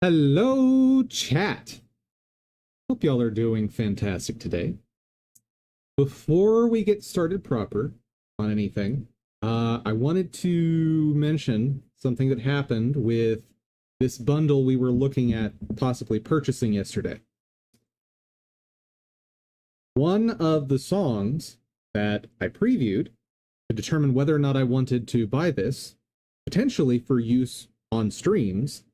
Hello, chat. Hope y'all are doing fantastic today. Before we get started proper on anything, I wanted to mention something that happened with this bundle we were looking at possibly purchasing yesterday. One of the songs that I previewed to determine whether or not I wanted to buy this, potentially for use on streams,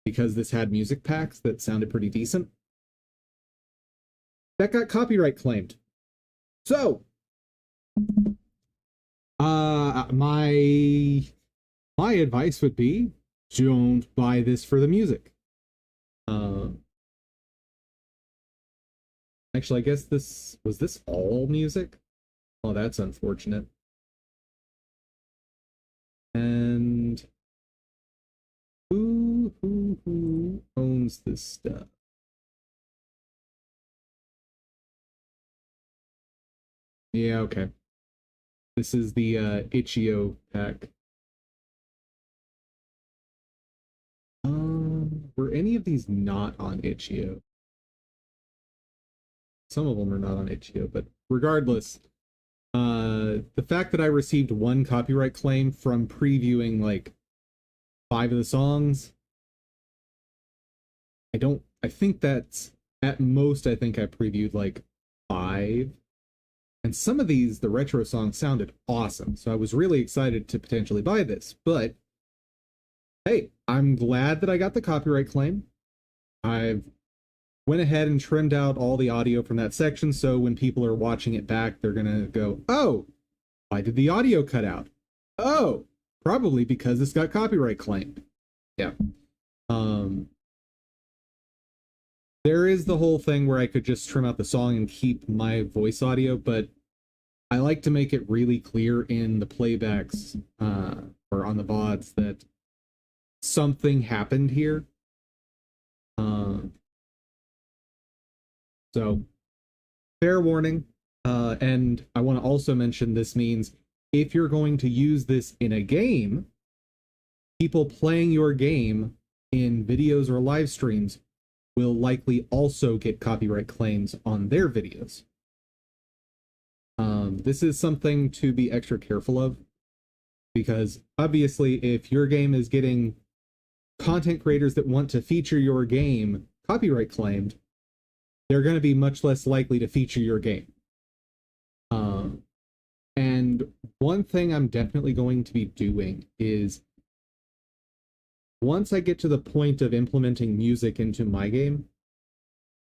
because this had music packs that sounded pretty decent, that got copyright claimed. So, my advice would be, don't buy this for the music. Actually, I guess this all music? Oh, that's unfortunate. And who owns this stuff? Yeah, okay. This is the Itch.io pack. Were any of these not on Itch.io? Some of them are not on Itch.io, but regardless, the fact that I received one copyright claim from previewing like 5 of the songs, I think that's at most, I think I previewed like 5. And some of these, the retro songs sounded awesome. So I was really excited to potentially buy this. But hey, I'm glad that I got the copyright claim. I've went ahead and trimmed out all the audio from that section. So when people are watching it back, they're going to go, oh, why did the audio cut out? Oh, probably because it's got copyright claimed. Yeah. There is the whole thing where I could just trim out the song and keep my voice audio, but I like to make it really clear in the playbacks or on the VODs that something happened here. So, fair warning. And I want to also mention this means if you're going to use this in a game, people playing your game in videos or live streams will likely also get copyright claims on their videos. This is something to be extra careful of, because obviously if your game is getting content creators that want to feature your game copyright claimed, they're going to be much less likely to feature your game. And one thing I'm definitely going to be doing is, once I get to the point of implementing music into my game,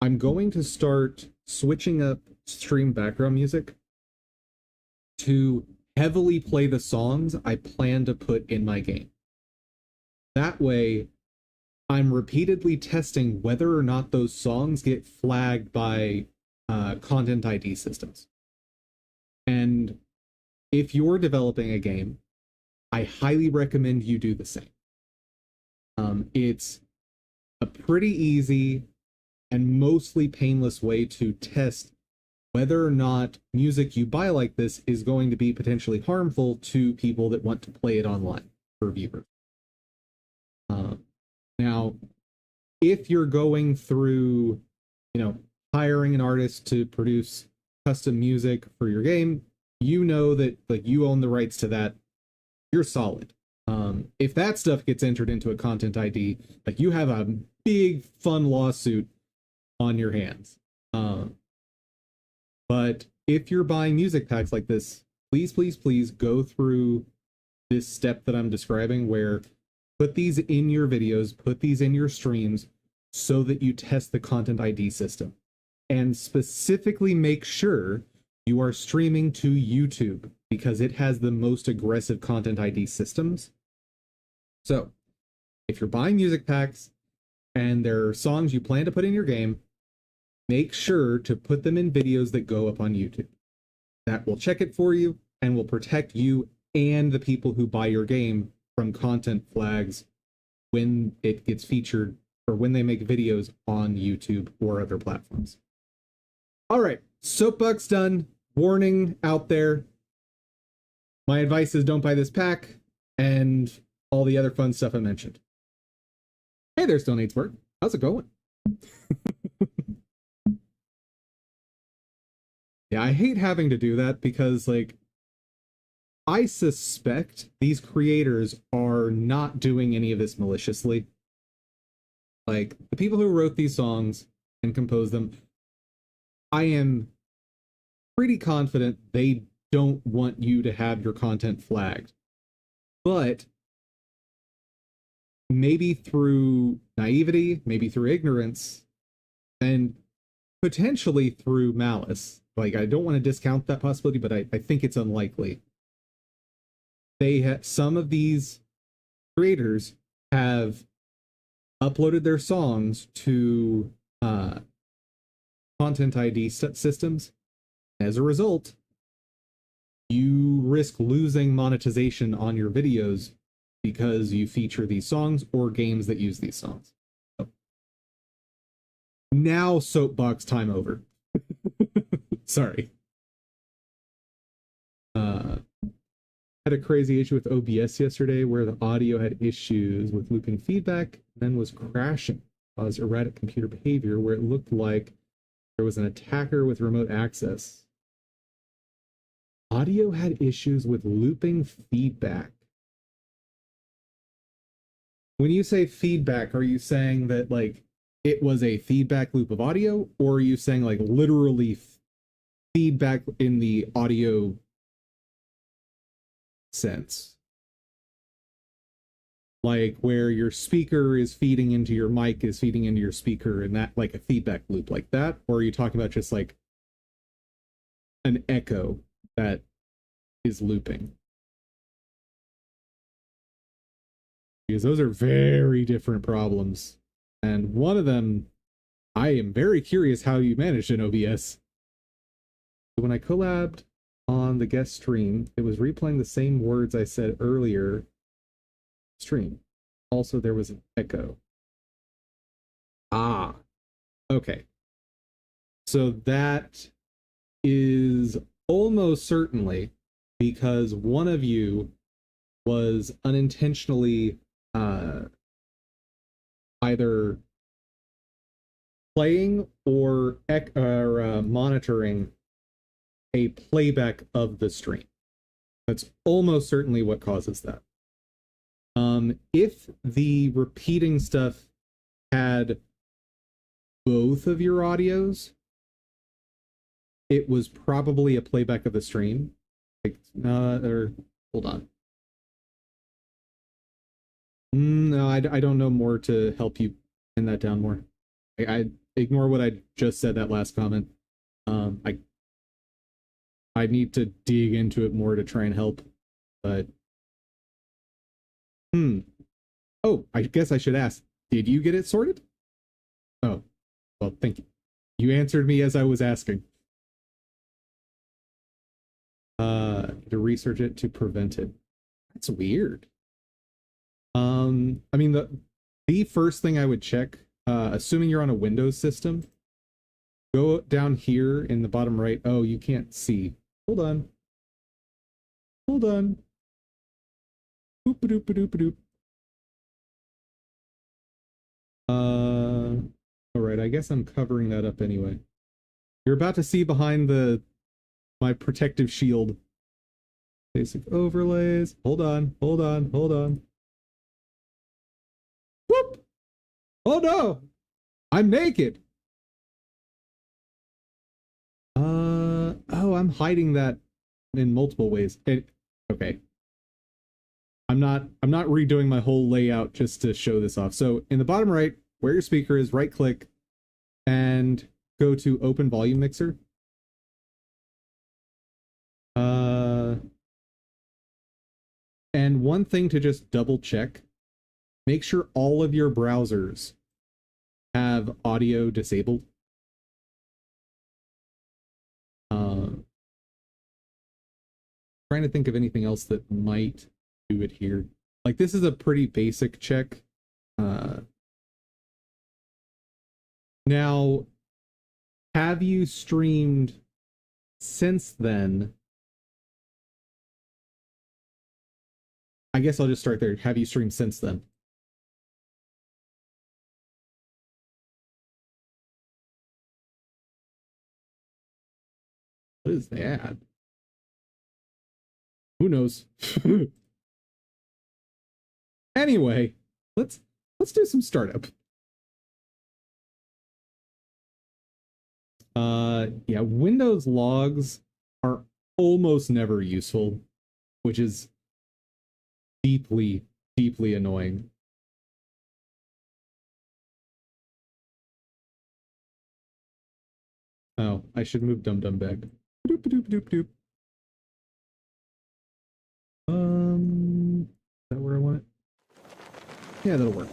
I'm going to start switching up stream background music to heavily play the songs I plan to put in my game. That way, I'm repeatedly testing whether or not those songs get flagged by content ID systems. And if you're developing a game, I highly recommend you do the same. It's a pretty easy and mostly painless way to test whether or not music you buy like this is going to be potentially harmful to people that want to play it online for viewers. Now, if you're going through, hiring an artist to produce custom music for your game, you know that like you own the rights to that. You're solid. If that stuff gets entered into a content ID, like you have a big fun lawsuit on your hands. But if you're buying music packs like this, please go through this step that I'm describing, where put these in your videos, put these in your streams, so that you test the content ID system. And specifically make sure you are streaming to YouTube, because it has the most aggressive content ID systems. So, if you're buying music packs and there are songs you plan to put in your game, make sure to put them in videos that go up on YouTube. That will check it for you and will protect you and the people who buy your game from content flags when it gets featured or when they make videos on YouTube or other platforms. All right, soapbox done. Warning out there. My advice is don't buy this pack and all the other fun stuff I mentioned. Hey there, Stone Aidsburg. How's it going? Yeah, I hate having to do that because, like, I suspect these creators are not doing any of this maliciously. Like, the people who wrote these songs and composed them, I am pretty confident they don't want you to have your content flagged. But maybe through naivety, maybe through ignorance, and potentially through malice. Like, I don't want to discount that possibility, but I think it's unlikely. Some of these creators have uploaded their songs to content ID systems. As a result, you risk losing monetization on your videos because you feature these songs or games that use these songs. So, now soapbox time over. Sorry. Had a crazy issue with OBS yesterday where the audio had issues with looping feedback, then was crashing, caused erratic computer behavior where it looked like there was an attacker with remote access. Audio had issues with looping feedback. When you say feedback, are you saying that, like, it was a feedback loop of audio, or are you saying, like, literally feedback in the audio sense? Like, where your speaker is feeding into your mic is feeding into your speaker, and that, like, a feedback loop like that? Or are you talking about just, like, an echo that is looping? Because those are very different problems. And one of them, I am very curious how you managed in OBS. When I collabed on the guest stream, it was replaying the same words I said earlier stream. Also, there was an echo. Ah, okay. So that is almost certainly because one of you was unintentionally either playing or monitoring a playback of the stream. That's almost certainly what causes that. If the repeating stuff had both of your audios, it was probably a playback of the stream. Like, or hold on. No, I don't know more to help you pin that down more. I ignore what I just said, that last comment. I need to dig into it more to try and help, but oh, I guess I should ask, did you get it sorted? Oh, well, thank you. You answered me as I was asking. To research it to prevent it. That's weird. I mean, the first thing I would check, assuming you're on a Windows system, go down here in the bottom right. Oh, you can't see. Hold on. Hold on. Boop-a-doop-a-doop-a-doop. All right, I guess I'm covering that up anyway. You're about to see behind my protective shield. Basic overlays. Hold on, hold on, hold on. Whoop! Oh no! I'm naked! Oh, I'm hiding that in multiple ways. Okay. I'm not redoing my whole layout just to show this off. So in the bottom right, where your speaker is, right click and go to open volume mixer. And one thing to just double check, make sure all of your browsers have audio disabled. Trying to think of anything else that might do it here. Like, this is a pretty basic check. Now, have you streamed since then? I guess I'll just start there. Have you streamed since then? is that? Who knows? Anyway, let's do some startup. Yeah, Windows logs are almost never useful, which is deeply, deeply annoying. Oh, I should move Dum Dum back. Doop doop doop doop. Is that where I want it? Yeah, that'll work.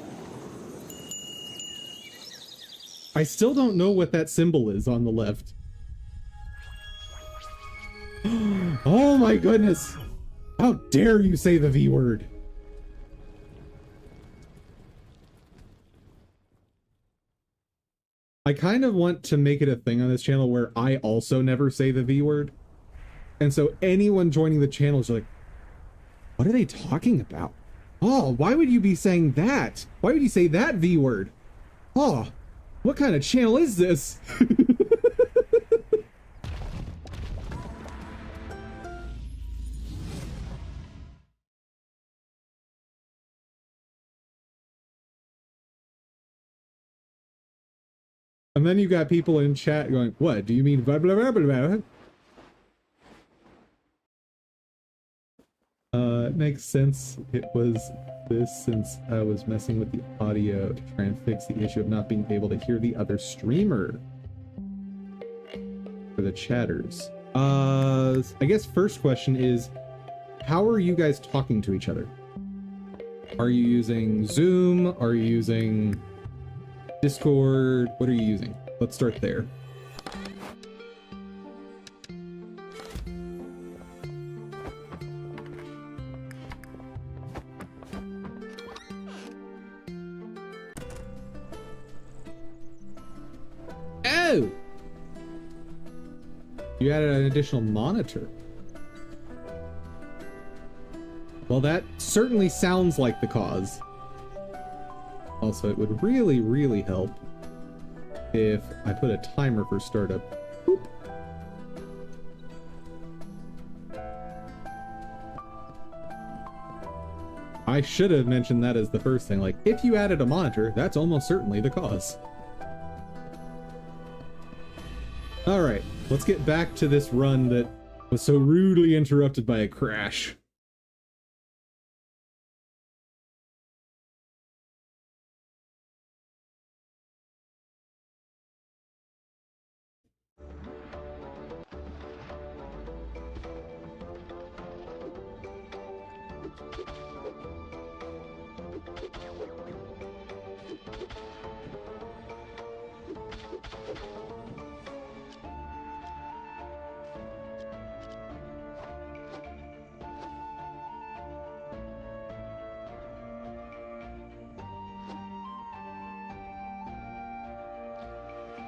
I still don't know what that symbol is on the left. Oh my goodness! How dare you say the V word? I kind of want to make it a thing on this channel where I also never say the V word. And so anyone joining the channel is like, what are they talking about? Oh, why would you be saying that? Why would you say that V word? Oh, what kind of channel is this? And then you got people in chat going, what, do you mean blah, blah, blah, blah, blah? It makes sense. It was this since I was messing with the audio to try and fix the issue of not being able to hear the other streamer. For the chatters. I guess first question is, how are you guys talking to each other? Are you using Zoom? Are you using Discord? What are you using? Let's start there. Oh! You added an additional monitor. Well, that certainly sounds like the cause. Also, it would really, really help if I put a timer for startup. Boop. I should have mentioned that as the first thing. Like, if you added a monitor, that's almost certainly the cause. Alright, let's get back to this run that was so rudely interrupted by a crash.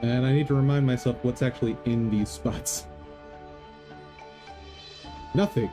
And I need to remind myself what's actually in these spots. Nothing.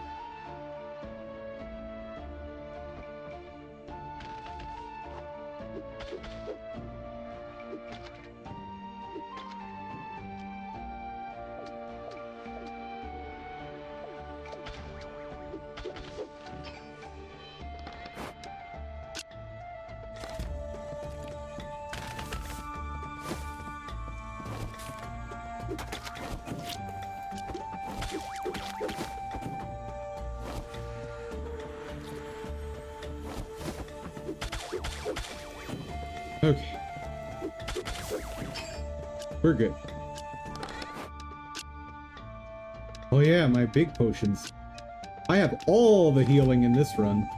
Okay. We're good. Oh yeah, my big potions. I have all the healing in this run.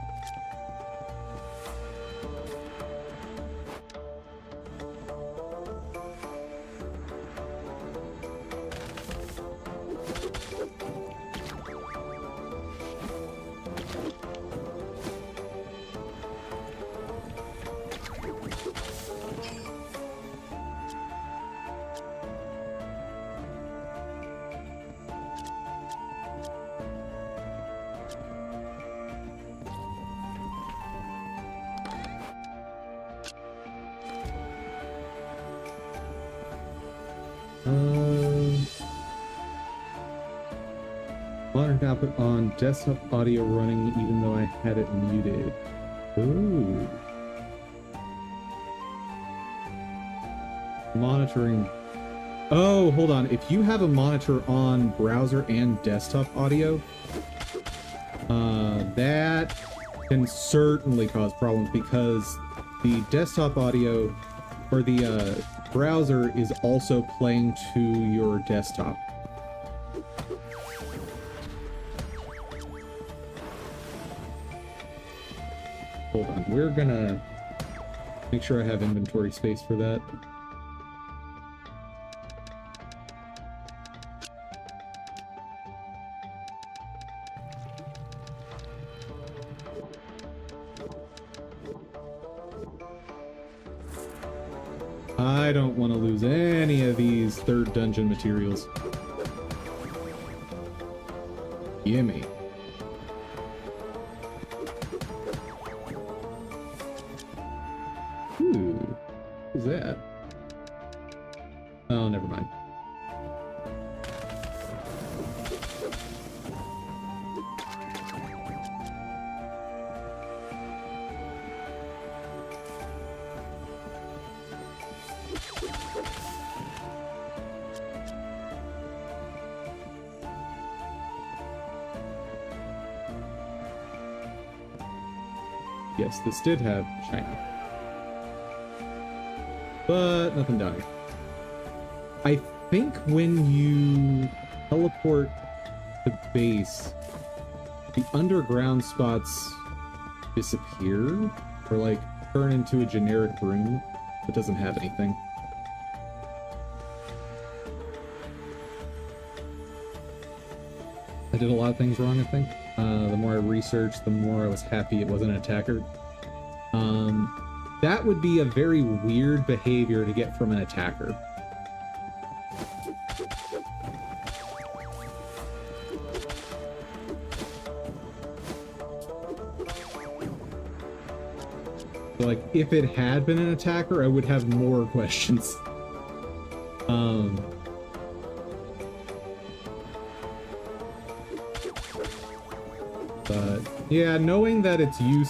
Monitor output on, desktop audio running even though I had it muted. Ooh. Monitoring. Oh, hold on. If you have a monitor on browser and desktop audio, that can certainly cause problems because the desktop audio or the browser is also playing to your desktop. Hold on, we're gonna make sure I have inventory space for that. I don't want to lose any of these third dungeon materials. Gimme. Ooh, what's that? Oh, never mind. Yes, this did have shiny. But nothing died. I think when you teleport to base, the underground spots disappear or like turn into a generic room that doesn't have anything. I did a lot of things wrong, I think. The more I researched, the more I was happy it wasn't an attacker. That would be a very weird behavior to get from an attacker. So, like, if it had been an attacker, I would have more questions. But yeah, knowing that it's you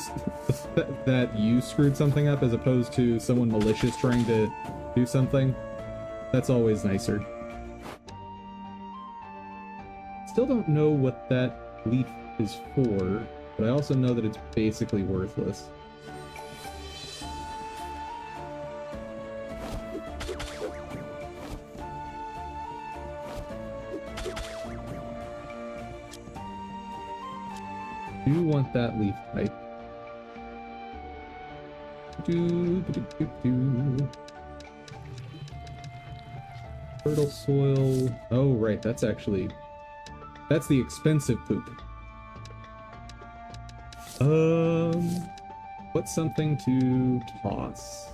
that you screwed something up as opposed to someone malicious trying to do something, that's always nicer. Still don't know what that leaf is for, but I also know that it's basically worthless. Do want that leaf type. Fertile soil. Oh, right. That's the expensive poop. What's something to toss?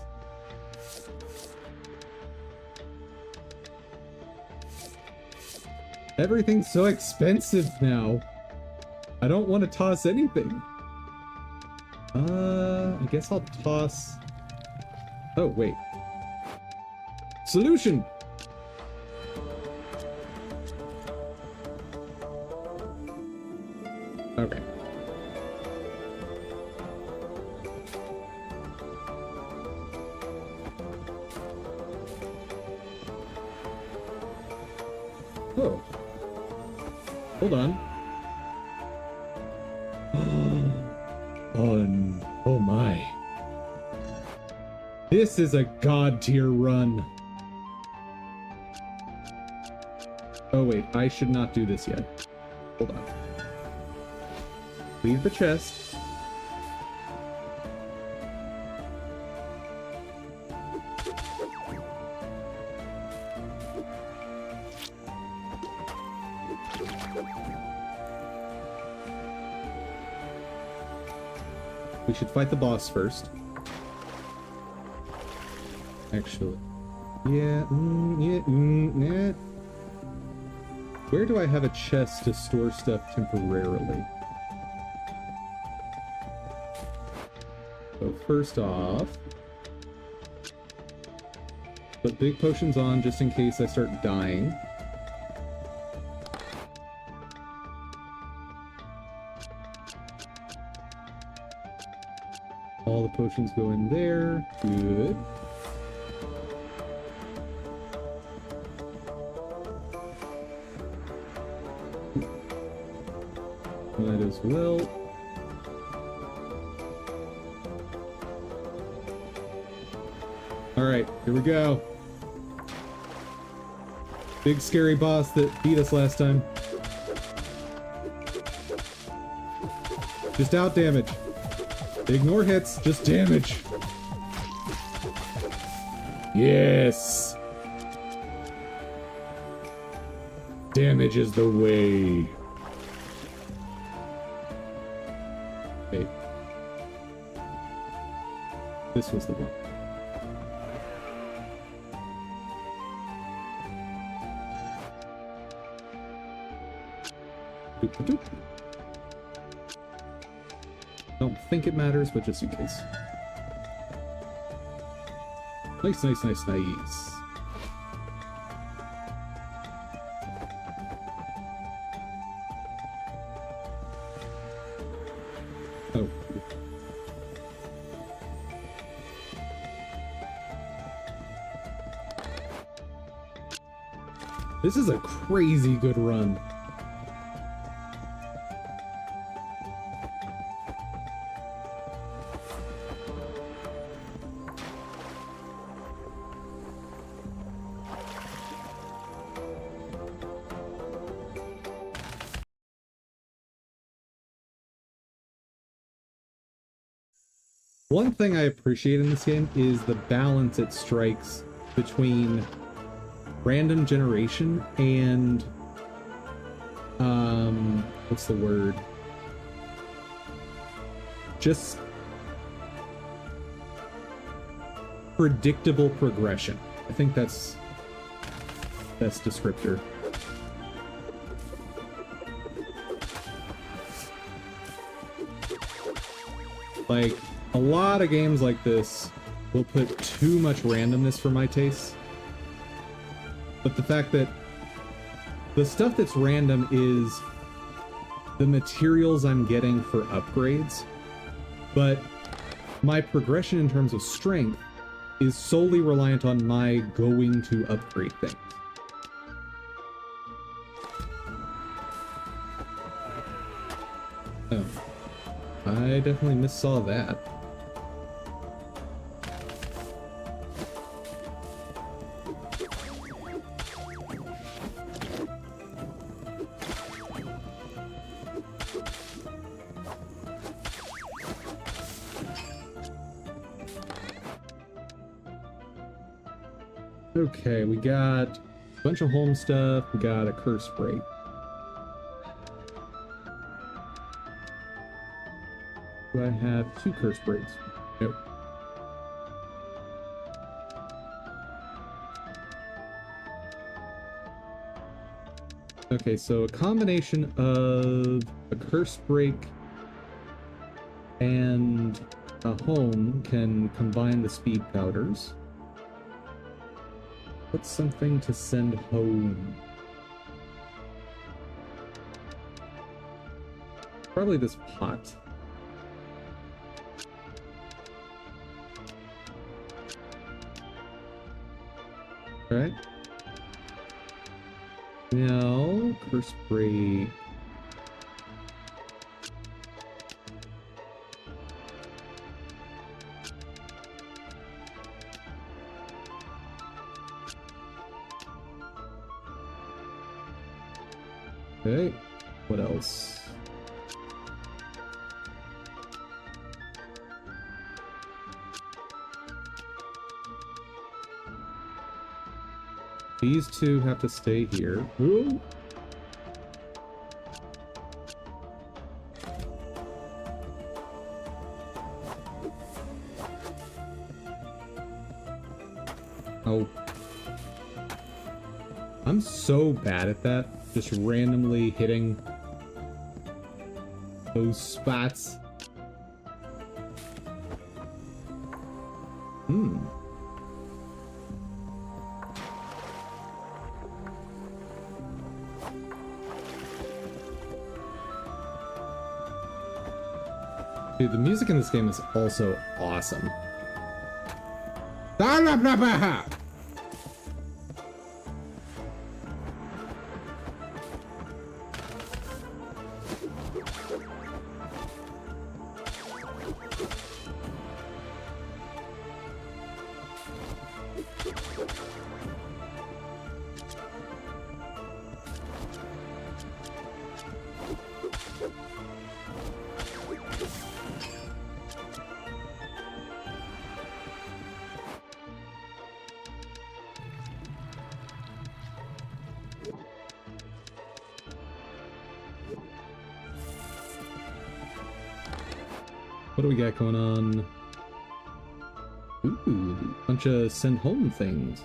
Everything's so expensive now. I don't want to toss anything. I guess I'll toss... Oh, wait. Solution! Okay. Oh. Hold on. Oh my. This is a god tier run. Oh wait, I should not do this yet. Hold on. Leave the chest. We should fight the boss first. Actually. Yeah, yeah. Where do I have a chest to store stuff temporarily? So first off, put big potions on just in case I start dying. potions go in there. Good. Might as well. Alright, here we go. Big scary boss that beat us last time. Just out damage. Ignore hits, just damage. Yes! Damage is the way. Wait. This was the one. Doop-a-doop. Don't think it matters, but just in case. Nice, nice, nice, nice. Oh. This is a crazy good run. One thing I appreciate in this game is the balance it strikes between random generation and what's the word? Just predictable progression. I think that's descriptor. Like, a lot of games like this will put too much randomness for my taste. But the fact that the stuff that's random is the materials I'm getting for upgrades, but my progression in terms of strength is solely reliant on my going to upgrade things. Oh. I definitely missaw that. Okay, we got a bunch of home stuff. We got a curse break. Do I have 2 curse breaks? Nope. Okay, so a combination of a curse break and a home can combine the speed powders. What's something to send home? Probably this pot. Alright. Now, curse break. Okay, what else? These two have to stay here. Ooh. Oh. I'm so bad at that. Just randomly hitting those spots. Dude, the music in this game is also awesome. What do we got going on? Ooh, bunch of send home things.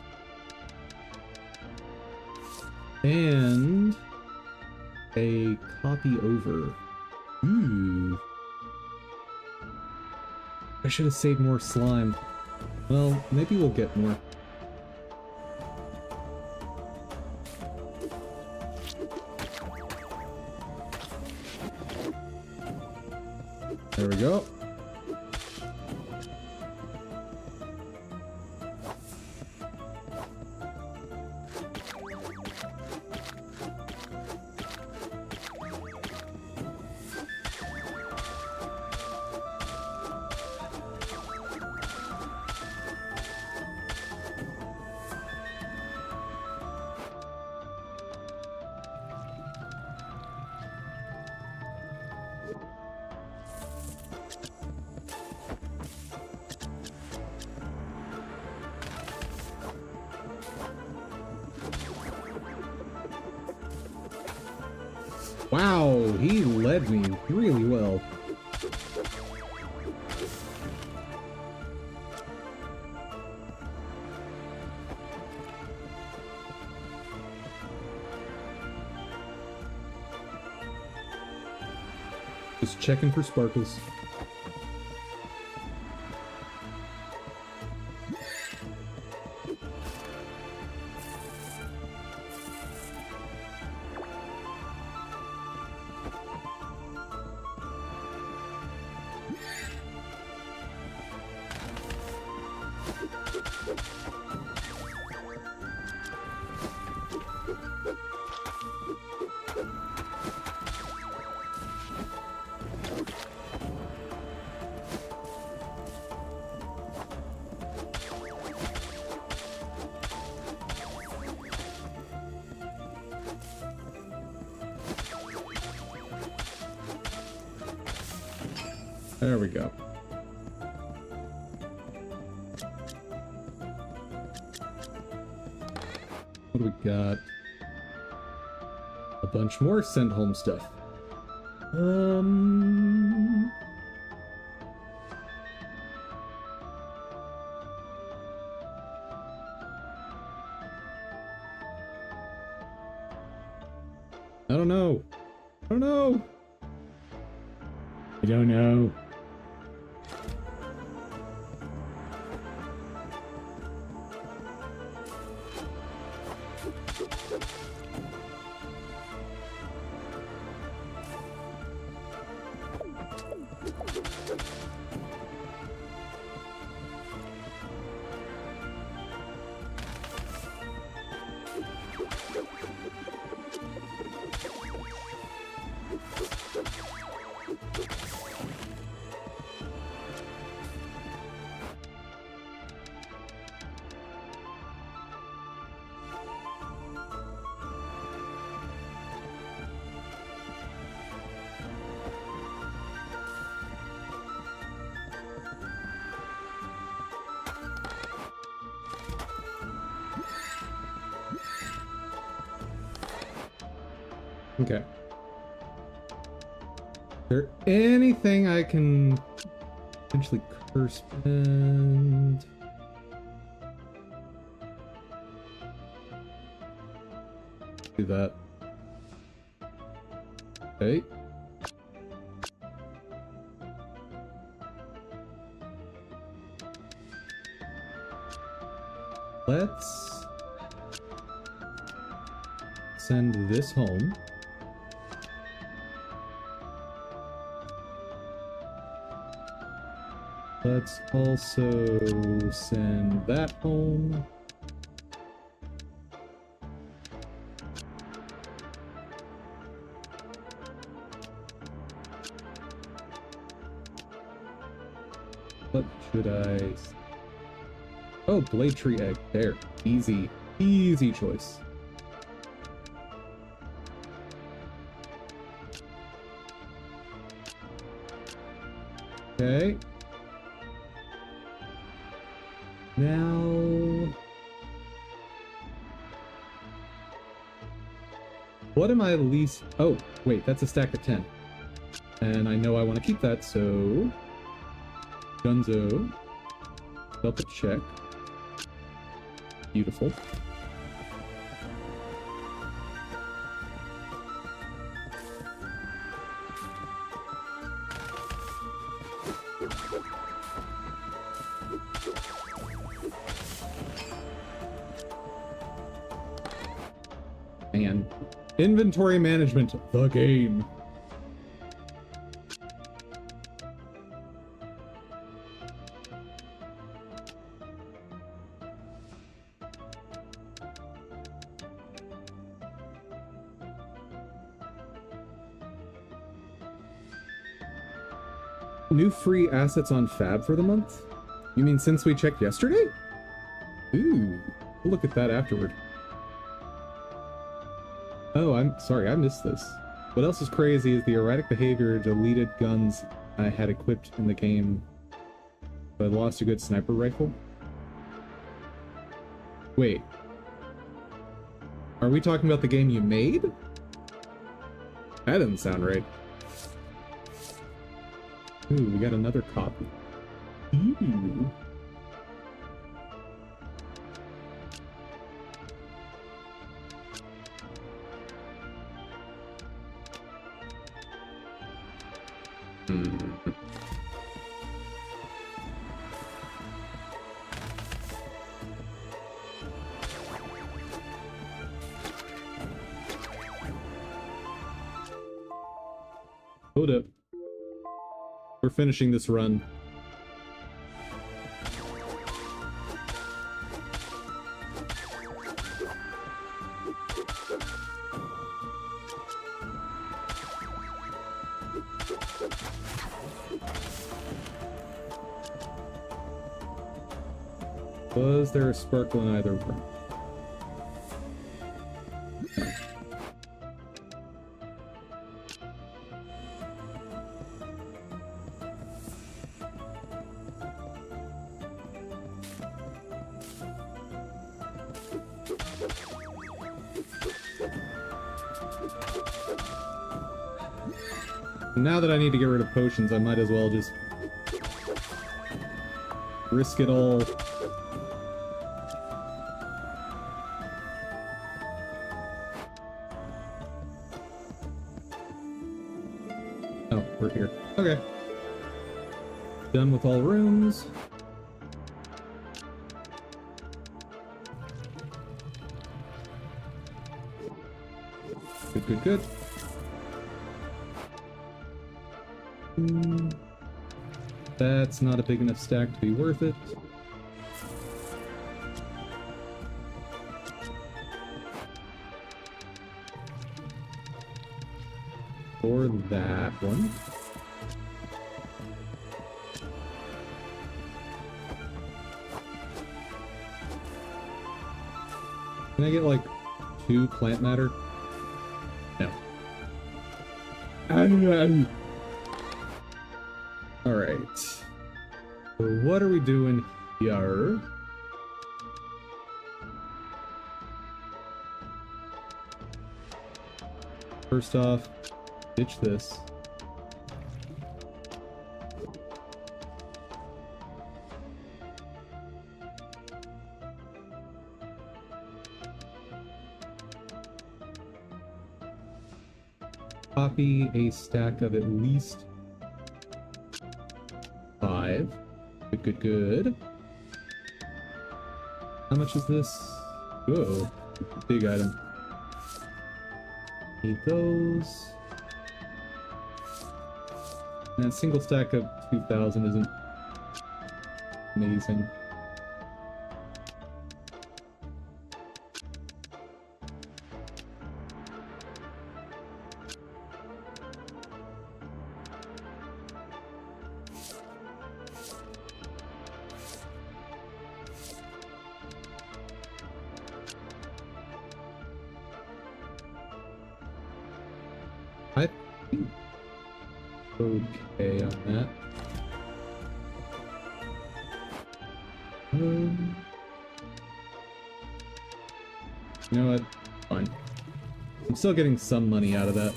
And a copy over. Ooh. I should have saved more slime. Well, maybe we'll get more. There we go. Wow, he led me really well. Just checking for sparkles. There we go. What do we got? A bunch more send home stuff. I don't know. I don't know. I don't know. Okay. Is there anything I can potentially curse spend? Do that. Okay. Let's send this home. Let's also send that home. What should I... Oh, blade tree egg. There. Easy. Easy choice. Okay. Now... What am I least... Oh, wait, that's a stack of 10. And I know I want to keep that, so... Gunzo. Delta check. Beautiful. Man. Inventory management, the game. New free assets on Fab for the month? You mean since we checked yesterday? Ooh, we'll look at that afterward. Oh, I'm sorry, I missed this. What else is crazy is the erratic behavior deleted guns I had equipped in the game, but I lost a good sniper rifle. Wait. Are we talking about the game you made? That doesn't sound right. Ooh, we got another copy. Ooh. Hold up. We're finishing this run. Was there a sparkle in either room? Now that I need to get rid of potions, I might as well just risk it all. Oh, we're here. Okay. Done with all rooms. Good, good, good. That's not a big enough stack to be worth it. For that one. Can I get like 2 plant matter? No. Alright. So what are we doing here? First off, ditch this. Copy a stack of at least 5. Good, good, good. How much is this? Whoa, big item. Need those. And a single stack of 2,000 isn't Amazing. I think okay on that. You know what? Fine. I'm still getting some money out of that.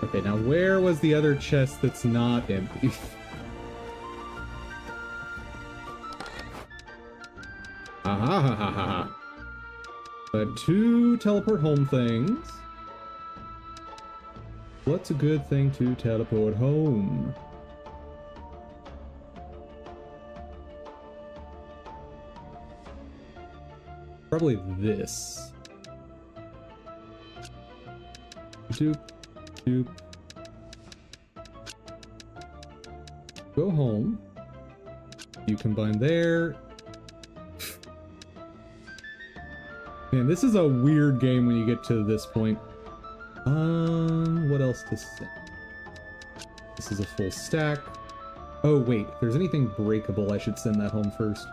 Okay, now where was the other chest that's not empty? Aha ha ha ha ha. I have 2 teleport home things. What's a good thing to teleport home? Probably this. Doop, doop. Go home. You combine there. Man, this is a weird game when you get to this point. What else to say? This is a full stack. Oh, wait. If there's anything breakable, I should send that home first.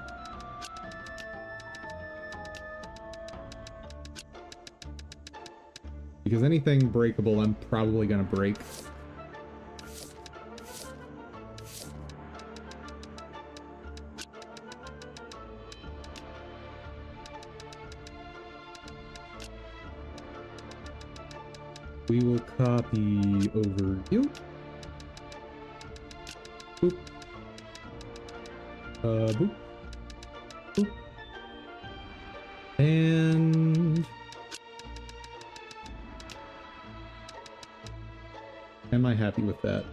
Because anything breakable, I'm probably gonna break. We will copy over you. Boop. Boop. Boop. And... am I happy with that?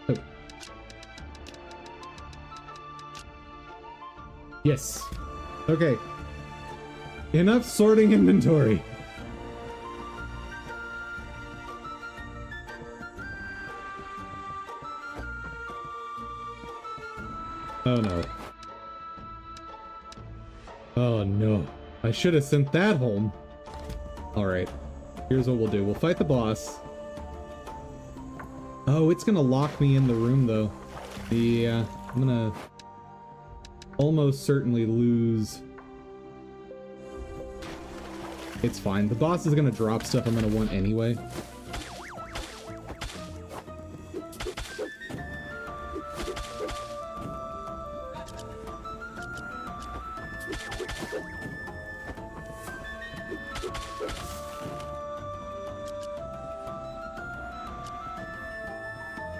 Oh. Yes. Okay. Enough sorting inventory. Oh no. Oh no. I should have sent that home. Alright. Here's what we'll do. We'll fight the boss. Oh, it's gonna lock me in the room though. Yeah, I'm gonna almost certainly lose. It's fine. The boss is gonna drop stuff I'm gonna want anyway.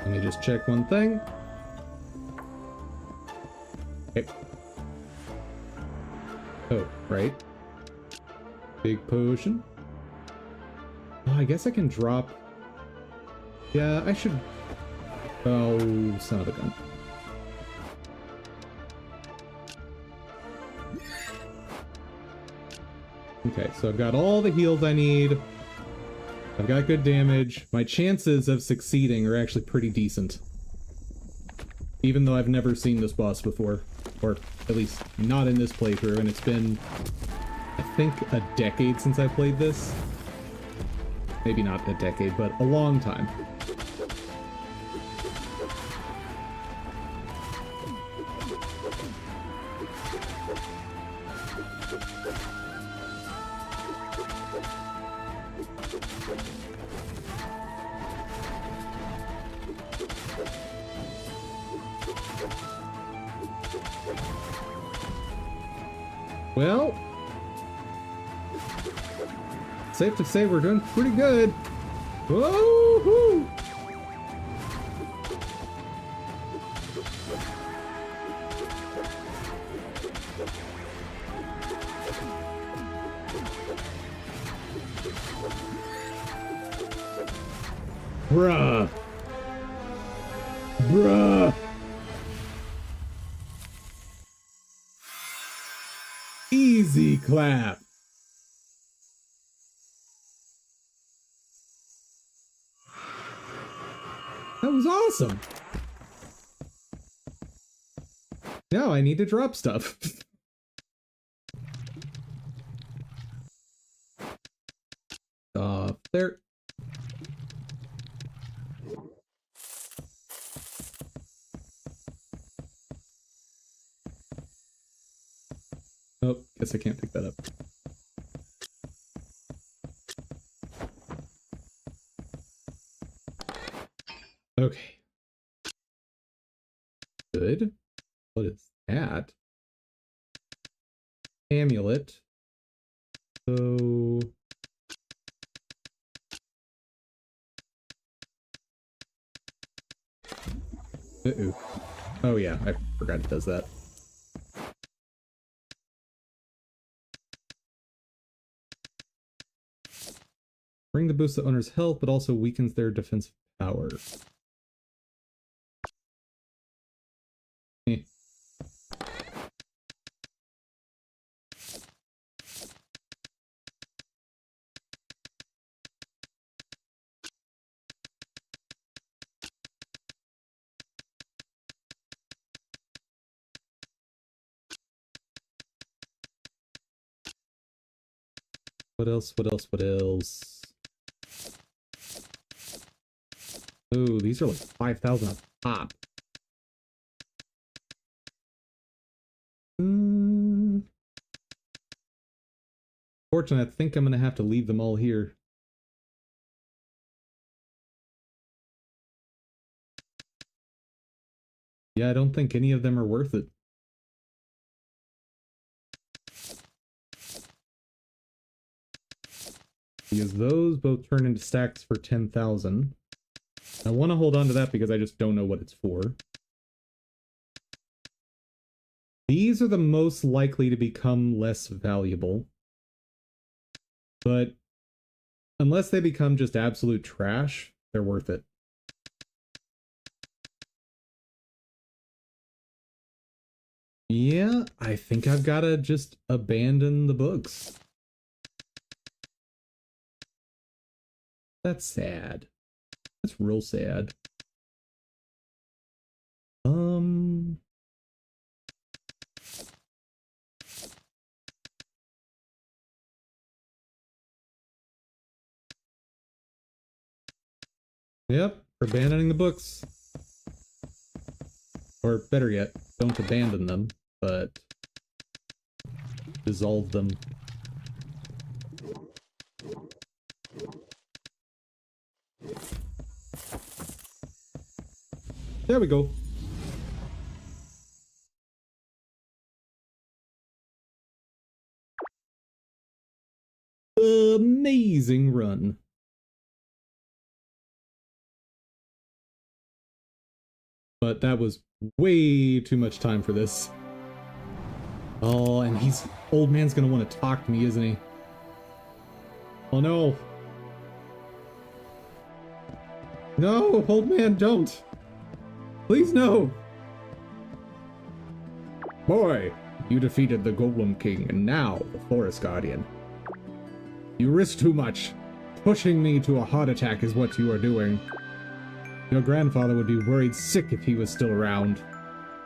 Let me just check one thing. Okay. Oh, right. Big potion. Oh, I guess I can drop... yeah, I should... oh, son of a gun. Okay, so I've got all the heals I need. I've got good damage. My chances of succeeding are actually pretty decent. Even though I've never seen this boss before. Or at least not in this playthrough, and it's been, I think, a decade since I played this. Maybe not a decade, but a long time. Well, safe to say we're doing pretty good. Woohoo! Bruh. Bruh. Easy clap. That was awesome! Now I need to drop stuff. There. Oh, guess I can't pick that up. Okay. Good. What is that? Amulet. So... Uh-oh. Oh yeah, I forgot it does that. Bring to boost the owner's health, but also weakens their defensive power. Eh. What else? What else? What else? Oh, these are like 5,000 a pop. Fortunately, I think I'm gonna have to leave them all here. Yeah, I don't think any of them are worth it. Because those both turn into stacks for 10,000. I want to hold on to that because I just don't know what it's for. These are the most likely to become less valuable. But unless they become just absolute trash, they're worth it. Yeah, I think I've got to just abandon the books. That's sad. That's real sad. Yep, abandoning the books. Or better yet, don't abandon them, but dissolve them. There we go. Amazing run. But that was way too much time for this. Oh, and old man's gonna want to talk to me, isn't he? Oh no. No, old man, don't. Please, no. Boy, you defeated the Golem King and now the Forest Guardian. You risk too much. Pushing me to a heart attack is what you are doing. Your grandfather would be worried sick if he was still around.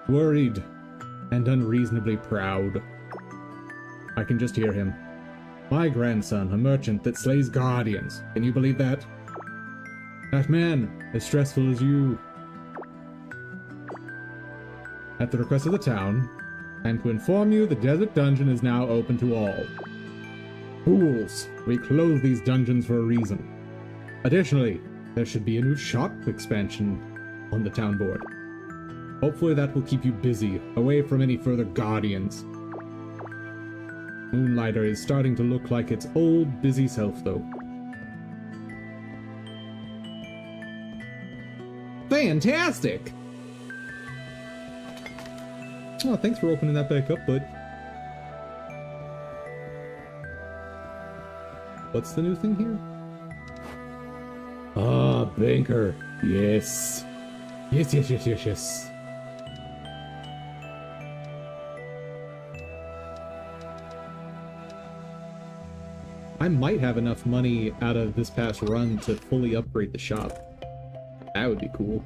Worried and unreasonably proud. I can just hear him. My grandson, a merchant that slays guardians. Can you believe that? That man, as stressful as you. At the request of the town, I am to inform you the desert dungeon is now open to all. Fools! We close these dungeons for a reason. Additionally, there should be a new shop expansion on the town board. Hopefully that will keep you busy, away from any further guardians. Moonlighter is starting to look like its old, busy self, though. Fantastic! Oh, thanks for opening that back up, bud. What's the new thing here? Ah, banker. Yes. Yes. I might have enough money out of this past run to fully upgrade the shop. That would be cool.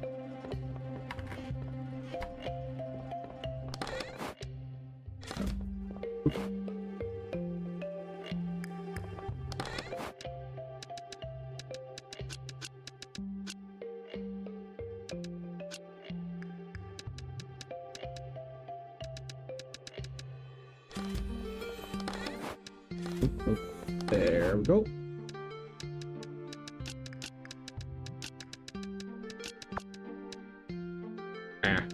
There we go. Ah.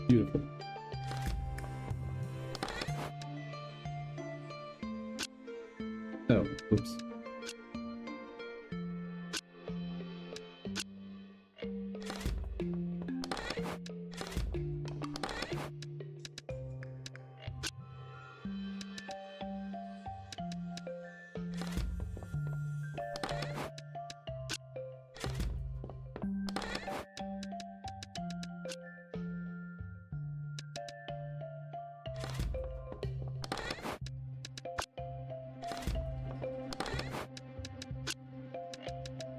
Beautiful. Oh, oops.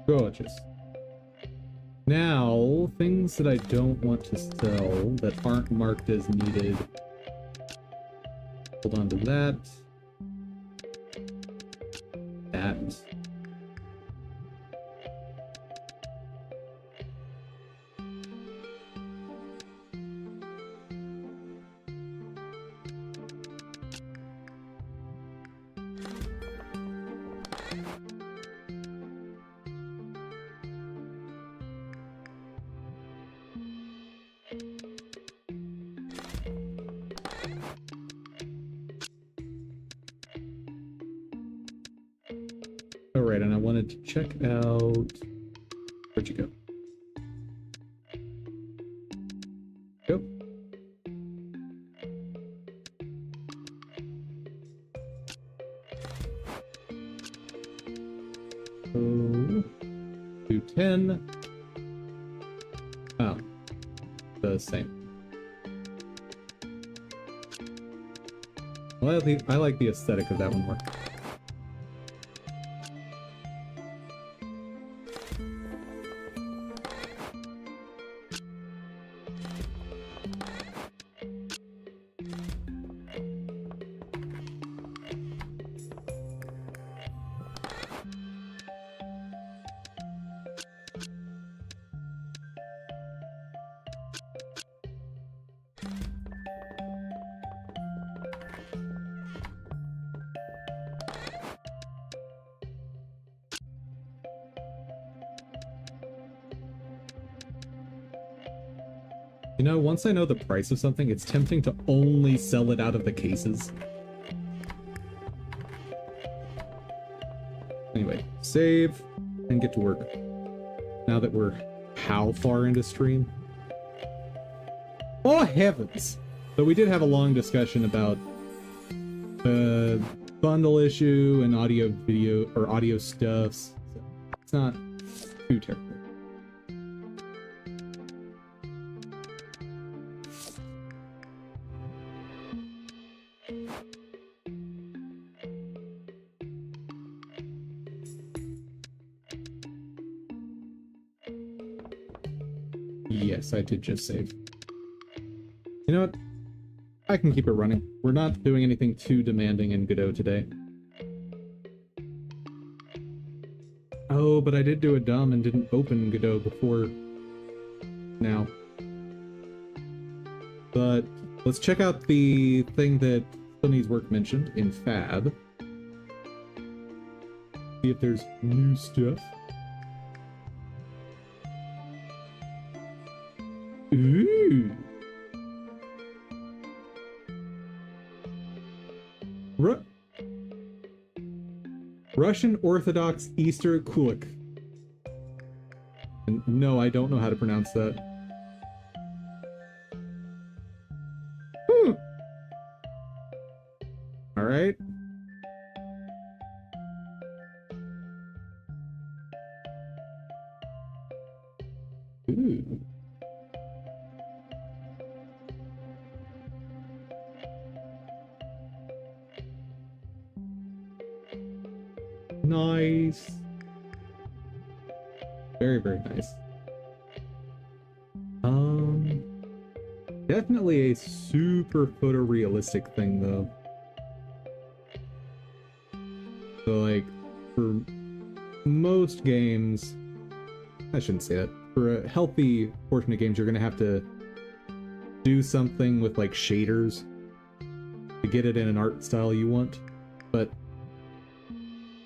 Gorgeous. Now, things that I don't want to sell that aren't marked as needed. Hold on to that. That. Alright, and I wanted to check out... Where'd you go? Go. Oh, 210. Oh, the same. Well, I like the aesthetic of that one more. You know, once I know the price of something, it's tempting to only sell it out of the cases. Anyway, save and get to work. Now that we're how far into stream? Oh heavens! So we did have a long discussion about the bundle issue and audio video or audio stuffs. So it's not too terrible. Yes, I did just save. You know what? I can keep it running. We're not doing anything too demanding in Godot today. Oh, but I did do a dumb and didn't open Godot before now. But let's check out the thing that Sunny's work mentioned in Fab. See if there's new stuff. Ooh. Ru Russian Orthodox Easter Kulik. And no, I don't know how to pronounce that. All right. Ooh. Nice. Very, very nice. Definitely a super photorealistic thing though. So like for most games, I shouldn't say that. For a healthy portion of games, you're gonna have to do something with like shaders to get it in an art style you want. But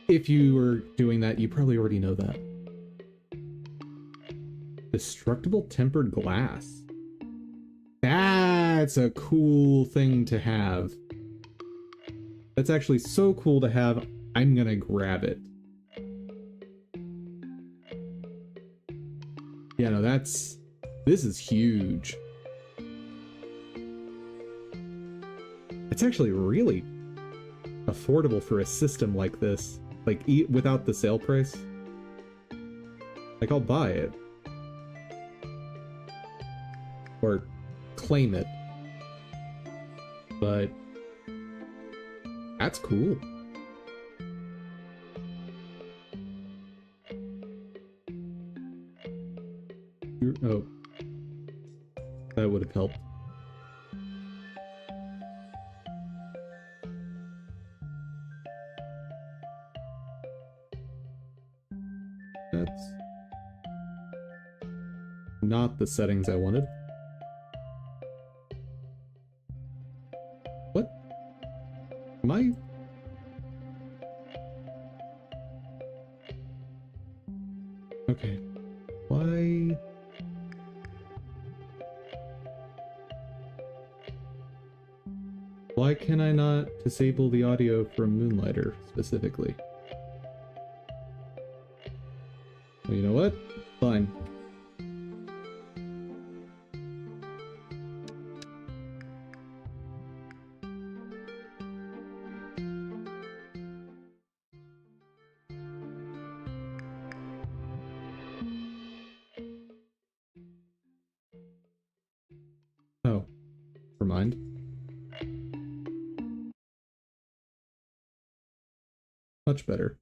if you were doing that, you probably already know that. Destructible tempered glass. That's a cool thing to have. That's actually so cool to have, I'm gonna grab it. Yeah, no, this is huge. It's actually really affordable for a system like this. Like, without the sale price. Like, I'll buy it. Or claim it. But that's cool. Oh. That would have helped. That's not the settings I wanted. What? Am I? Okay. Why? Why can I not disable the audio from Moonlighter specifically? Well, you know what? Fine. Oh, never mind. Much better.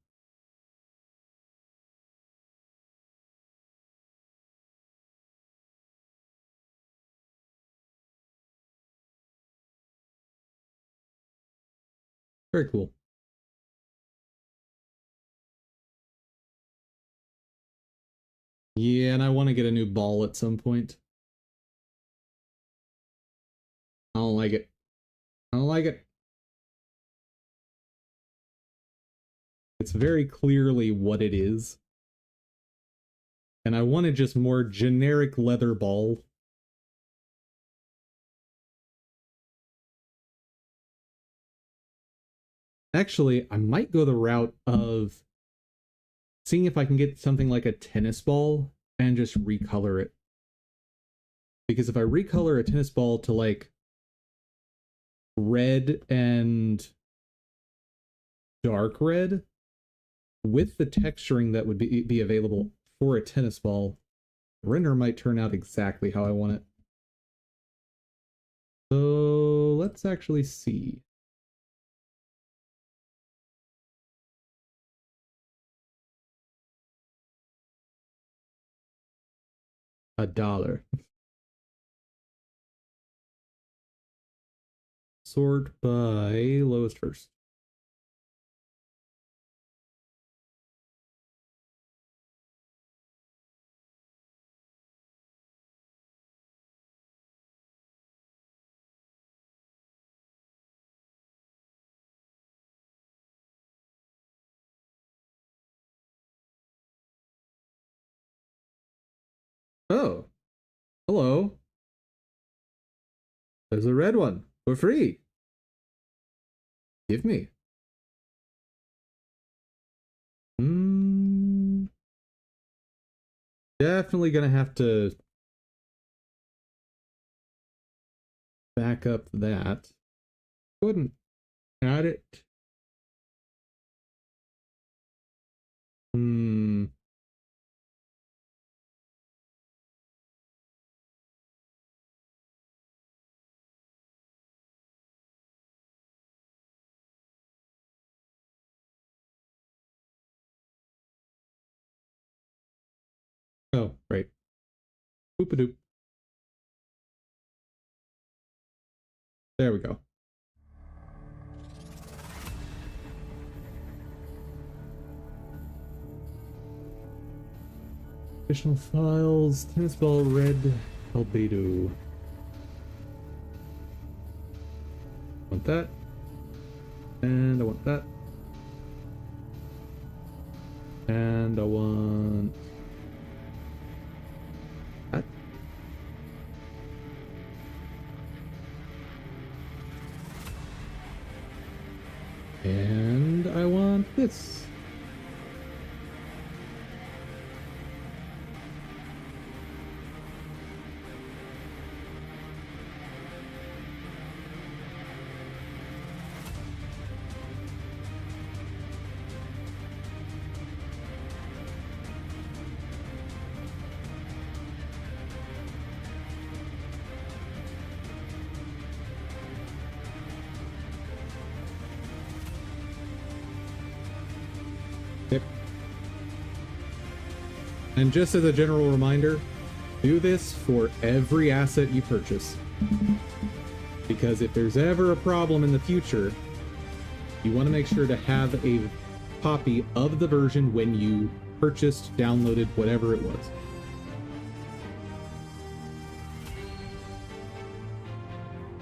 Very cool. Yeah, and I want to get a new ball at some point. I don't like it. I don't like it. It's very clearly what it is. And I wanted just more generic leather ball. Actually, I might go the route of seeing if I can get something like a tennis ball and just recolor it. Because if I recolor a tennis ball to like red and dark red, with the texturing that would be available for a tennis ball, render might turn out exactly how I want it. So let's actually see. $1. Sort by lowest first. Oh, hello. There's a red one for free. Give me. Definitely gonna have to back up that. Go ahead and add it. Oh, right. Boop-a-doop. There we go. Additional files, tennis ball, red, albedo. Want that. And I want that. And I want that. And I want this. Yep. And just as a general reminder, do this for every asset you purchase. Because if there's ever a problem in the future, you want to make sure to have a copy of the version when you purchased, downloaded, whatever it was.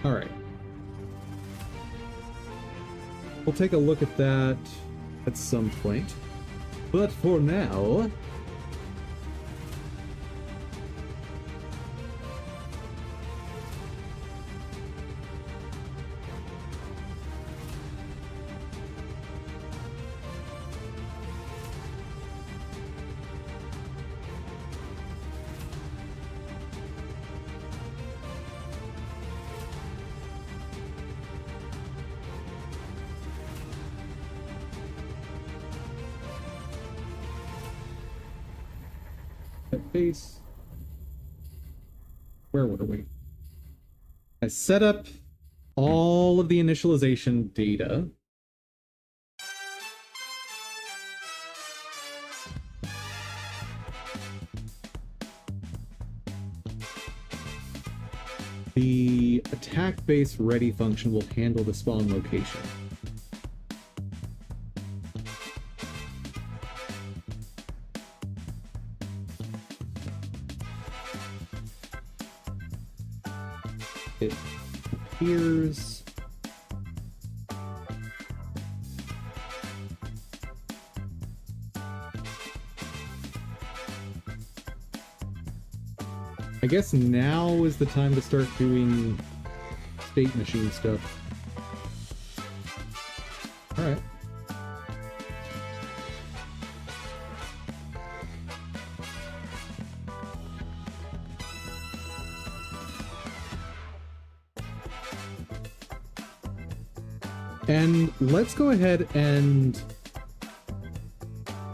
All right. We'll take a look at that at some point. But for now, at base, where were we? I set up all of the initialization data. The attack base ready function will handle the spawn location. It appears I guess now is the time to start doing state machine stuff. Alright. And let's go ahead and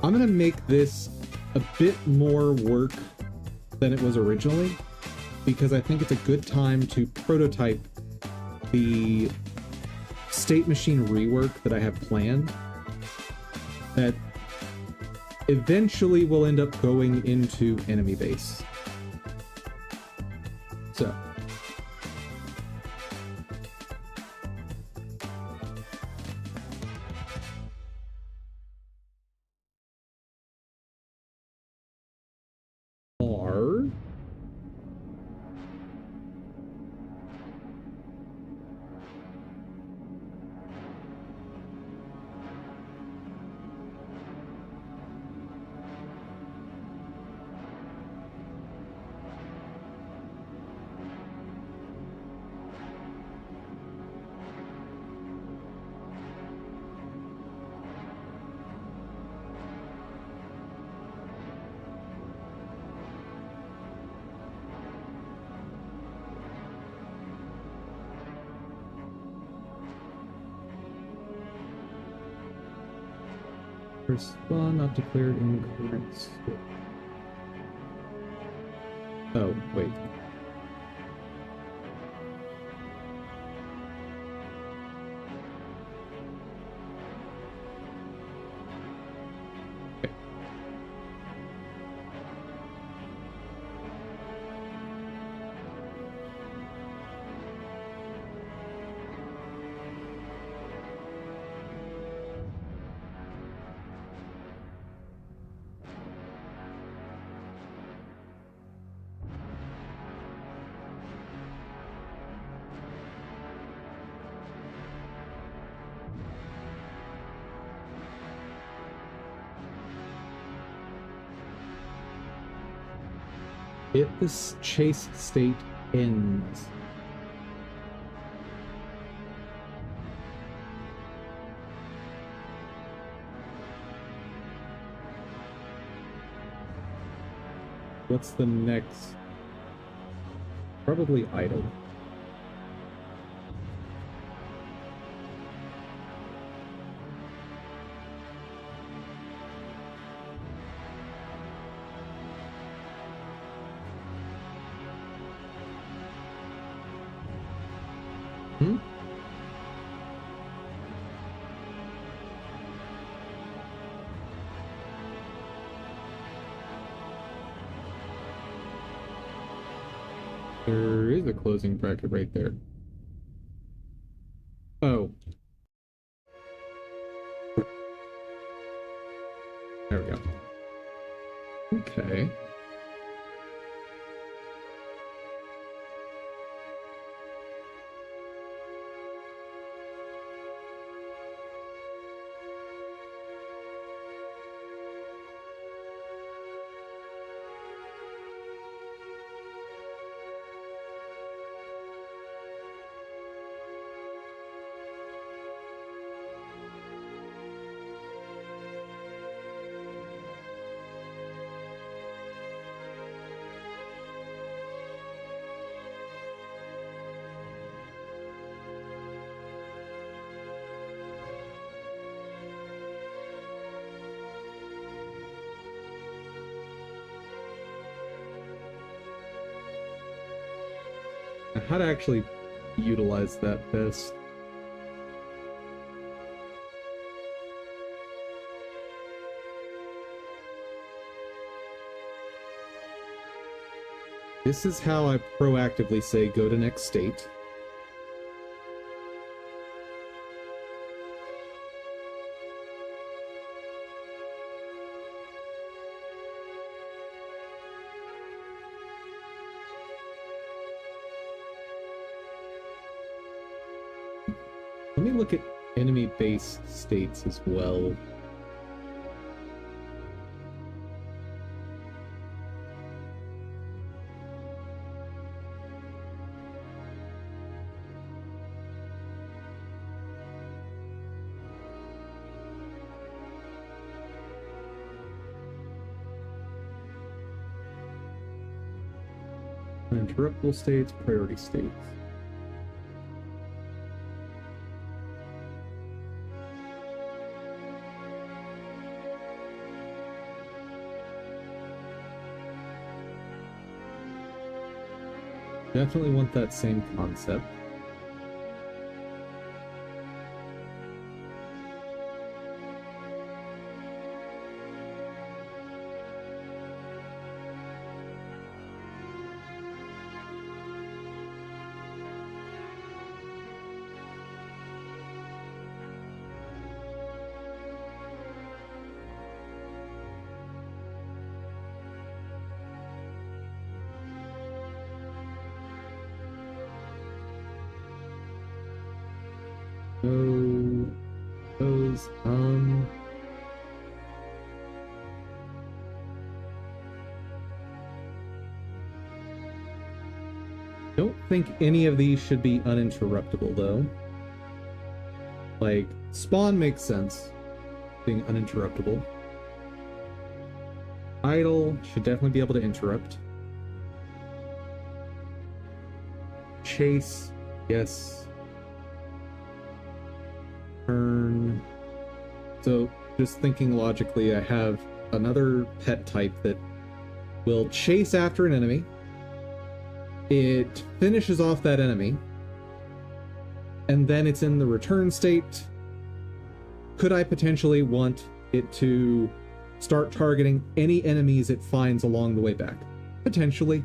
I'm gonna make this a bit more work than it was originally, because I think it's a good time to prototype the state machine rework that I have planned that eventually will end up going into enemy base. So Spawn not declared in current scope. Oh, wait. If this chase state ends, what's the next? Probably idle. Hmm? There is a closing bracket right there. Oh. There we go. Okay. How to actually utilize that best. This is how I proactively say go to next state. Let me look at enemy base states as well. Uninterruptible states, priority states. Definitely want that same concept. So those don't think any of these should be uninterruptible though. Like spawn makes sense being uninterruptible. Idle should definitely be able to interrupt. Chase, yes. Turn. So just thinking logically, I have another pet type that will chase after an enemy. It finishes off that enemy, and then it's in the return state. Could I potentially want it to start targeting any enemies it finds along the way back? Potentially.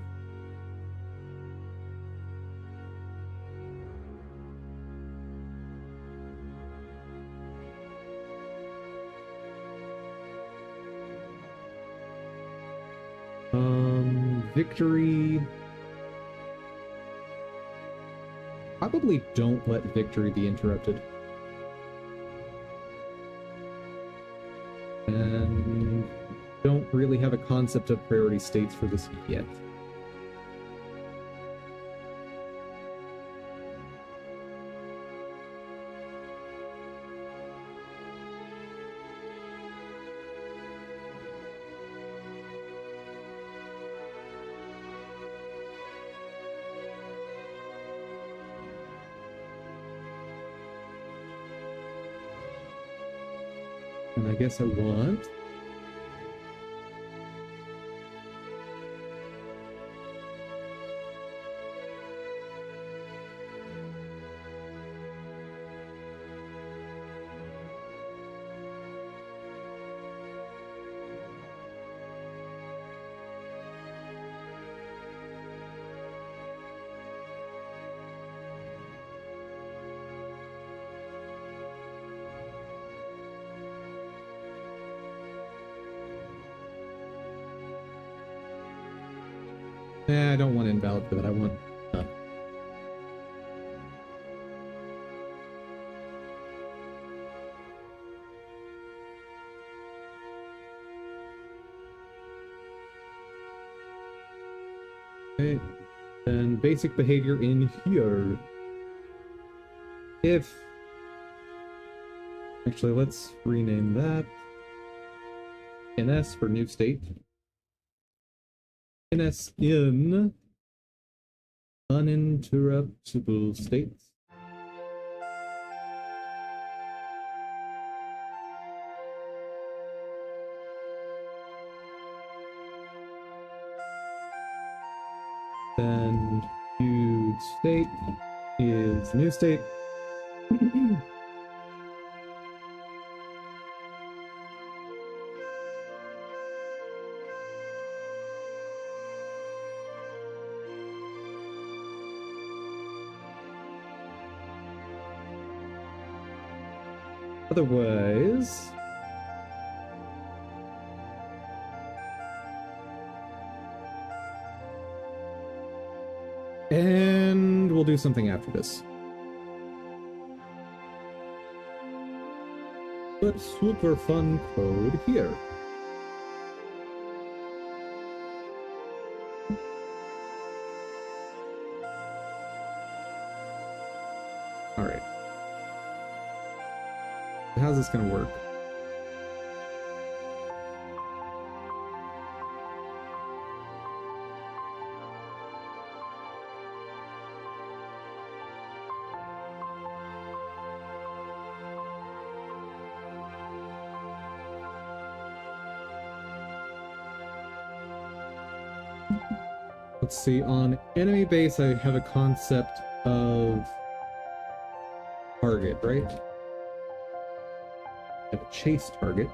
Victory. Probably don't let victory be interrupted. And don't really have a concept of priority states for this yet. And I guess I want... I don't want invalid for that. I want none. Okay. Then basic behavior in here. If... Actually, let's rename that. NS for new state. NS in uninterruptible states. Then viewed state is new state. Otherwise, and we'll do something after this. But super fun code here. All right. How's this gonna work? Let's see, on enemy base I have a concept of target, right? I have a chase target.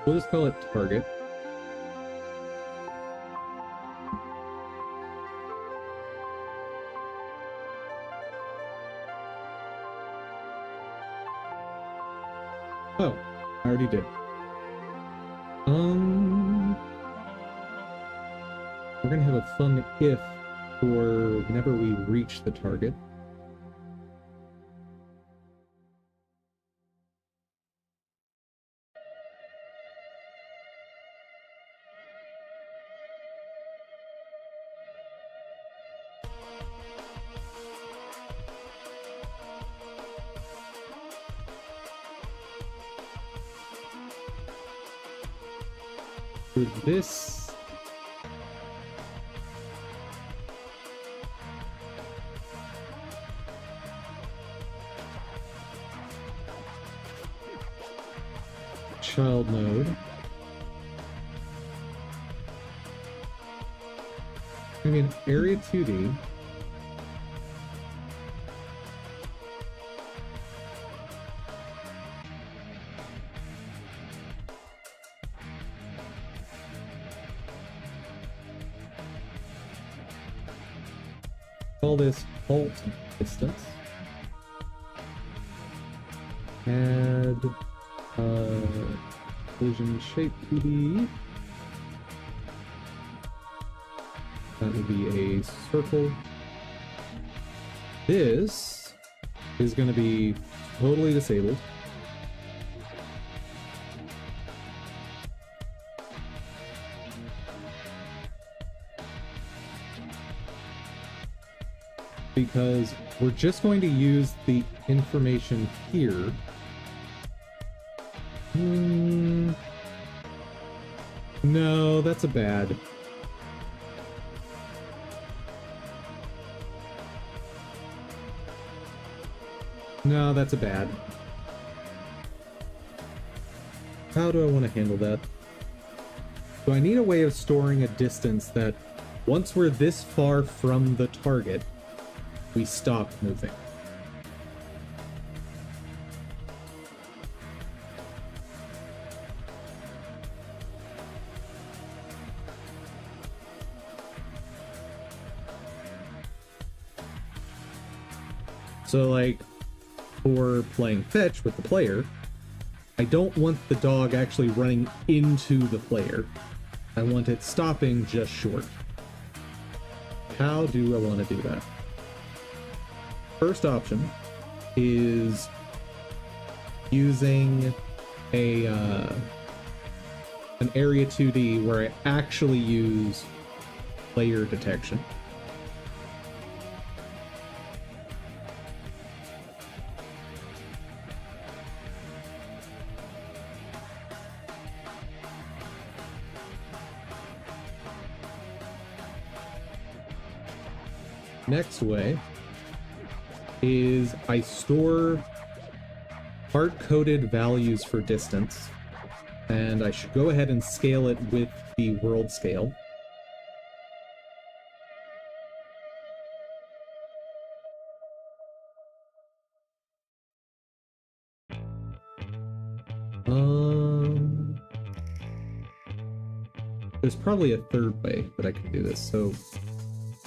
We'll just call it target. I already did. We're gonna have a fun if for whenever we reach the target. For this, child mode, I mean, area 2D. Call this alt distance. Add collision shape 2D. That would be a circle. This is going to be totally disabled. Because we're just going to use the information here. No, that's a bad. No, that's a bad. How do I want to handle that? So I need a way of storing a distance that once we're this far from the target, we stop moving. So like for playing fetch with the player, I don't want the dog actually running into the player. I want it stopping just short. How do I want to do that? First option is using a an area 2D where I actually use player detection. Next way is I store hard-coded values for distance, and I should go ahead and scale it with the world scale. There's probably a third way that I can do this. So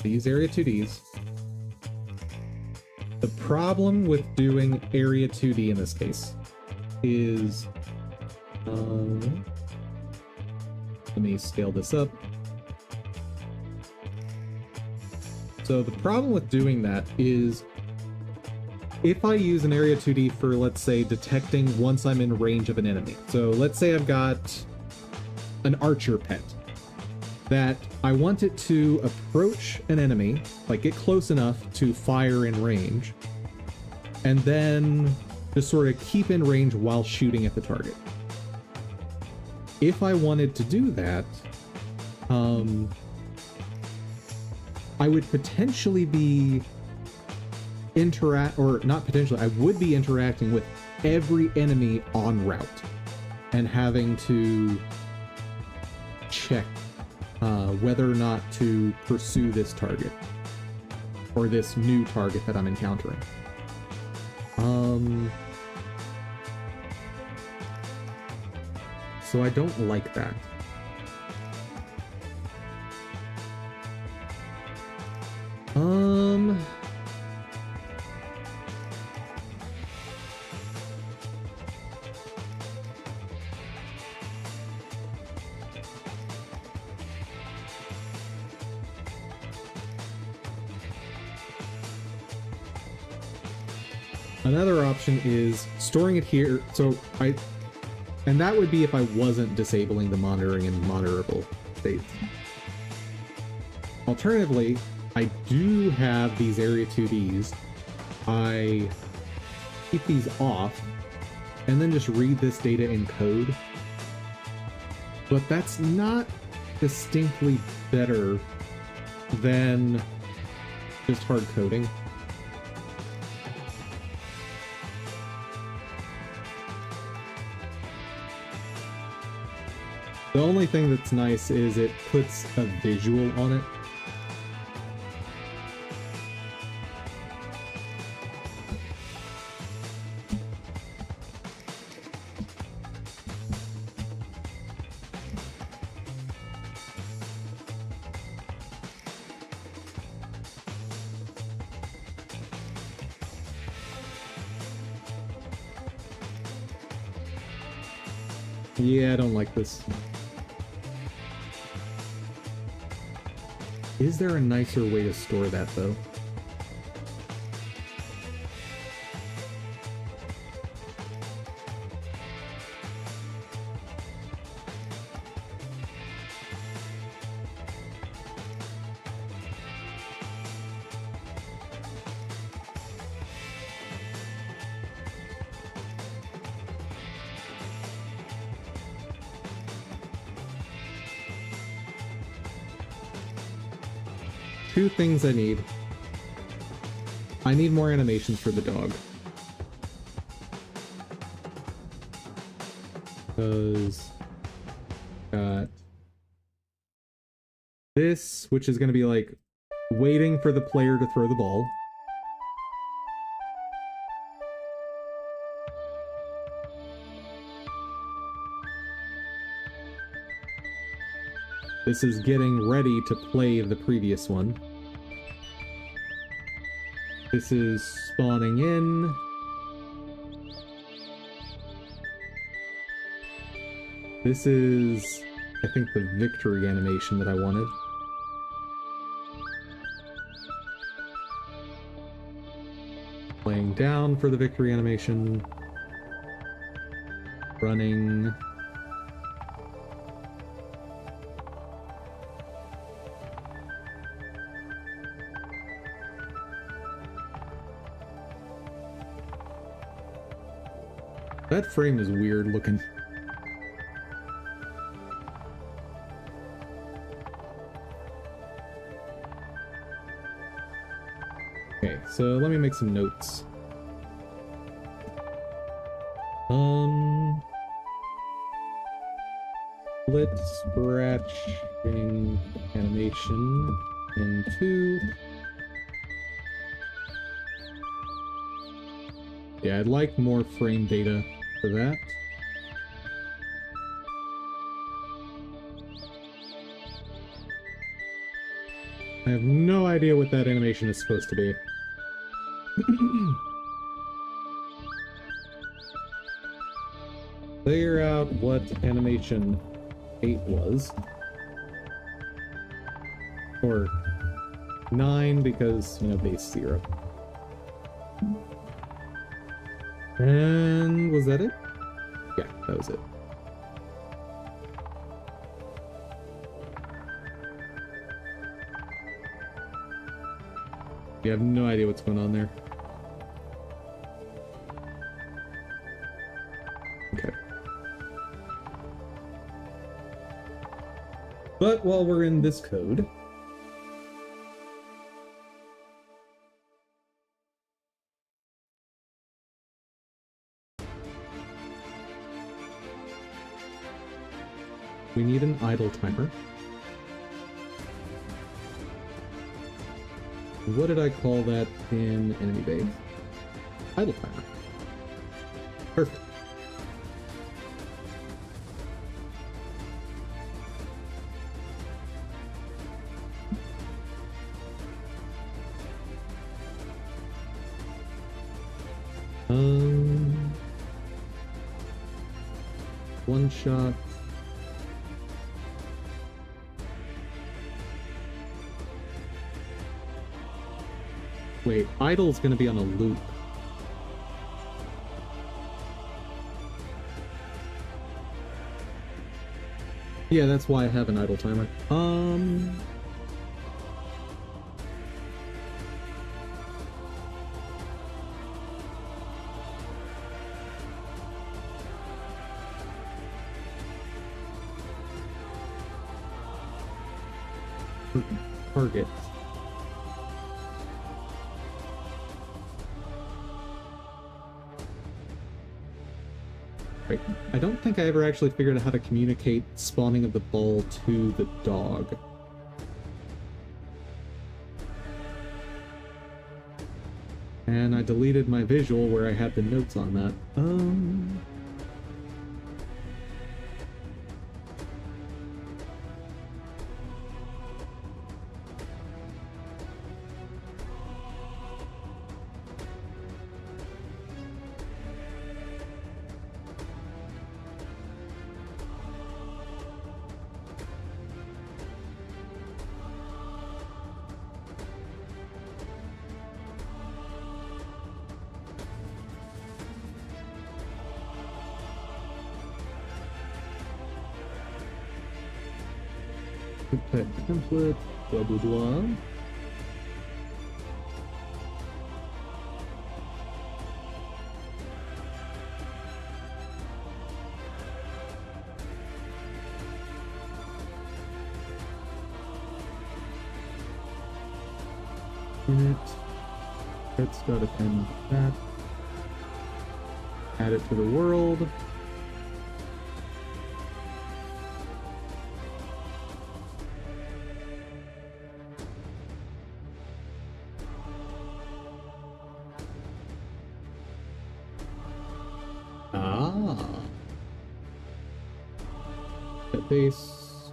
I use area 2Ds. The problem with doing area 2D in this case is, let me scale this up. So the problem with doing that is if I use an area 2D for, let's say, detecting once I'm in range of an enemy. So let's say I've got an archer pet that I want it to approach an enemy, like get close enough to fire in range, and then just sort of keep in range while shooting at the target. If I wanted to do that, I would potentially be I would be interacting with every enemy en route and having to check whether or not to pursue this target or this new target that I'm encountering. So I don't like that. Another option is storing it here. And that would be if I wasn't disabling the monitoring and monitorable states. Alternatively, I do have these Area 2Ds. I keep these off and then just read this data in code. But that's not distinctly better than just hard coding. The only thing that's nice is it puts a visual on it. Yeah, I don't like this. Is there a nicer way to store that, though? Two things I need. I need more animations for the dog. Because got this, which is going to be like waiting for the player to throw the ball. This is getting ready to play the previous one. This is spawning in. This is, I think, the victory animation that I wanted. Laying down for the victory animation. Running. That frame is weird looking. Okay, so let me make some notes. Split scratching animation into. Yeah, I'd like more frame data for that. I have no idea what that animation is supposed to be. Figure out what animation 8 was. Or 9 because, you know, base 0. And was that it? Yeah, that was it. You have no idea what's going on there. Okay. But while we're in this code, we need an idle timer. What did I call that in enemy base? Idle timer. Perfect. One shot. Wait, idle's gonna be on a loop. Yeah, that's why I have an idle timer. Target. Right. I don't think I ever actually figured out how to communicate spawning of the ball to the dog. And I deleted my visual where I had the notes on that. Type template, blah blah blah. Init. Let's go to append that. Add it to the world. Base.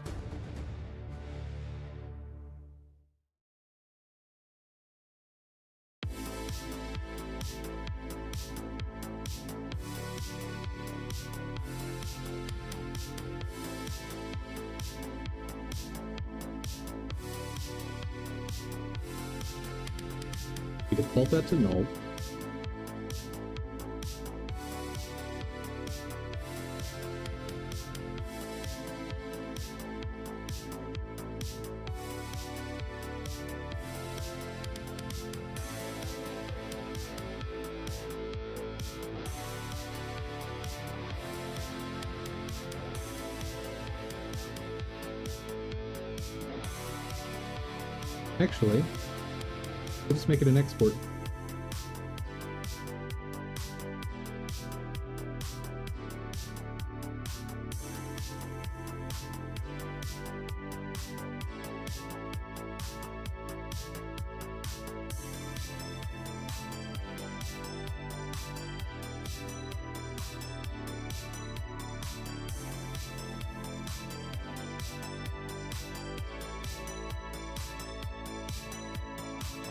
We default that to null. Actually, we'll just make it an export.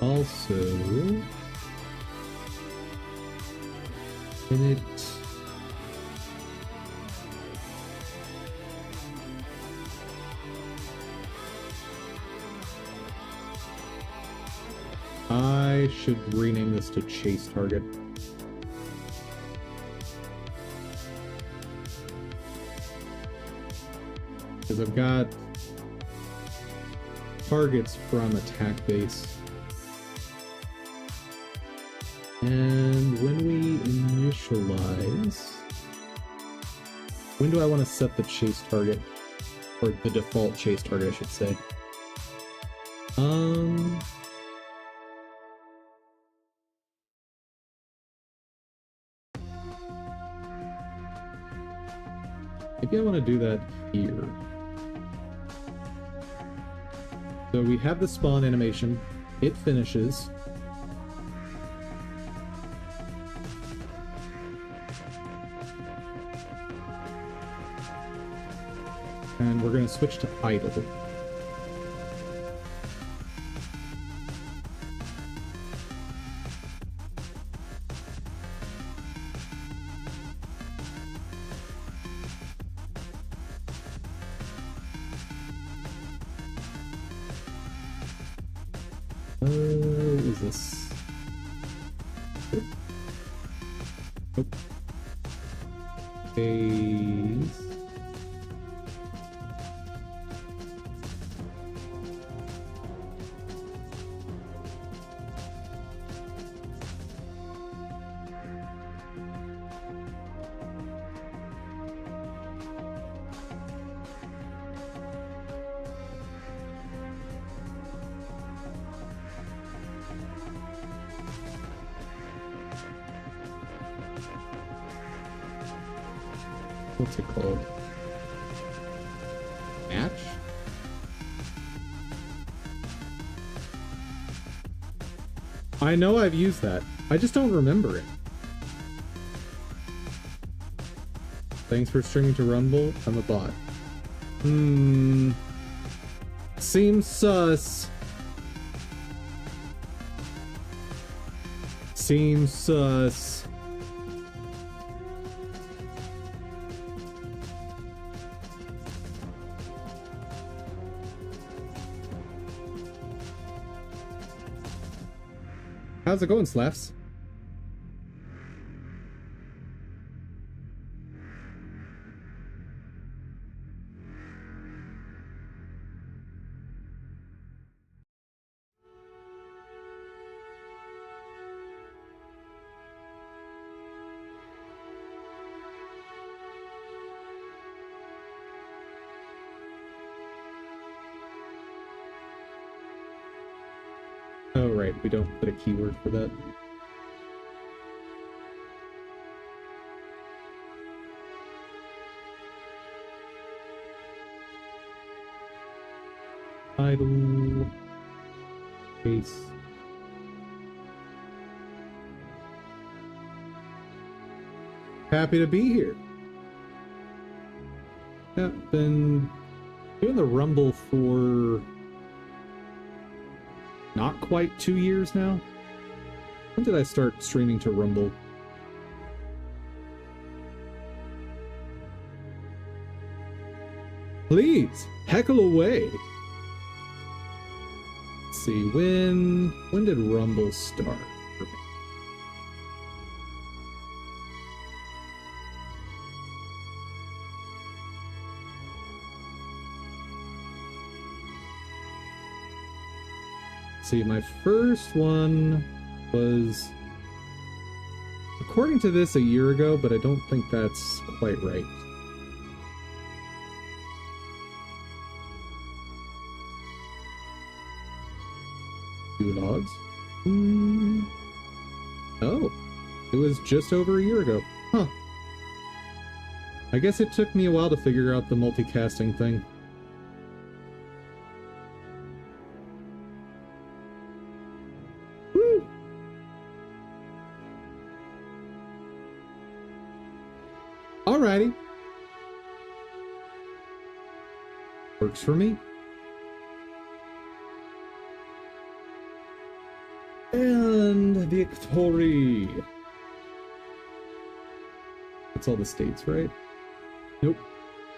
Also, init I should rename this to chase target. Because I've got targets from attack base. And when we initialize, when do I want to set the chase target? Or the default chase target, I should say. Maybe I want to do that here. So we have the spawn animation. It finishes. And we're going to switch to idle. What is this? Nope. Phase. what's it called? Match? I know I've used that. I just don't remember it. Thanks for streaming to Rumble. I'm a bot. Seems sus. Seems sus. How's it going, Slaps? Oh, right, we don't put a keyword for that. Title. Case. Happy to be here. Yeah, been doing the Rumble for not quite 2 years now. When did I start streaming to Rumble? Please, heckle away. Let's see, when did Rumble start? See, my first one was, according to this, a year ago, but I don't think that's quite right. Two logs? Oh, it was just over a year ago. Huh. I guess it took me a while to figure out the multicasting thing. Alrighty. Works for me. And victory. That's all the states, right? Nope.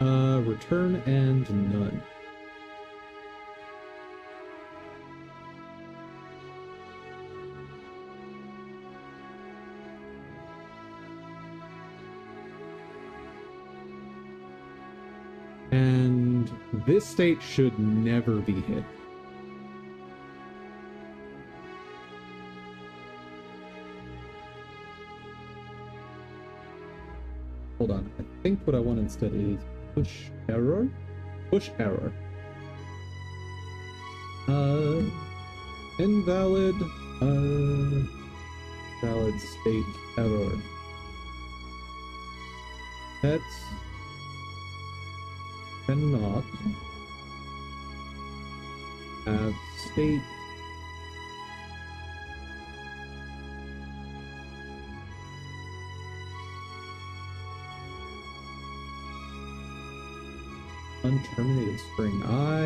Return and none. And this state should never be hit. Hold on, I think what I want instead is push error? Push error. Invalid, valid state error. That's cannot have state unterminated string. I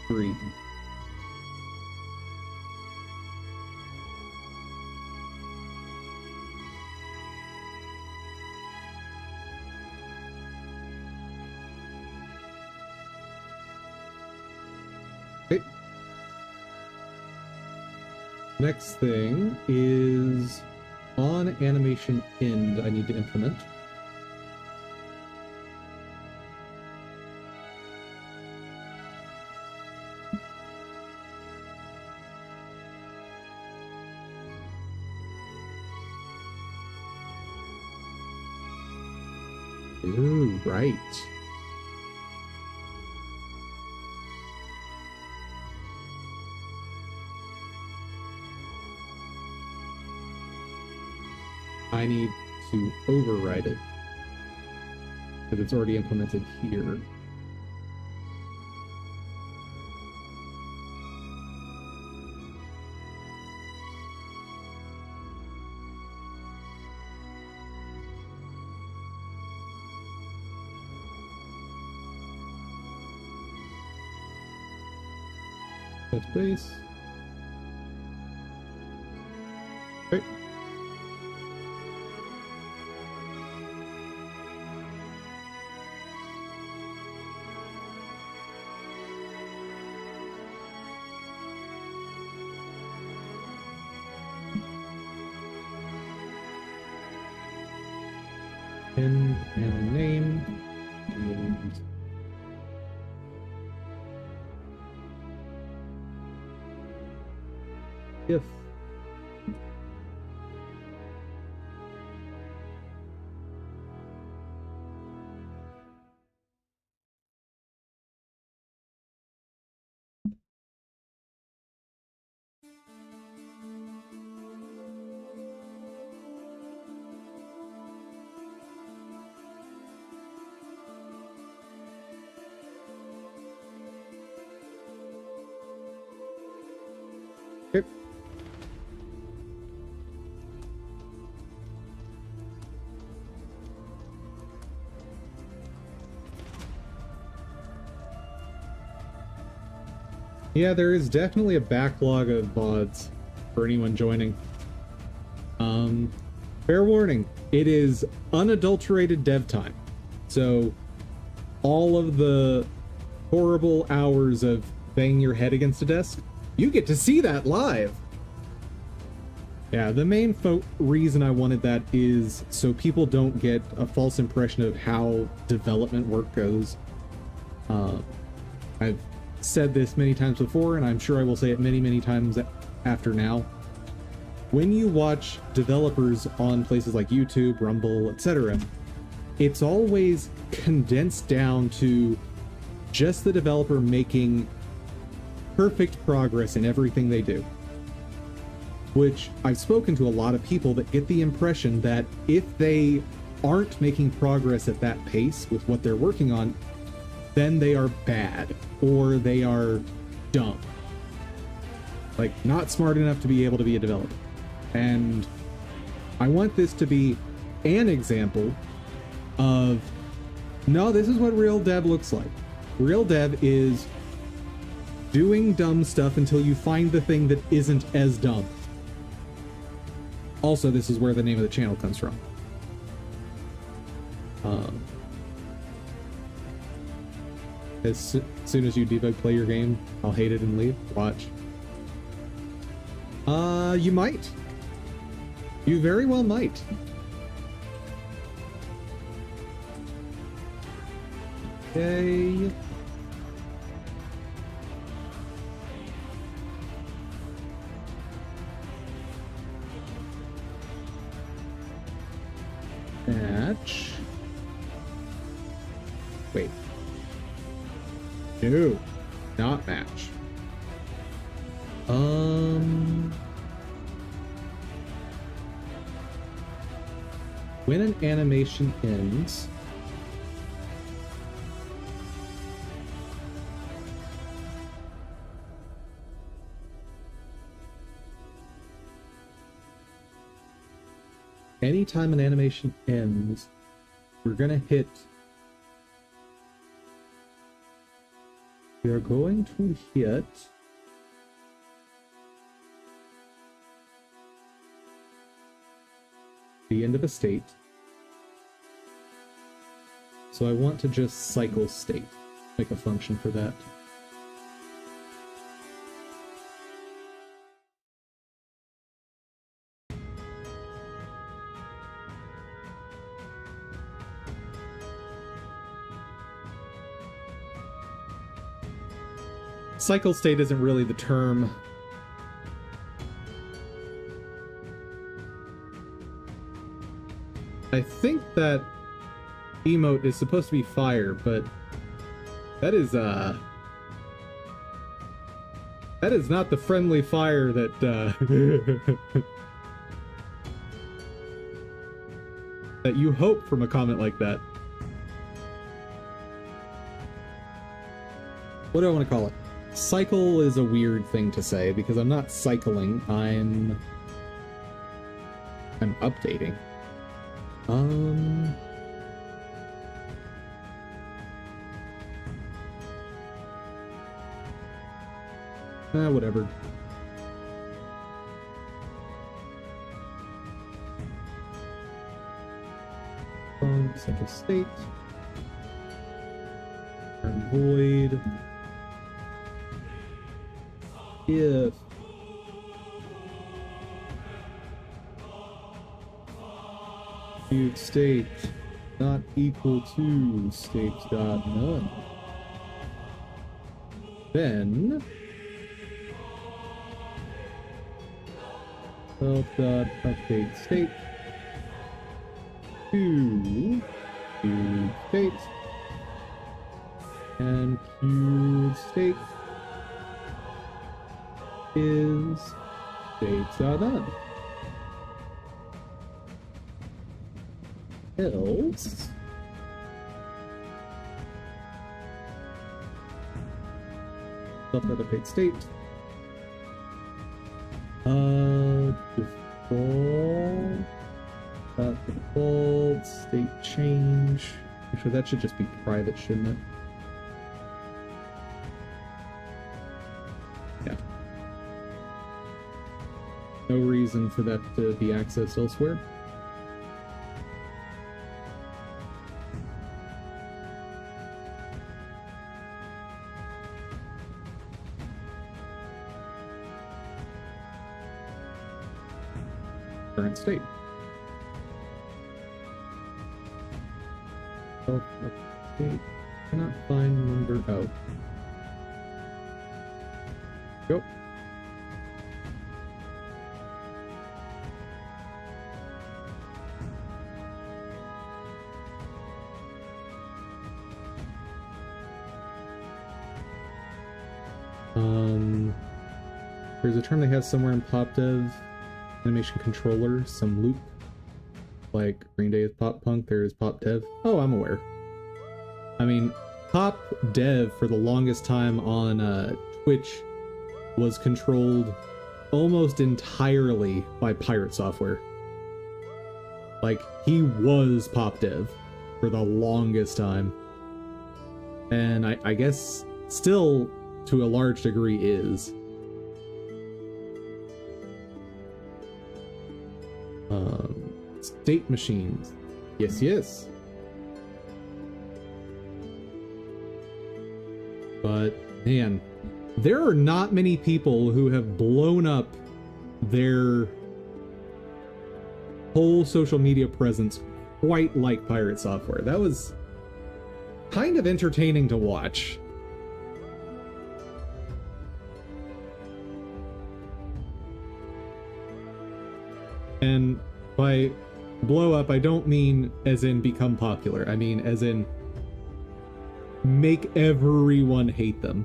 agree. Okay. Next thing is on animation end I need to implement. Ooh, right. I need to override it, because it's already implemented here. Touch base. Okay. And a name. And if okay. Yeah, there is definitely a backlog of VODs for anyone joining. Fair warning, it is unadulterated dev time. So all of the horrible hours of banging your head against a desk, you get to see that live. Yeah, the main reason I wanted that is so people don't get a false impression of how development work goes. I've said this many times before, and I'm sure I will say it many, many times after now. When you watch developers on places like YouTube, Rumble, etc., it's always condensed down to just the developer making perfect progress in everything they do. Which I've spoken to a lot of people that get the impression that if they aren't making progress at that pace with what they're working on, then they are bad or they are dumb. Like, not smart enough to be able to be a developer. And I want this to be an example of, no, this is what real dev looks like. Real dev is doing dumb stuff until you find the thing that isn't as dumb. Also, this is where the name of the channel comes from. As soon as you debug play your game, I'll hate it and leave. Watch. You might. You very well might. Okay. Match. Wait. No, not match. When an animation ends, anytime an animation ends, we're gonna hit. We are going to hit the end of a state. So I want to just cycle state, make a function for that. Cycle state isn't really the term. I think that emote is supposed to be fire, but that is not the friendly fire that that you hope from a comment like that. What do I want to call it? Cycle is a weird thing to say because I'm not cycling, I'm updating. Whatever. Central state. Turn void. If viewed state not equal to state dot none, then self dot update state to viewed state, and viewed state is states are done. Else self-update state default state change. Actually, that should just be private, shouldn't it? Yeah. No reason for that to be accessed elsewhere. Current state. Oh, okay. Cannot find number. Oh. Go. There's a term they have somewhere in PopDev animation controller, some loop, like Green Day is pop punk, there is pop dev. Oh, I'm aware. I mean, pop dev for the longest time on Twitch was controlled almost entirely by Pirate Software. Like, he was pop dev for the longest time, and I guess still to a large degree is. State machines. Yes, yes. But, man, there are not many people who have blown up their whole social media presence quite like Pirate Software. That was kind of entertaining to watch. And by blow up, I don't mean as in become popular. I mean as in make everyone hate them.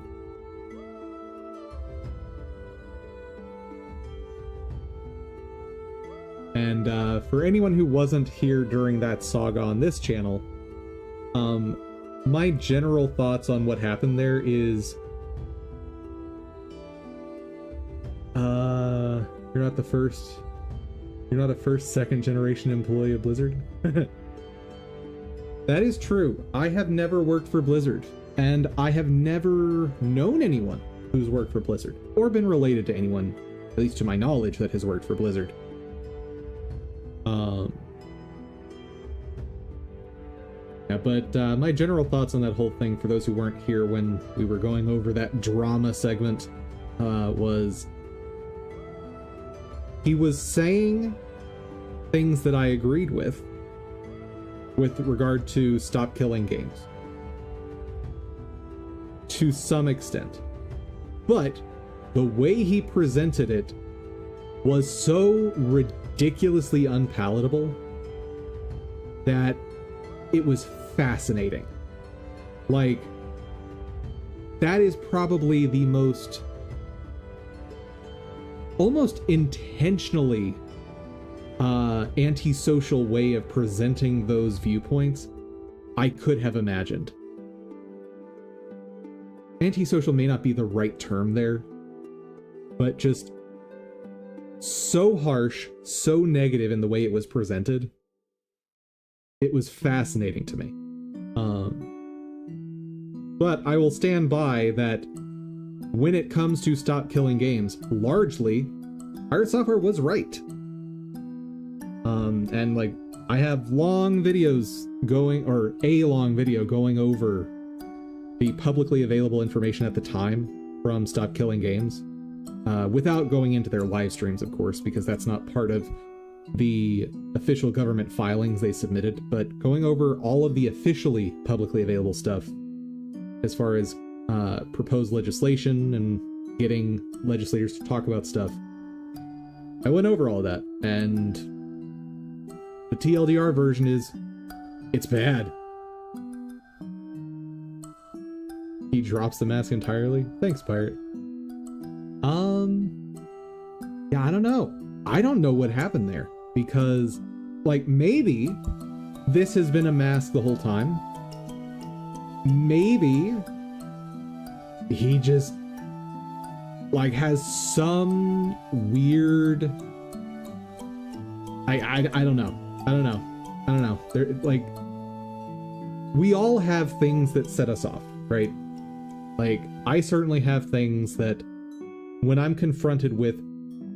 And for anyone who wasn't here during that saga on this channel, my general thoughts on what happened there is you're not the first. You're not a first, second generation employee of Blizzard. That is true. I have never worked for Blizzard, and I have never known anyone who's worked for Blizzard, or been related to anyone, at least to my knowledge, that has worked for Blizzard. Yeah, but my general thoughts on that whole thing, for those who weren't here when we were going over that drama segment, was he was saying things that I agreed with regard to stop killing games. To some extent. But the way he presented it was so ridiculously unpalatable that it was fascinating. Like, that is probably the most almost intentionally antisocial way of presenting those viewpoints I could have imagined. Antisocial may not be the right term there, but just so harsh, so negative in the way it was presented. It was fascinating to me. But I will stand by that when it comes to stop killing games, largely, Pirate Software was right. And like, I have long videos going, or a long video going over the publicly available information at the time from Stop Killing Games, without going into their live streams, of course, because that's not part of the official government filings they submitted, but going over all of the officially publicly available stuff as far as proposed legislation and getting legislators to talk about stuff. I went over all that, and the TLDR version is, it's bad. He drops the mask entirely. Thanks, Pirate. Yeah, I don't know. I don't know what happened there, because, like, maybe this has been a mask the whole time. Maybe he just, like, has some weird... I don't know. I don't know. There, like, we all have things that set us off, right? Like, I certainly have things that when I'm confronted with,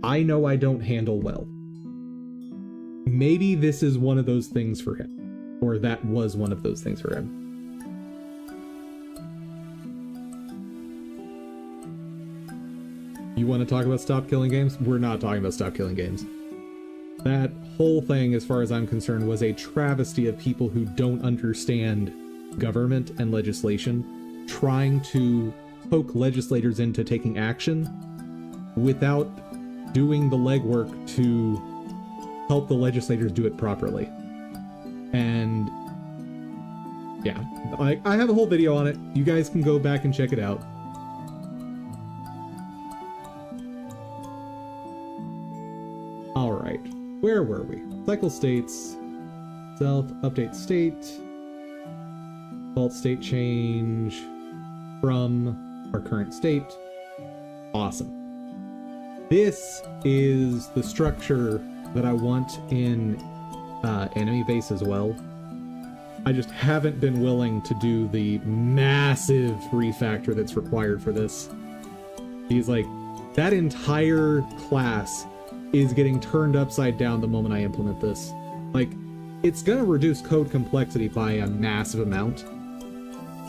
I know I don't handle well. Maybe this is one of those things for him, or that was one of those things for him. You want to talk about Stop Killing Games? We're not talking about Stop Killing Games. That whole thing, as far as I'm concerned, was a travesty of people who don't understand government and legislation, trying to poke legislators into taking action without doing the legwork to help the legislators do it properly. And yeah, I have a whole video on it. You guys can go back and check it out. All right, where were we? Cycle states, self, update state, default state change from our current state. Awesome. This is the structure that I want in enemy base as well. I just haven't been willing to do the massive refactor that's required for this. He's like, that entire class is getting turned upside down the moment I implement this. Like, it's gonna reduce code complexity by a massive amount,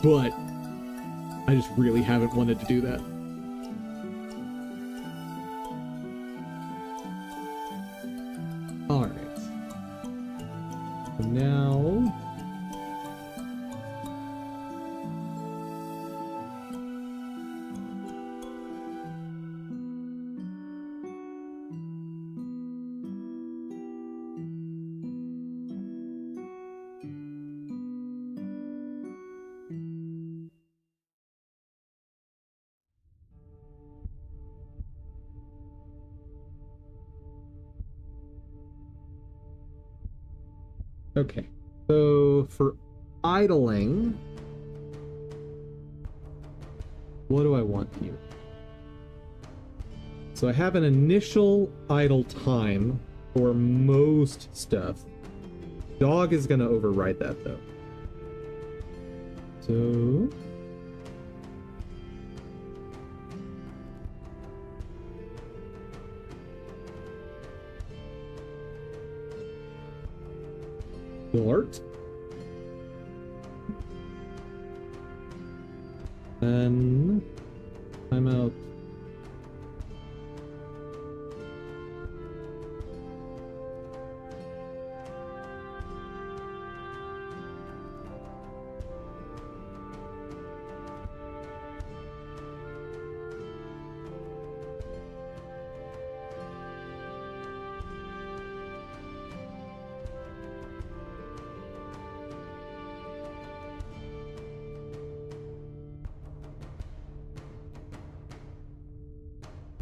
but I just really haven't wanted to do that. Alright. So now... Okay, so for idling, what do I want here? So I have an initial idle time for most stuff. Dog is going to override that though. So... alert. And timeout.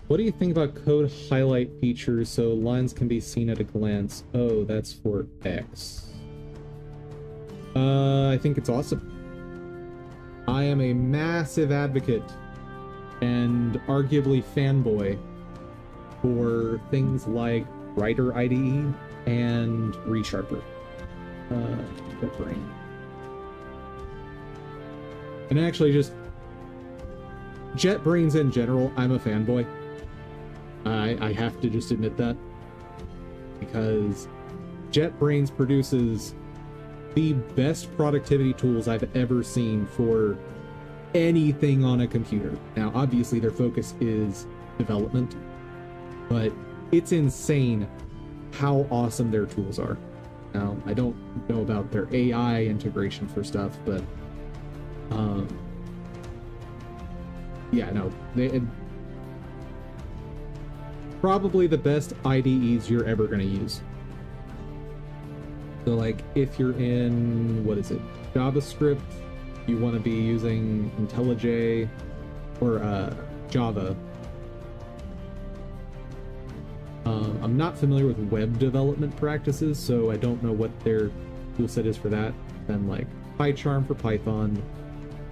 What do you think about code highlight features so lines can be seen at a glance? Oh, that's for X. I think it's awesome. I am a massive advocate and arguably fanboy for things like Writer IDE and ReSharper. JetBrains. And actually just JetBrains in general, I'm a fanboy. I have to just admit that. Because JetBrains produces the best productivity tools I've ever seen for anything on a computer. Now, obviously their focus is development, but it's insane how awesome their tools are. Now, I don't know about their AI integration for stuff, but yeah, no, probably the best IDEs you're ever going to use. So like if you're in, what is it, JavaScript, you want to be using IntelliJ or Java. I'm not familiar with web development practices, so I don't know what their toolset is for that. Then like PyCharm for Python,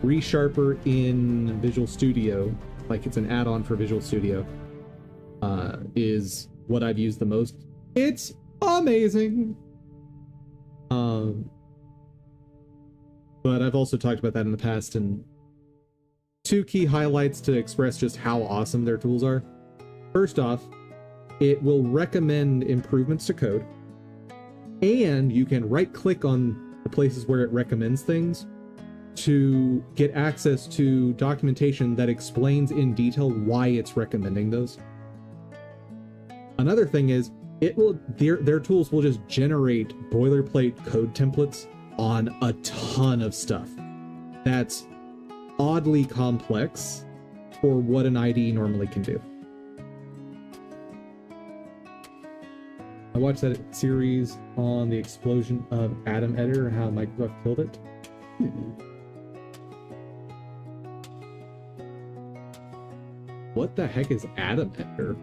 ReSharper in Visual Studio, like it's an add-on for Visual Studio, is what I've used the most. It's amazing. But I've also talked about that in the past, and two key highlights to express just how awesome their tools are. First off, it will recommend improvements to code, and you can right-click on the places where it recommends things to get access to documentation that explains in detail why it's recommending those. Another thing is, their tools will just generate boilerplate code templates on a ton of stuff that's oddly complex for what an IDE normally can do. I watched that series on the explosion of Atom Editor and how Microsoft killed it. What the heck is Atom Editor?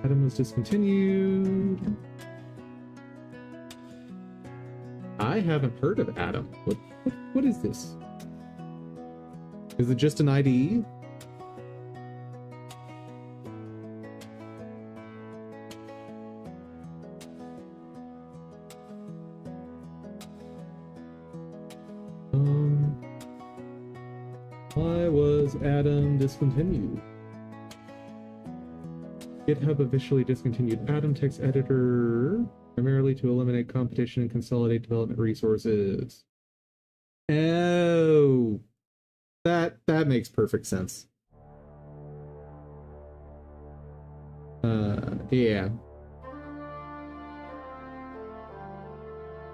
Atom was discontinued. I haven't heard of Atom. What is this? Is it just an IDE? Why was Atom discontinued? GitHub officially discontinued Atom Text Editor, primarily to eliminate competition and consolidate development resources. Oh, that makes perfect sense. Yeah.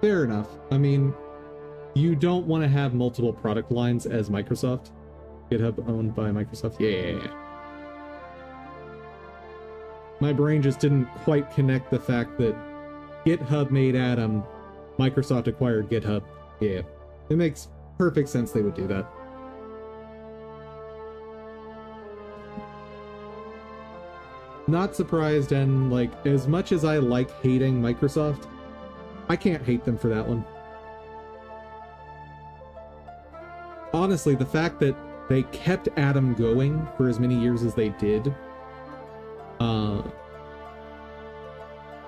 Fair enough. I mean, you don't want to have multiple product lines as Microsoft. GitHub owned by Microsoft. Yeah. My brain just didn't quite connect the fact that GitHub made Atom, Microsoft acquired GitHub. Yeah, it makes perfect sense they would do that. Not surprised, and like, as much as I like hating Microsoft, I can't hate them for that one. Honestly, the fact that they kept Atom going for as many years as they did,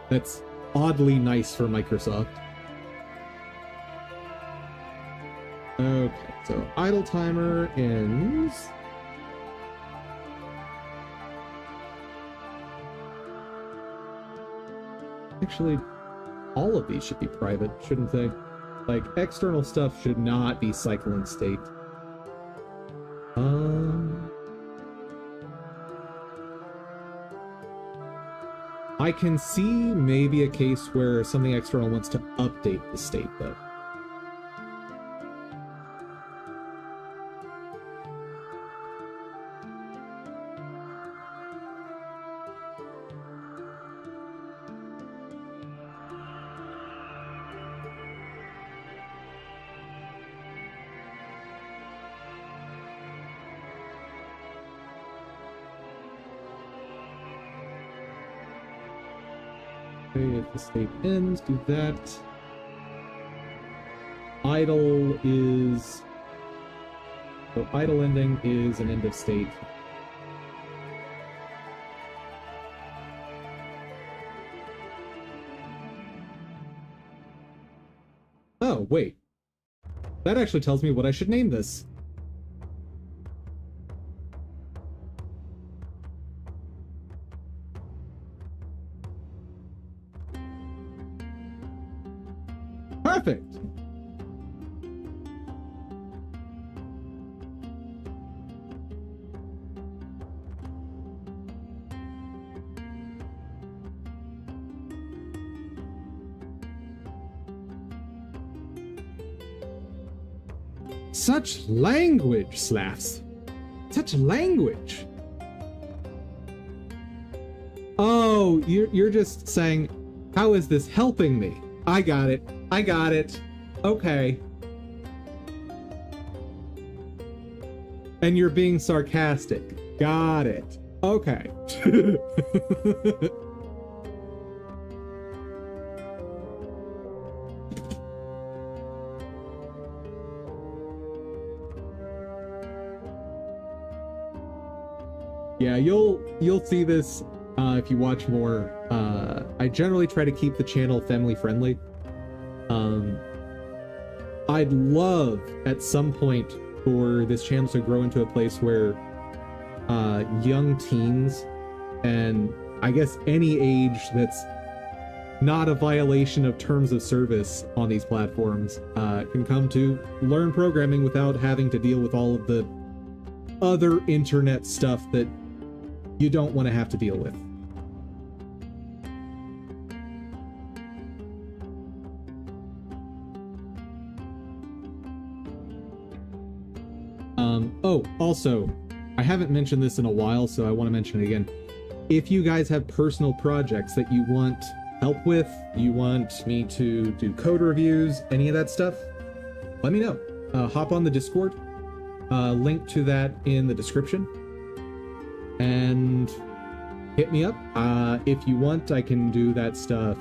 that's oddly nice for Microsoft. Okay, so idle timer ends. Actually, all of these should be private, shouldn't they? Like, external stuff should not be cycling state. I can see maybe a case where something external wants to update the state, though. Okay, if the state ends, do that. Idle is... So idle ending is an end of state. Oh, wait. That actually tells me what I should name this. Perfect! Such language, Slaps. Such language. Oh, you're just saying, how is this helping me? I got it. I got it. Okay. And you're being sarcastic. Got it. Okay. Yeah, you'll see this if you watch more. I generally try to keep the channel family friendly. I'd love at some point for this channel to grow into a place where young teens, and I guess any age that's not a violation of terms of service on these platforms, can come to learn programming without having to deal with all of the other internet stuff that you don't want to have to deal with. Oh, also, I haven't mentioned this in a while, so I want to mention it again. If you guys have personal projects that you want help with, you want me to do code reviews, any of that stuff, let me know. Hop on the Discord, link to that in the description, and hit me up. If you want, I can do that stuff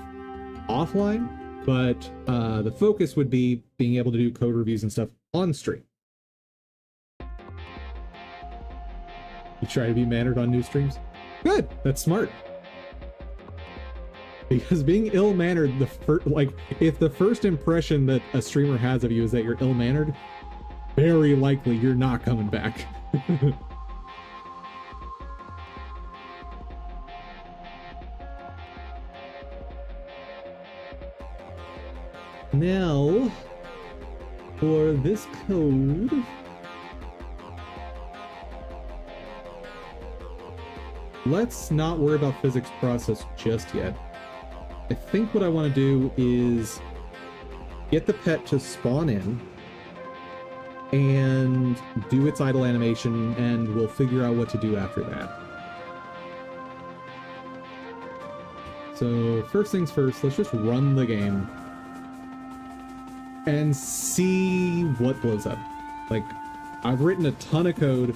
offline, but the focus would be being able to do code reviews and stuff on stream. You try to be mannered on new streams? Good, that's smart. Because being ill-mannered, if the first impression that a streamer has of you is that you're ill-mannered, very likely you're not coming back. Now, for this code, let's not worry about physics process just yet. I think what I want to do is get the pet to spawn in and do its idle animation, and we'll figure out what to do after that. So first things first, let's just run the game and see what blows up. Like, I've written a ton of code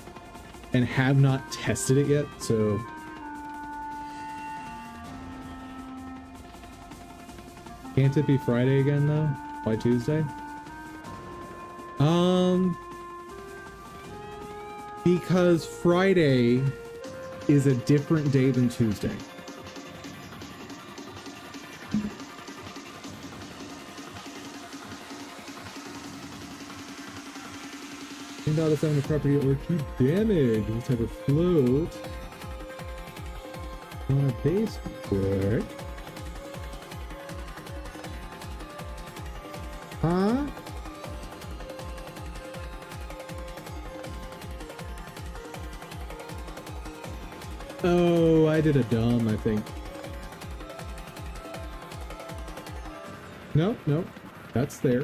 and have not tested it yet, so can't it be Friday again though? Why Tuesday? Because Friday is a different day than Tuesday. $10 on the property or keep damage. Let's have a float on a base brick. Huh? Oh, I did a dumb, I think. No, no, that's there.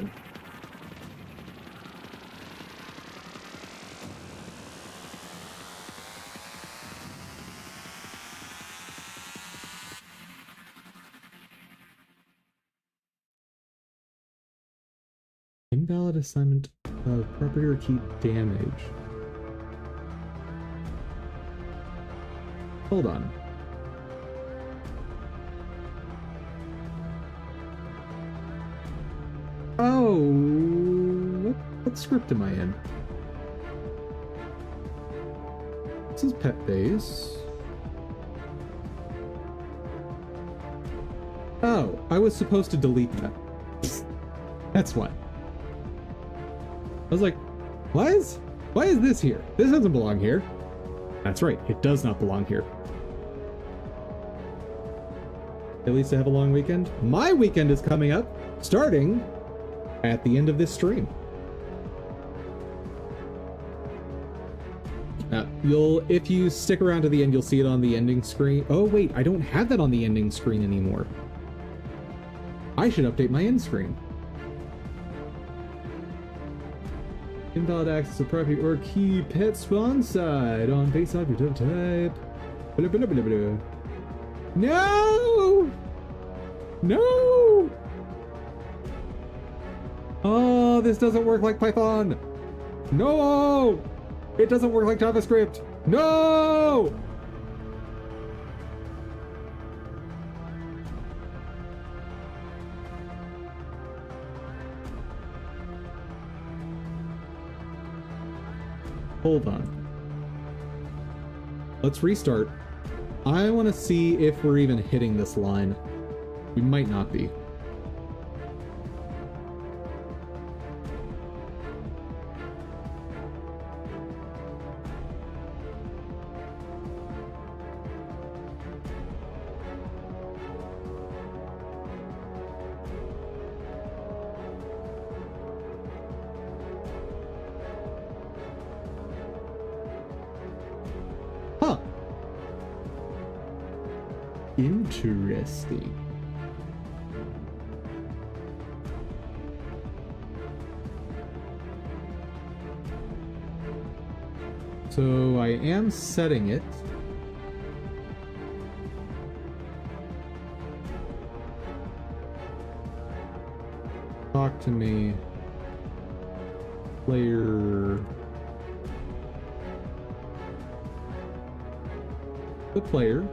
Invalid assignment of property or keep damage. Hold on. Oh, what script am I in? This is pet base. Oh, I was supposed to delete that. That's why. I was like, why is this here? This doesn't belong here. That's right, it does not belong here. At least I have a long weekend. My weekend is coming up, starting at the end of this stream. If you stick around to the end, you'll see it on the ending screen. Oh wait, I don't have that on the ending screen anymore. I should update my end screen. Invalid access to property or key pet spawn side on base object of type. Blah, blah, blah, blah. No! No! Oh, this doesn't work like Python. No! It doesn't work like JavaScript. No! Hold on. Let's restart. I want to see if we're even hitting this line. We might not be. Interesting. So I am setting it. Talk to me. Player. The player.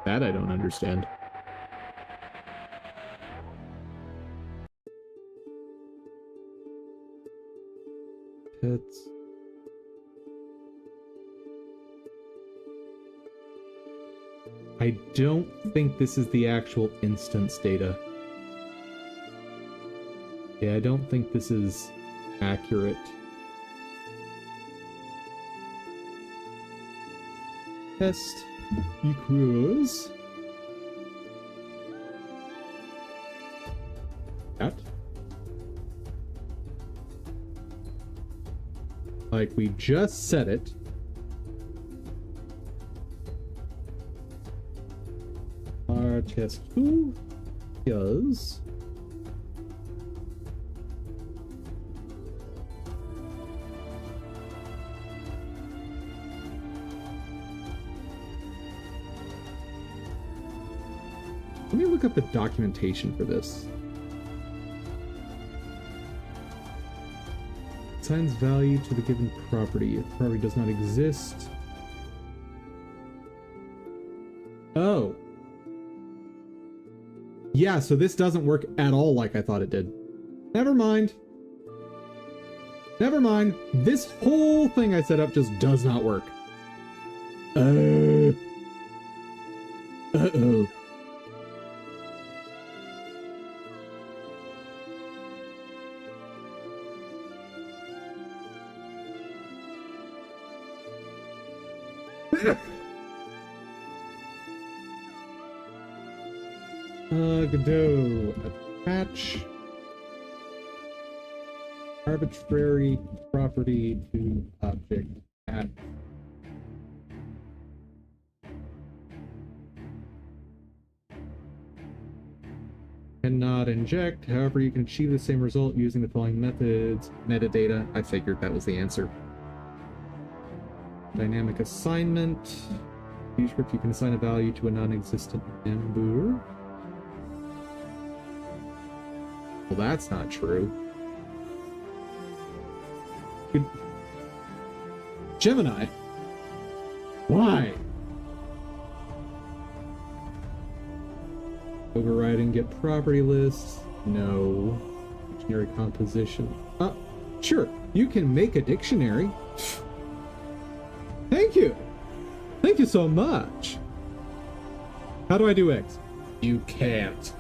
That I don't understand. Pets. I don't think this is the actual instance data. Yeah, I don't think this is accurate. Test equals that. Like we just said it. Our test 2 is let me look up the documentation for this. Assigns value to the given property. If the property does not exist. Oh. Yeah, so this doesn't work at all like I thought it did. Never mind. Never mind. This whole thing I set up just does not work. Uh-oh. Godot. Attach arbitrary property to object at cannot inject. However, you can achieve the same result using the following methods. Metadata. I figured that was the answer. Dynamic assignment. Use script, you can assign a value to a non-existent member. Well, that's not true. Gemini. Why? Overriding get property lists. No. Dictionary composition. Sure. You can make a dictionary. Thank you. Thank you so much. How do I do X? You can't.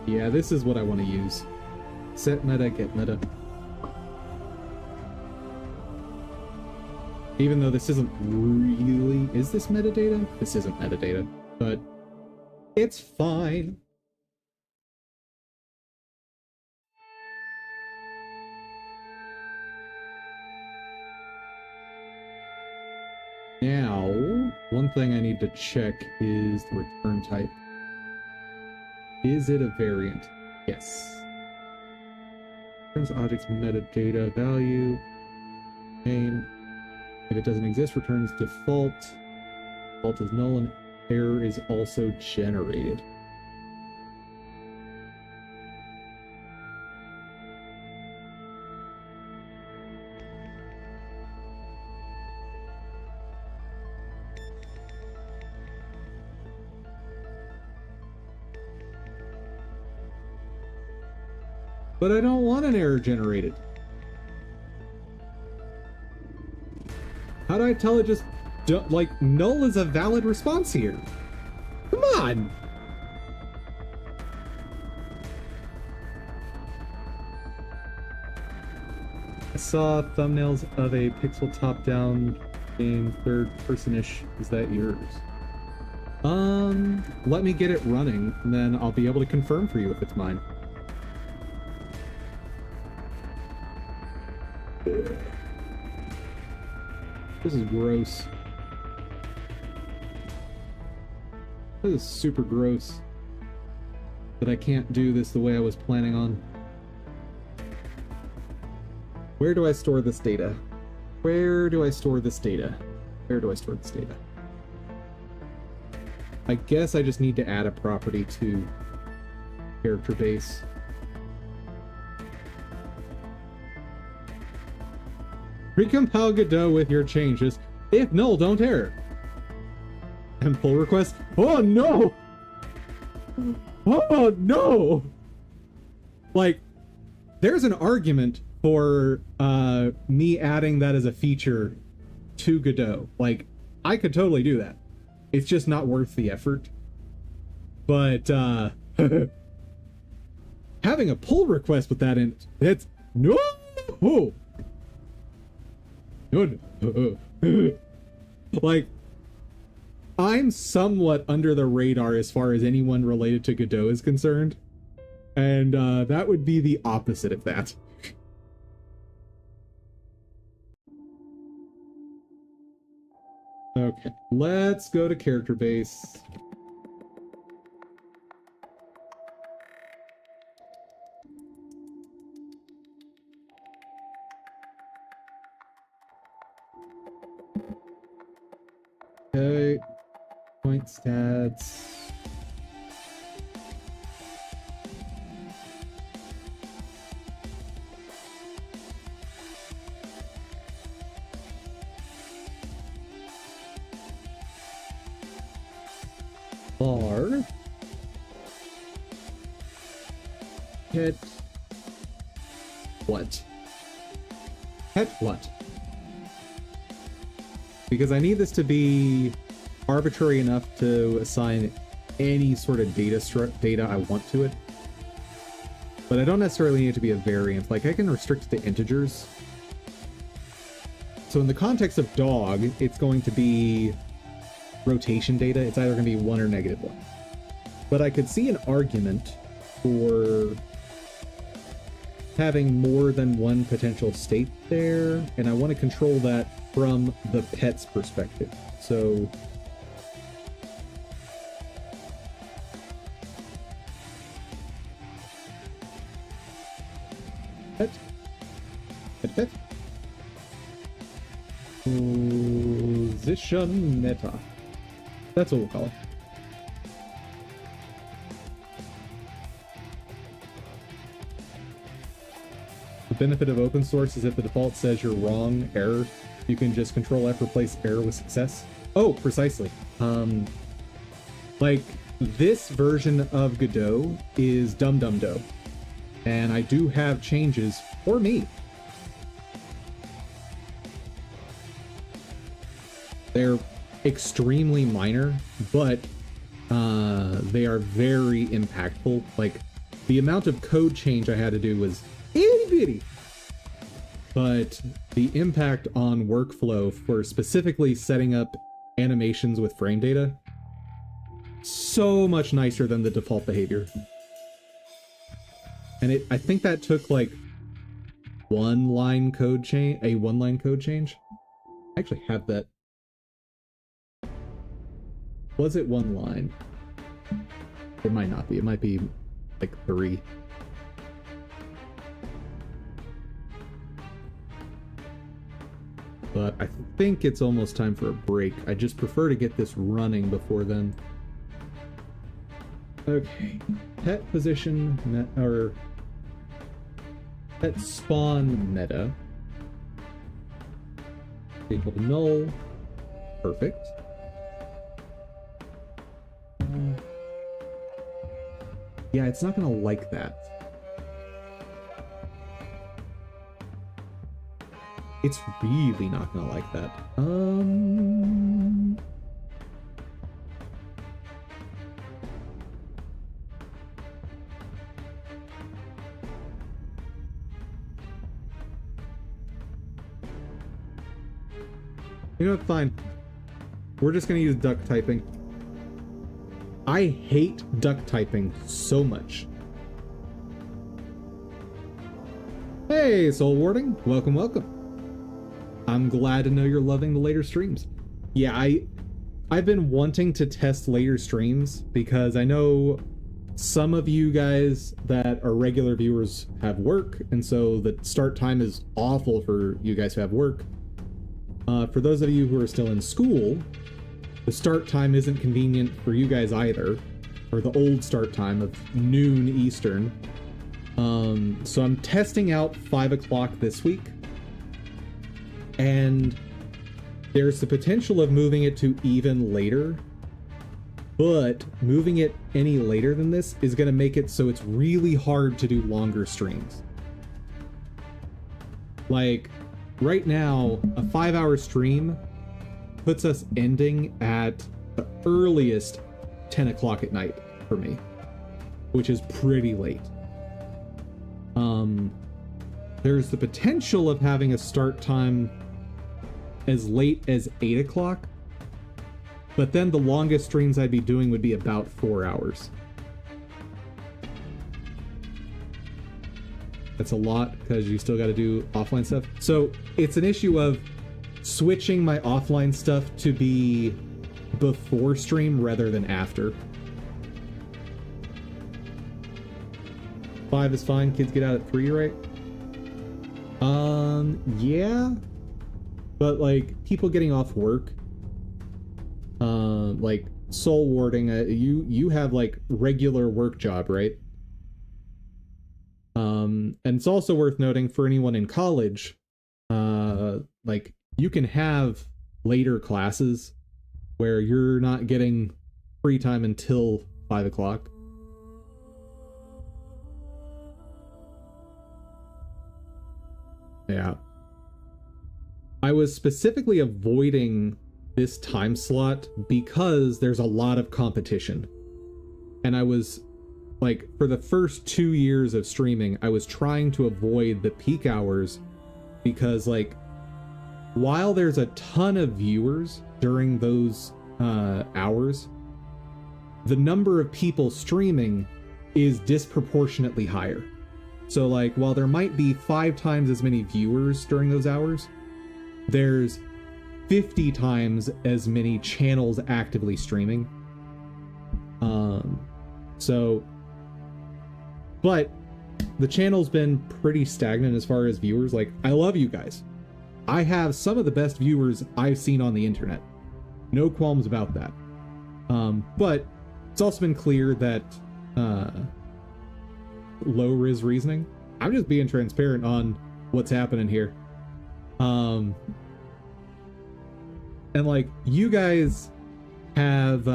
Yeah, this is what I want to use. Set meta, get meta. Even though this isn't really... Is this metadata? This isn't metadata, but it's fine. Now, one thing I need to check is the return type. Is it a variant? Yes. Returns object's metadata value. Name. If it doesn't exist, returns default. Default is null and error is also generated. But I don't want an error generated. How do I tell it just, like, null is a valid response here? Come on! I saw thumbnails of a pixel top-down game, third-person-ish. Is that yours? Let me get it running, and then I'll be able to confirm for you if it's mine. This is gross. This is super gross. That I can't do this the way I was planning on. Where do I store this data? Where do I store this data? Where do I store this data? I guess I just need to add a property to character base. Recompile Godot with your changes. If null, don't error. And pull request. Oh no! Oh no! Like, there's an argument for me adding that as a feature to Godot. Like, I could totally do that. It's just not worth the effort. But having a pull request with that in it's no. Like, I'm somewhat under the radar as far as anyone related to Godot is concerned, and that would be the opposite of that. Okay, let's go to character base. Okay, point stats. Bar. Hit. What? Hit what? Because I need this to be arbitrary enough to assign any sort of data I want to it. But I don't necessarily need it to be a variant. Like, I can restrict it to integers. So in the context of dog, it's going to be rotation data. It's either going to be 1 or -1. But I could see an argument for having more than one potential state there, and I want to control that from the pet's perspective. So Pet. Pet, pet. Position meta. That's what we'll call it. The benefit of open source is if the default says you're wrong, error, you can just Control F replace error with success. Oh, precisely. Like, this version of Godot is Dum Dum Do, and I do have changes for me. They're extremely minor, but they are very impactful. Like, the amount of code change I had to do was itty bitty, but the impact on workflow for specifically setting up animations with frame data, so much nicer than the default behavior. And I think that took like a one-line code change. I actually have that. Was it one line? It might not be. It might be like 3. But I think it's almost time for a break. I just prefer to get this running before then. Okay. Pet position or pet spawn meta. Equal to null. Perfect. Yeah, it's not gonna like that. It's really not gonna like that. You know what? Fine. We're just gonna use duck typing. I hate duck typing so much. Hey, Soul Warding. Welcome, welcome. I'm glad to know you're loving the later streams. Yeah, I've been wanting to test later streams because I know some of you guys that are regular viewers have work, and so the start time is awful for you guys who have work. For those of you who are still in school, the start time isn't convenient for you guys either, or the old start time of noon Eastern. So I'm testing out 5 o'clock this week, and there's the potential of moving it to even later, but moving it any later than this is going to make it so it's really hard to do longer streams. Like, right now, a 5-hour stream puts us ending at the earliest 10 o'clock at night for me, which is pretty late. There's the potential of having a start time as late as 8 o'clock, but then the longest streams I'd be doing would be about 4 hours. That's a lot because you still got to do offline stuff. So it's an issue of switching my offline stuff to be before stream rather than after. 5 is fine. Kids get out at 3, right? Yeah. But like people getting off work, like Soul Warding, you have like regular work job, right? And it's also worth noting for anyone in college, like you can have later classes where you're not getting free time until 5 o'clock. Yeah. I was specifically avoiding this time slot because there's a lot of competition. And I was, like, for the first 2 years of streaming, I was trying to avoid the peak hours because, like, while there's a ton of viewers during those hours, the number of people streaming is disproportionately higher. So, like, while there might be 5 times as many viewers during those hours, there's 50 times as many channels actively streaming. But the channel's been pretty stagnant as far as viewers. Like, I love you guys. I have some of the best viewers I've seen on the internet. No qualms about that. But it's also been clear that low res reasoning. I'm just being transparent on what's happening here. And like, you guys have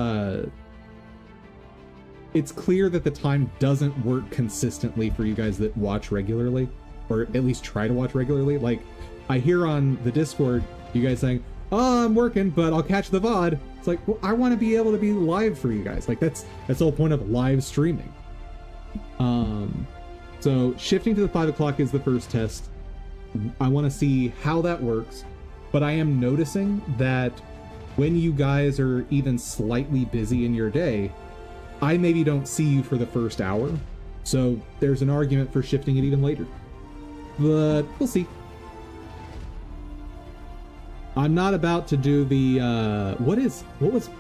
it's clear that the time doesn't work consistently for you guys that watch regularly, or at least try to watch regularly. Like, I hear on the Discord you guys saying, oh, I'm working, but I'll catch the VOD. It's like, well, I want to be able to be live for you guys. Like, that's the whole point of live streaming. So shifting to the 5 o'clock is the first test. I want to see how that works, but I am noticing that when you guys are even slightly busy in your day, I maybe don't see you for the first hour. So there's an argument for shifting it even later, but we'll see. I'm not about to do the, what was,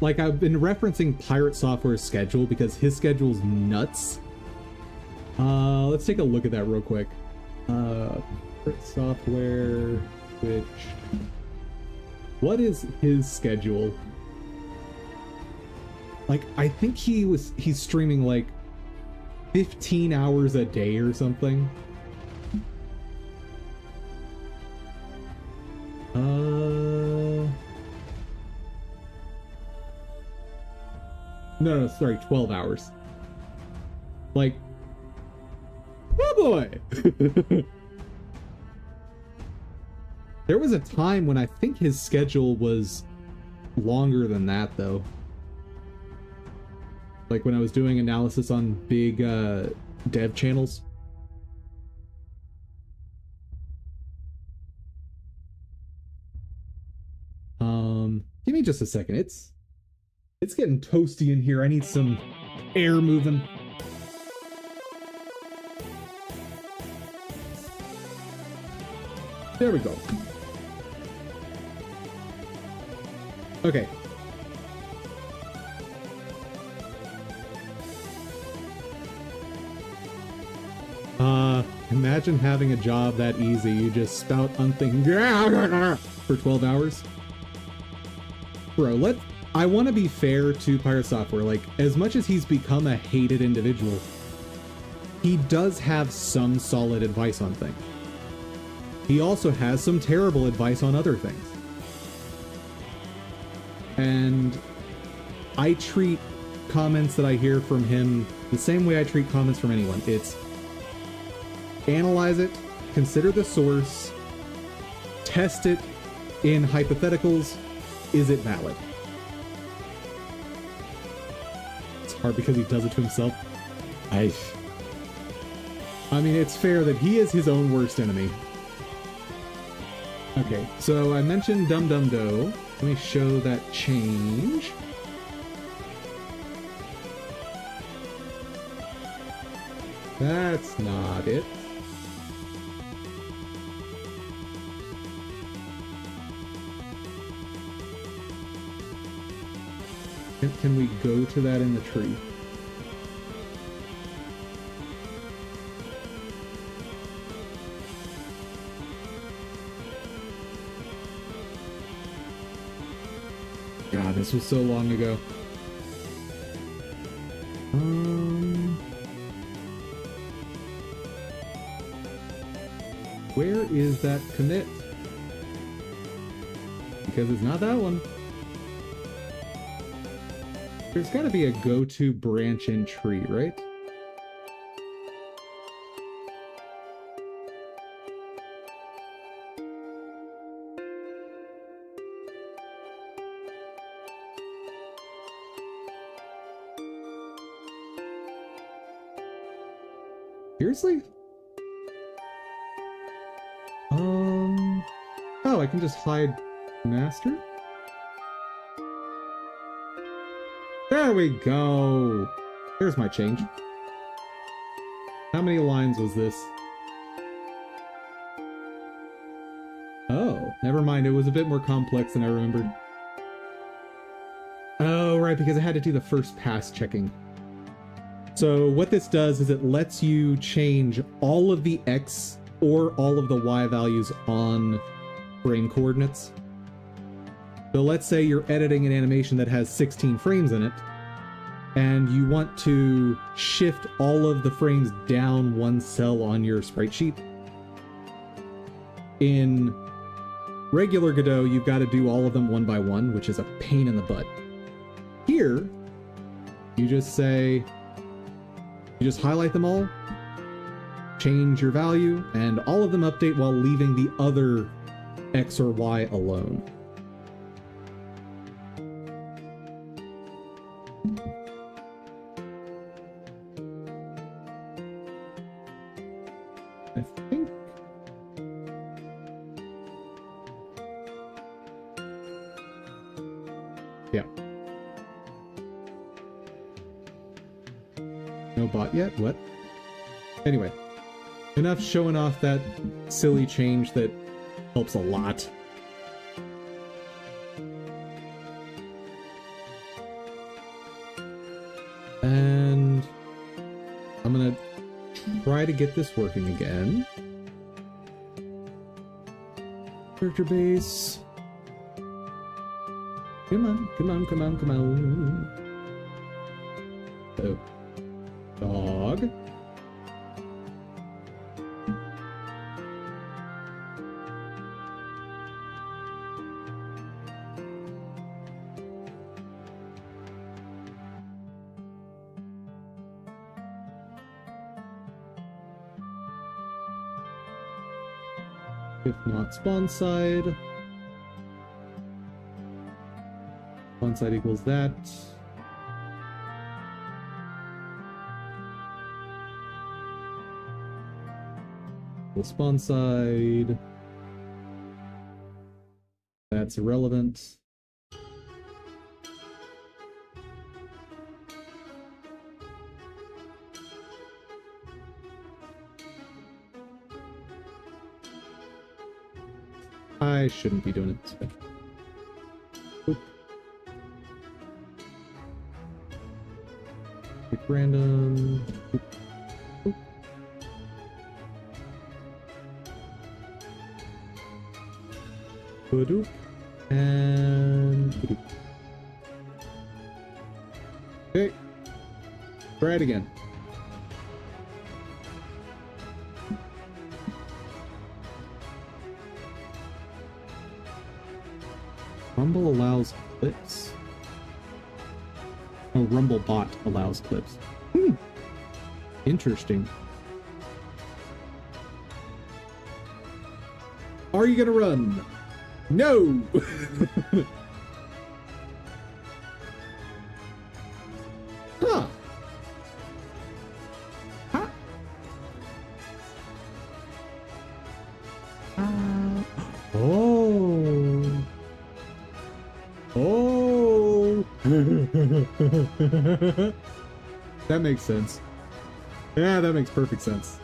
like, I've been referencing Pirate Software's schedule because his schedule's nuts. Let's take a look at that real quick. Pirate Software, Twitch. What is his schedule? Like, I think he's streaming like 15 hours a day or something. No, sorry, 12 hours. Like, oh boy! There was a time when I think his schedule was longer than that, though. Like when I was doing analysis on big dev channels. Give me just a second. It's getting toasty in here. I need some air moving. There we go. Okay. Imagine having a job that easy. You just spout unthinking for 12 hours. Bro, I want to be fair to Pirate Software. Like, as much as he's become a hated individual, he does have some solid advice on things. He also has some terrible advice on other things. And I treat comments that I hear from him the same way I treat comments from anyone. It's analyze it, consider the source, test it in hypotheticals. Is it valid? It's hard because he does it to himself. I mean, it's fair that he is his own worst enemy. Okay, so I mentioned Dum Dum Do. Let me show that change. That's not it. Can we go to that in the tree? God, this was so long ago. Where is that commit? Because it's not that one. There's got to be a go-to branch in tree, right? Seriously? Oh, I can just hide master? There we go. There's my change. How many lines was this? Oh, never mind. It was a bit more complex than I remembered. Oh, right, because I had to do the first pass checking. So what this does is it lets you change all of the X or all of the Y values on frame coordinates. So let's say you're editing an animation that has 16 frames in it, and you want to shift all of the frames down one cell on your sprite sheet. In regular Godot, you've got to do all of them one by one, which is a pain in the butt. Here, you just highlight them all, change your value, and all of them update while leaving the other X or Y alone. I think... yeah. No bot yet? What? Anyway, enough showing off that silly change that helps a lot. And I'm gonna try to get this working again. Character base. Come on, come on, come on, come on. Oh. Dog. If not spawn side. Spawn side equals that. The spawn side. That's irrelevant. I shouldn't be doing it this way. Oop. Pick random. Oop. Oop. Ba-doop. And ba-doop. Okay. Try it again. Rumble allows clips. Oh, Rumblebot allows clips. Interesting. Are you gonna run? No! Huh. Huh? Oh. Oh. That makes sense. Yeah, that makes perfect sense.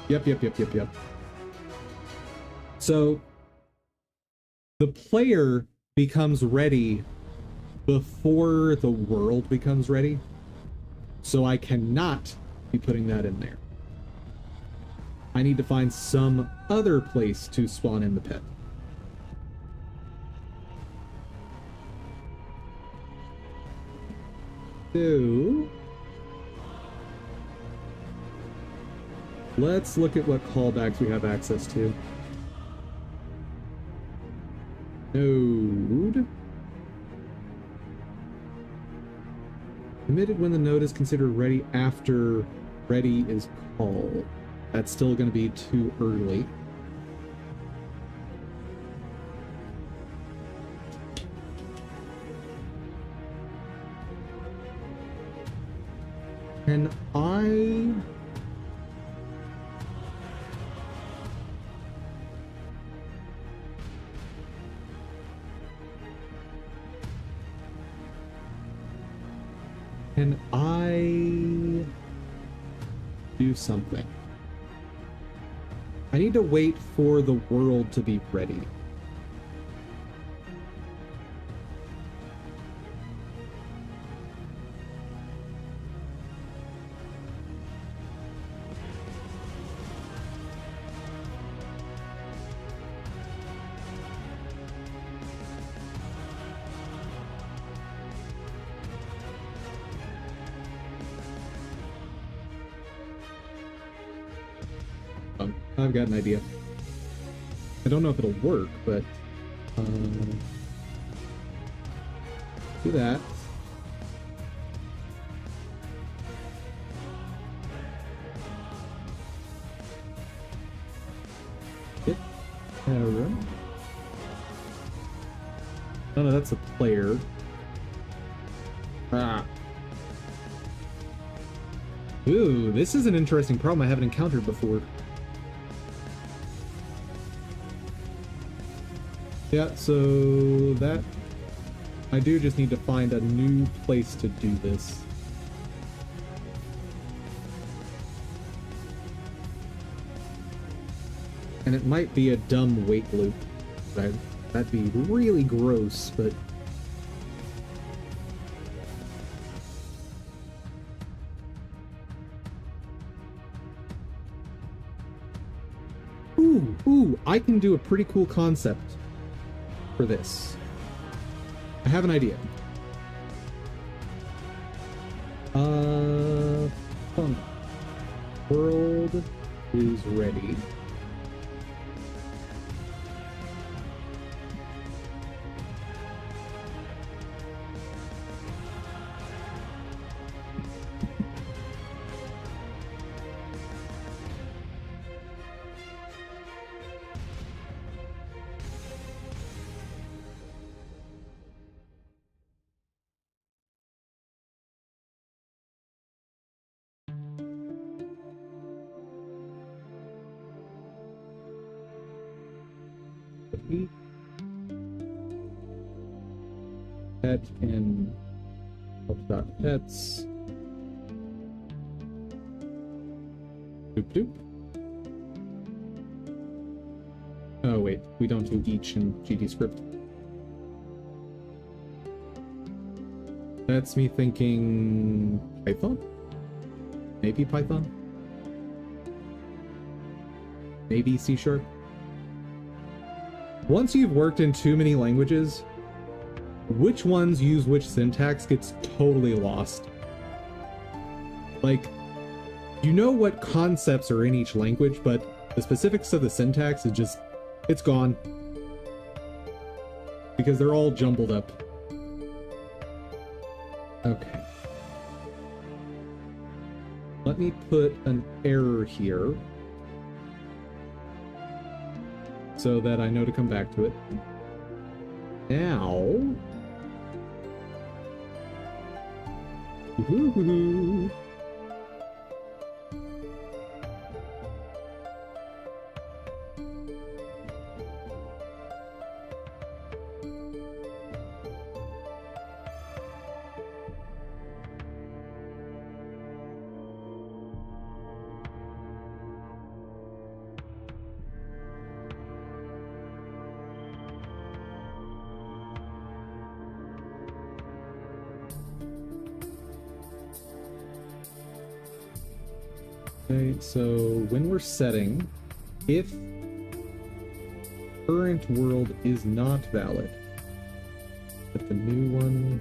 Yep. So the player becomes ready before the world becomes ready. So I cannot be putting that in there. I need to find some other place to spawn in the pit. So let's look at what callbacks we have access to. Node. Committed when the node is considered ready after ready is called. That's still going to be too early. Can I... Can I do something? I need to wait for the world to be ready. I've got an idea. I don't know if it'll work, but do that. Hit error. Oh no, that's a player. Ah. Ooh, this is an interesting problem I haven't encountered before. Yeah, so that... I do just need to find a new place to do this. And it might be a dumb wait loop. That'd be really gross, but... Ooh, I can do a pretty cool concept for this. I have an idea. Fun. World is ready. Pet and pets. Doop doop. Oh wait, we don't do each in GDScript. That's me thinking Python? Maybe Python? Maybe C#? Once you've worked in too many languages, which ones use which syntax gets totally lost. Like, you know what concepts are in each language, but the specifics of the syntax is just, it's gone. Because they're all jumbled up. Okay. Let me put an error here, so that I know to come back to it. Now... Woohoo! Okay, so when we're setting, if current world is not valid, but the new one...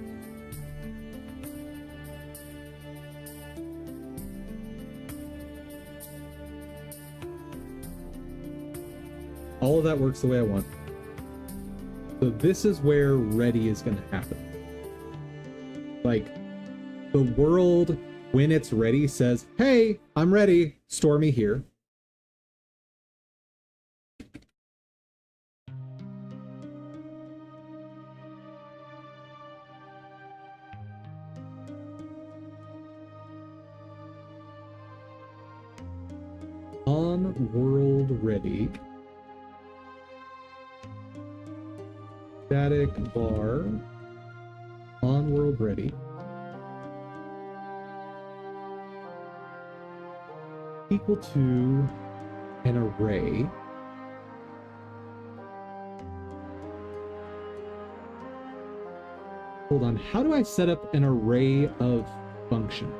All of that works the way I want. So this is where ready is going to happen. Like, the world, when it's ready, says, hey, I'm ready, store me here. On world ready, static var on world ready equal to an array hold on, how do I set up an array of function?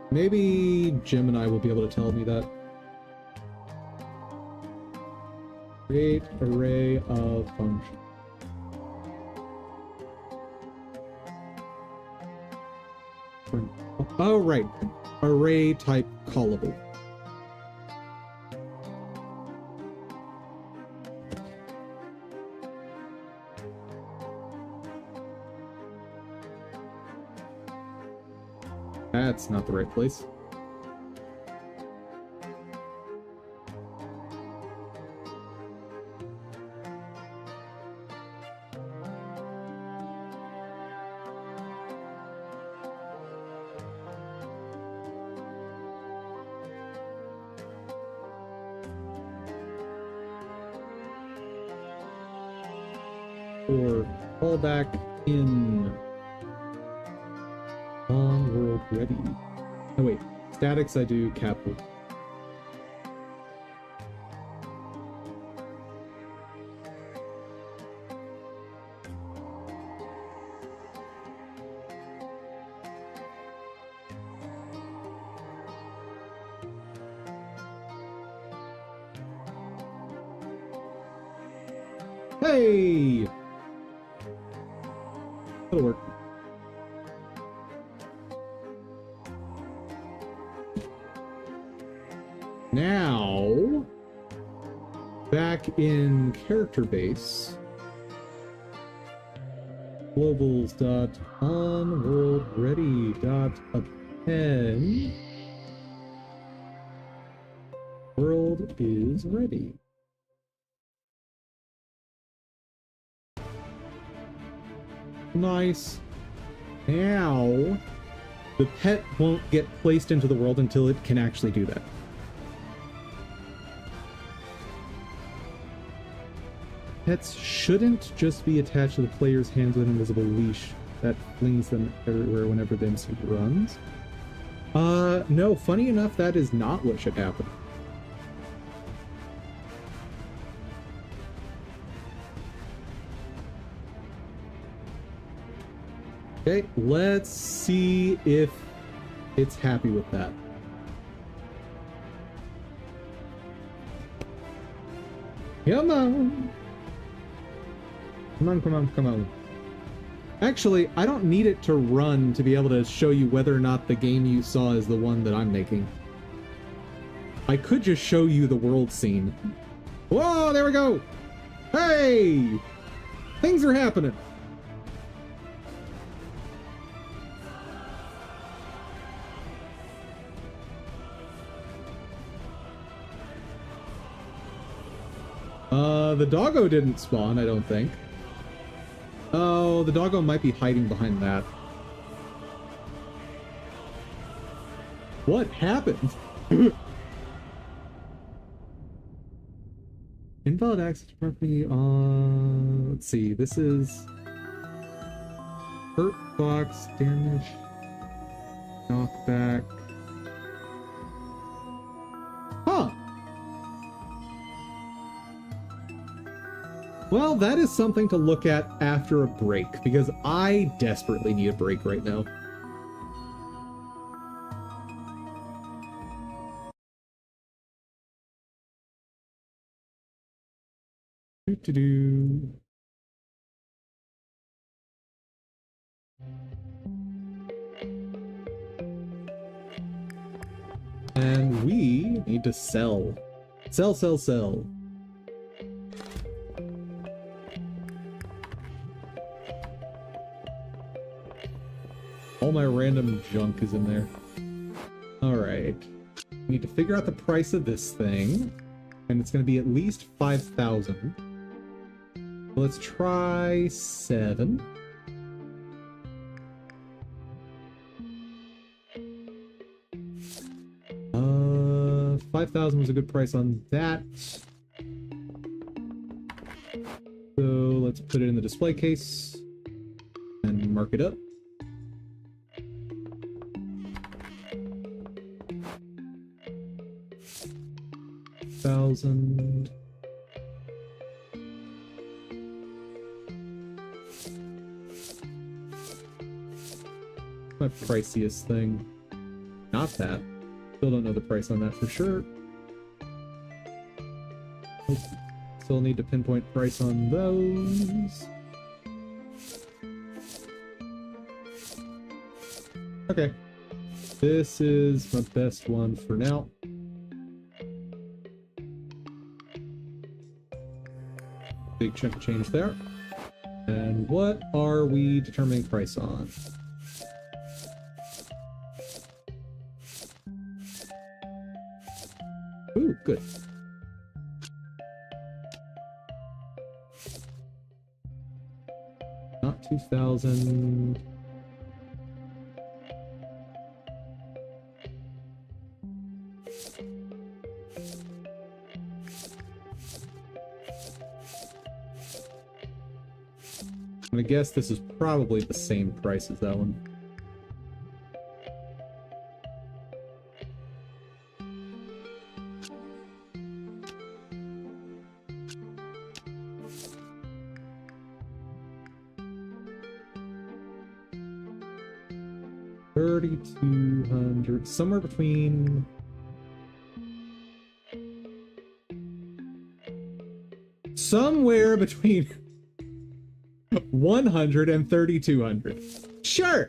Maybe Gemini will be able to tell me that. Create array of function. Oh, right. array type callable. That's not the right place. Or callback in on world ready. Oh wait, statics I do capital. Hey! That'll work. Now, back in character base, globals dot on world ready dot append world is ready. Nice. Now, the pet won't get placed into the world until it can actually do that. Pets shouldn't just be attached to the player's hands with an invisible leash that flings them everywhere whenever the MC runs. No, funny enough, that is not what should happen. Okay, let's see if it's happy with that. Come on! Come on, come on, come on. Actually, I don't need it to run to be able to show you whether or not the game you saw is the one that I'm making. I could just show you the world scene. Whoa, there we go! Hey! Things are happening! The doggo didn't spawn, I don't think. Oh, the doggo might be hiding behind that. What happened? Invalid access to property on... Let's see, this is... Hurt box, damage, knockback... Huh! Well, that is something to look at after a break, because I desperately need a break right now. Doo-doo-doo. And we need to sell. Sell, sell, sell. All my random junk is in there. Alright. Need to figure out the price of this thing. And it's going to be at least 5,000. Let's try 7. Uh, 5,000 was a good price on that. So let's put it in the display case and mark it up. $1,000. My priciest thing. Not that. Still don't know the price on that for sure. Nope. Still need to pinpoint price on those. Okay. This is my best one for now. Big chunk of change there. And what are we determining price on? Ooh, good. Not 2,000. I'm gonna guess this is probably the same price as that one. $3,200, somewhere between somewhere between 100 and 3,200. Sure.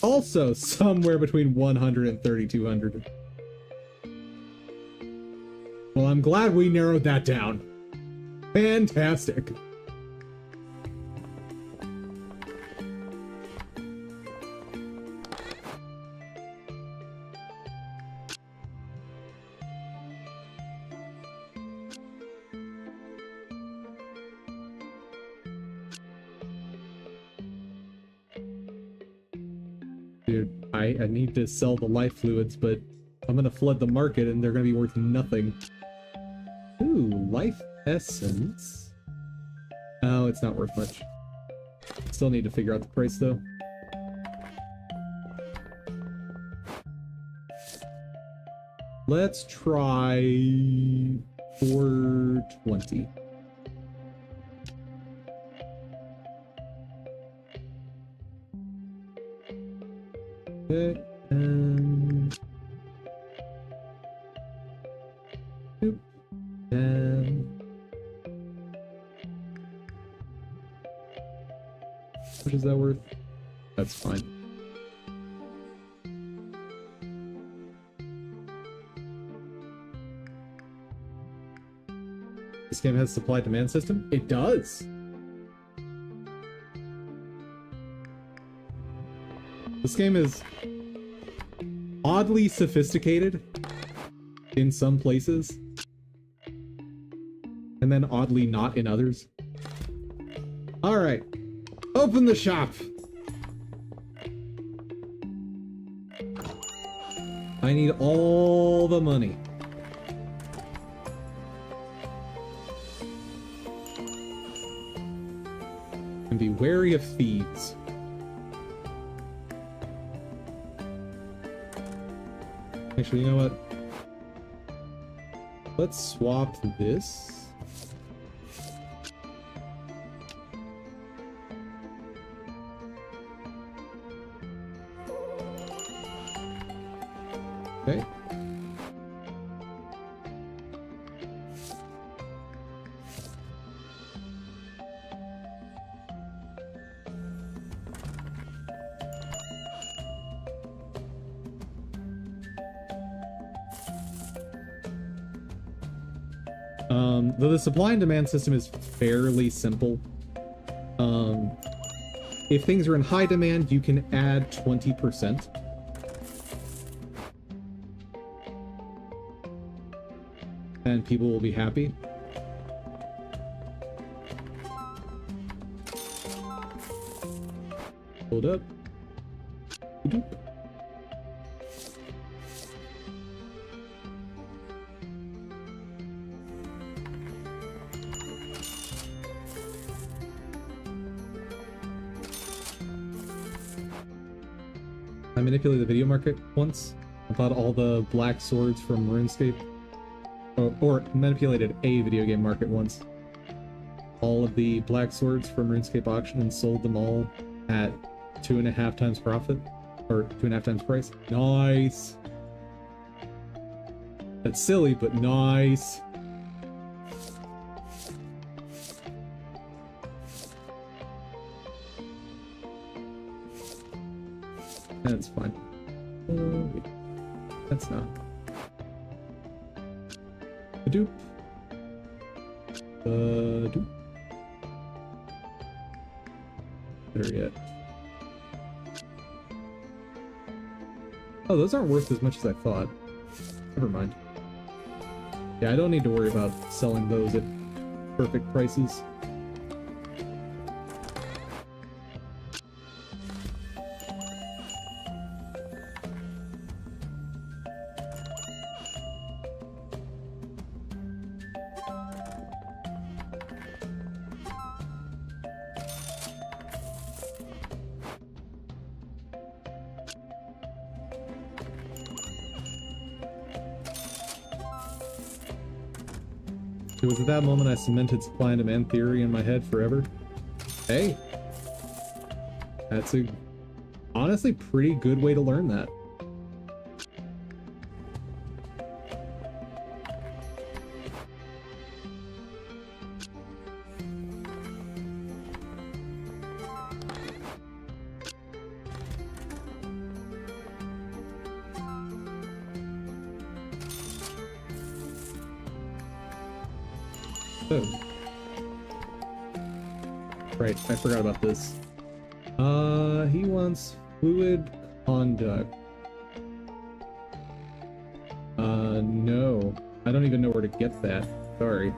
Also somewhere between 100 and 3,200. Well, I'm glad we narrowed that down. Fantastic. Dude, I need to sell the life fluids, but I'm gonna flood the market and they're gonna be worth nothing. Ooh, life essence. Oh, it's not worth much. Still need to figure out the price though. Let's try 420. Okay, and boop, and how much is that worth? That's fine. This game has supply-demand system? It does! This game is oddly sophisticated in some places, and then oddly not in others. Alright, open the shop! I need all the money. And be wary of thieves. Actually, you know what? Let's swap this. Okay. Though the supply and demand system is fairly simple. If things are in high demand, you can add 20%. And people will be happy. Hold up. Doop. I manipulated the video market once. I bought all the black swords from RuneScape. Or manipulated a video game market once. All of the black swords from RuneScape auction and sold them all at 2.5 times profit. Or 2.5 times price. Nice! That's silly, but nice. That's fine. Wait. That's not. Doop. Doop. Better yet. Oh, those aren't worth as much as I thought. Never mind. Yeah, I don't need to worry about selling those at perfect prices. It was at that moment I cemented supply and demand theory in my head forever. Hey, that's a honestly pretty good way to learn that. Oh. Right, I forgot about this. He wants fluid conduct. No. I don't even know where to get that. Sorry.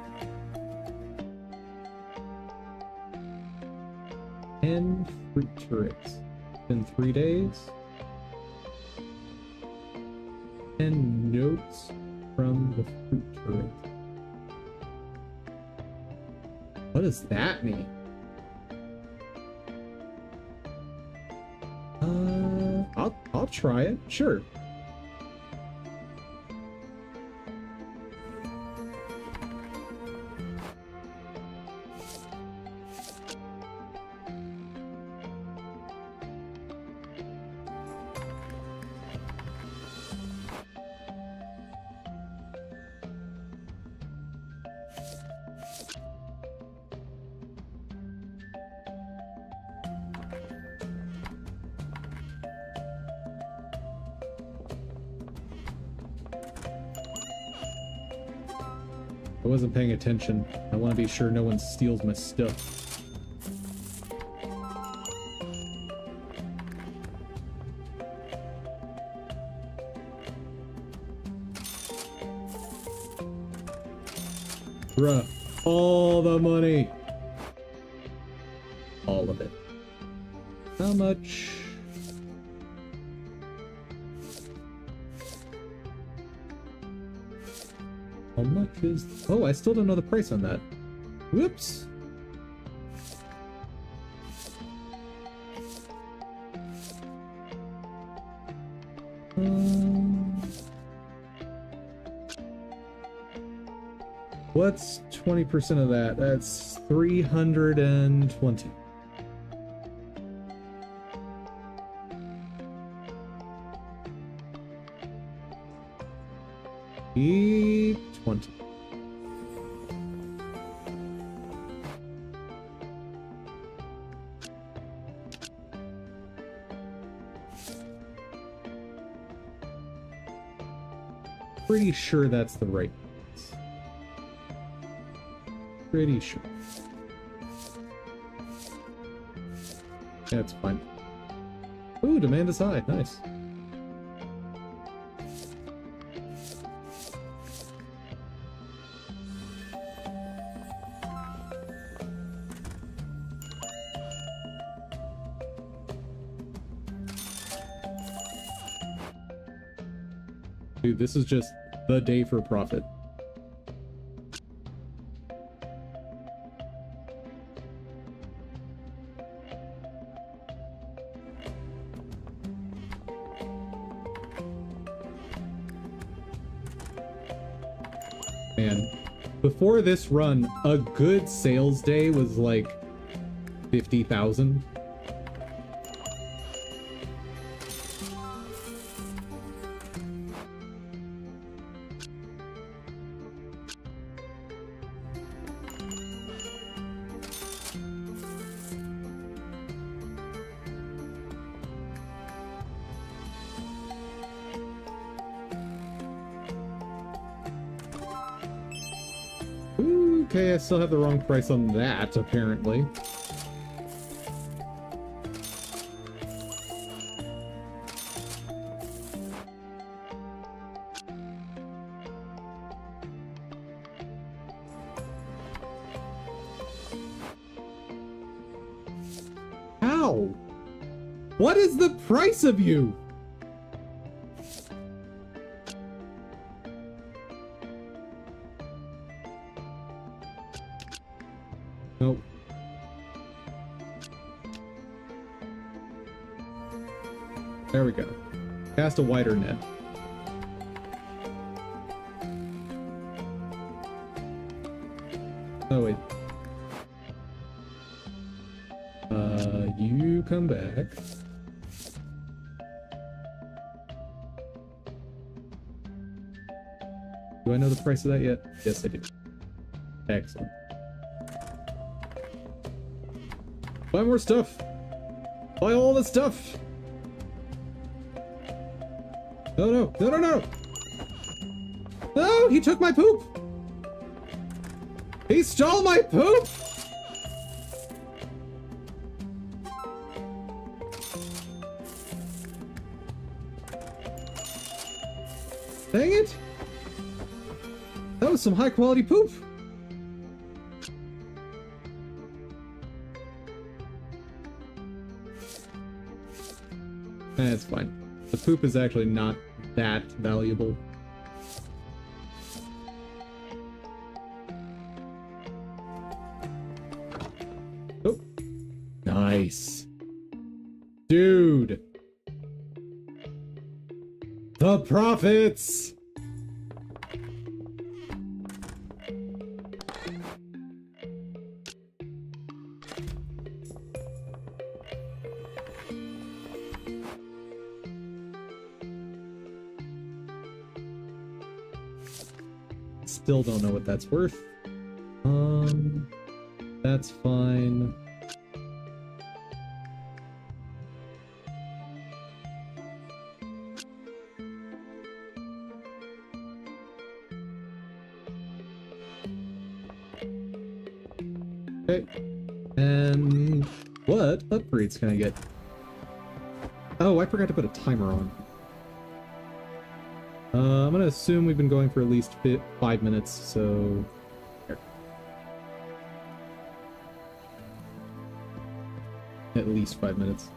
10 fruit turrets. In 3 days. 10 notes from the fruit turret. What does that mean? I'll try it. Sure. I wasn't paying attention. I want to be sure no one steals my stuff. Bruh, all the money. All of it. How much? How much is... Oh, I still don't know the price on that. Whoops. What's 20% of that? That's 320. E20. Pretty sure that's the right price. Pretty sure. Yeah, it's fine. Ooh, demand is high. Nice. Dude, this is just the day for profit. Man, before this run, a good sales day was like 50,000. Okay, I still have the wrong price on that, apparently. How? What is the price of you? Nope. There we go. Cast a wider net. Oh, wait. You come back. Do I know the price of that yet? Yes, I do. Excellent. Buy more stuff! Buy all the stuff! No, no, no, no, no! No, he took my poop! He stole my poop! Dang it! That was some high quality poop! It's fine. The poop is actually not that valuable. Oh. Nice. Dude. The profits! Still don't know what that's worth. That's fine. Okay. And what upgrades can I get? Oh, I forgot to put a timer on. I'm gonna assume we've been going for at least 5 minutes, so... Here. At least 5 minutes.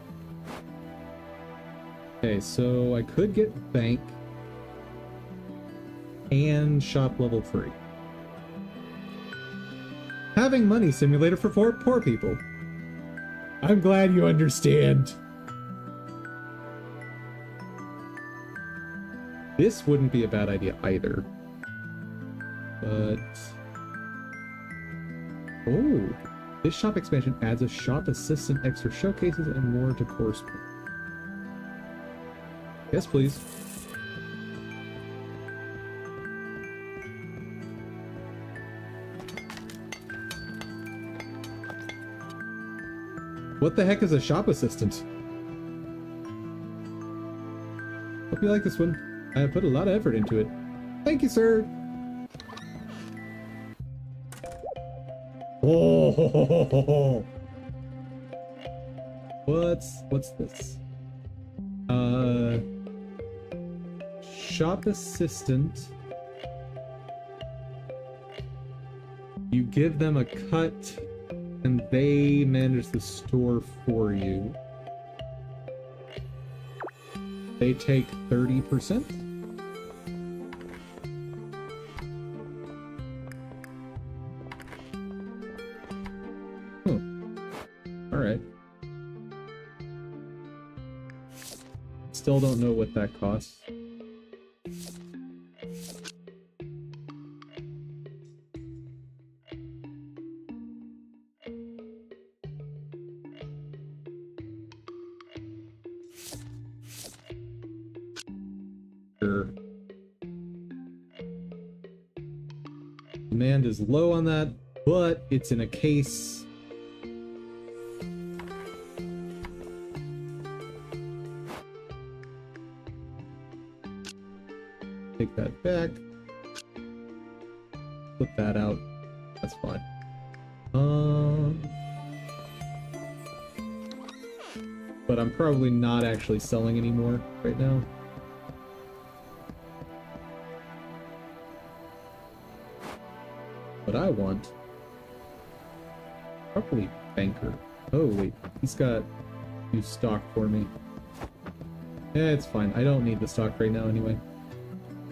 Okay, so I could get bank and shop level 3. Having money simulator for poor people. I'm glad you understand. This wouldn't be a bad idea either. But... oh! This shop expansion adds a shop assistant, extra showcases, and more to course. Yes, please. What the heck is a shop assistant? Hope you like this one. I have put a lot of effort into it. Thank you, sir. Oh, what's this? Shop assistant. You give them a cut, and they manage the store for you. They take 30%. Alright. Still don't know what that costs. Demand is low on that, but it's in a case. Take that back. Put that out. That's That's fine. But I'm probably not actually selling anymore right now. What I want, probably banker. Oh wait, he's got new stock for me. Yeah, it's fine. I don't need the stock right now anyway.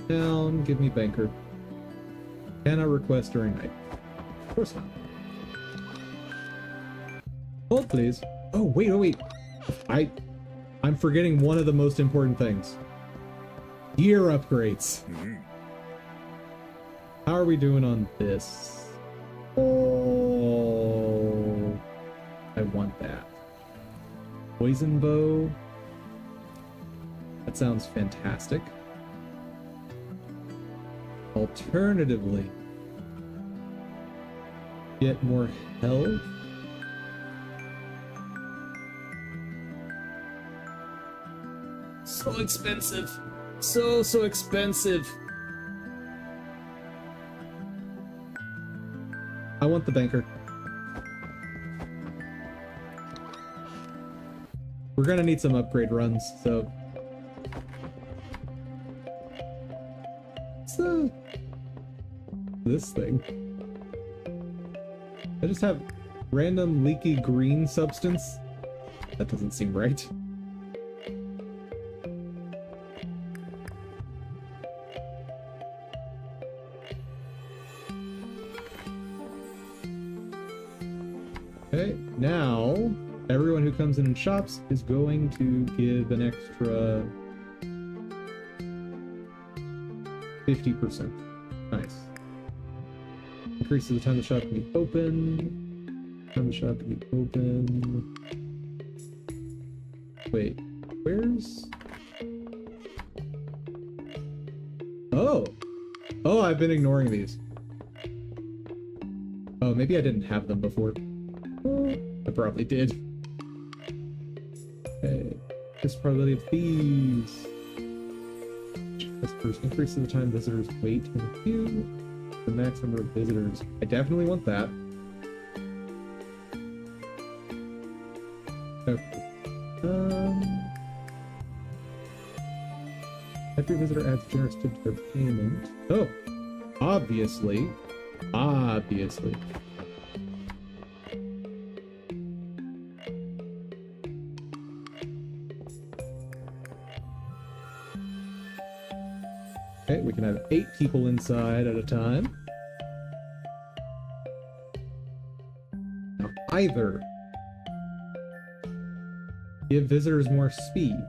Down, give me banker. Can I request during night? Of course not. Hold please. Oh wait, oh wait. I'm forgetting one of the most important things. Gear upgrades. How are we doing on this? Oh, I want that. Poison bow. That sounds fantastic. Alternatively, get more health. So expensive. So expensive. I want the banker. We're gonna need some upgrade runs, so... What's this thing? I just have random leaky green substance? That doesn't seem right. Okay, now everyone who comes in and shops is going to give an extra 50%. Nice. Increases the time the shop can be open. Time the shop can be open. Wait, where's... Oh! Oh, I've been ignoring these. Oh, maybe I didn't have them before. I probably did. Okay. This probability of thieves. This first increases the time visitors wait in the queue. The max number of visitors. I definitely want that. Okay. Every visitor adds generous tip to their payment. Oh! Obviously. Obviously. Okay, we can have 8 people inside at a time. Now, either give visitors more speed,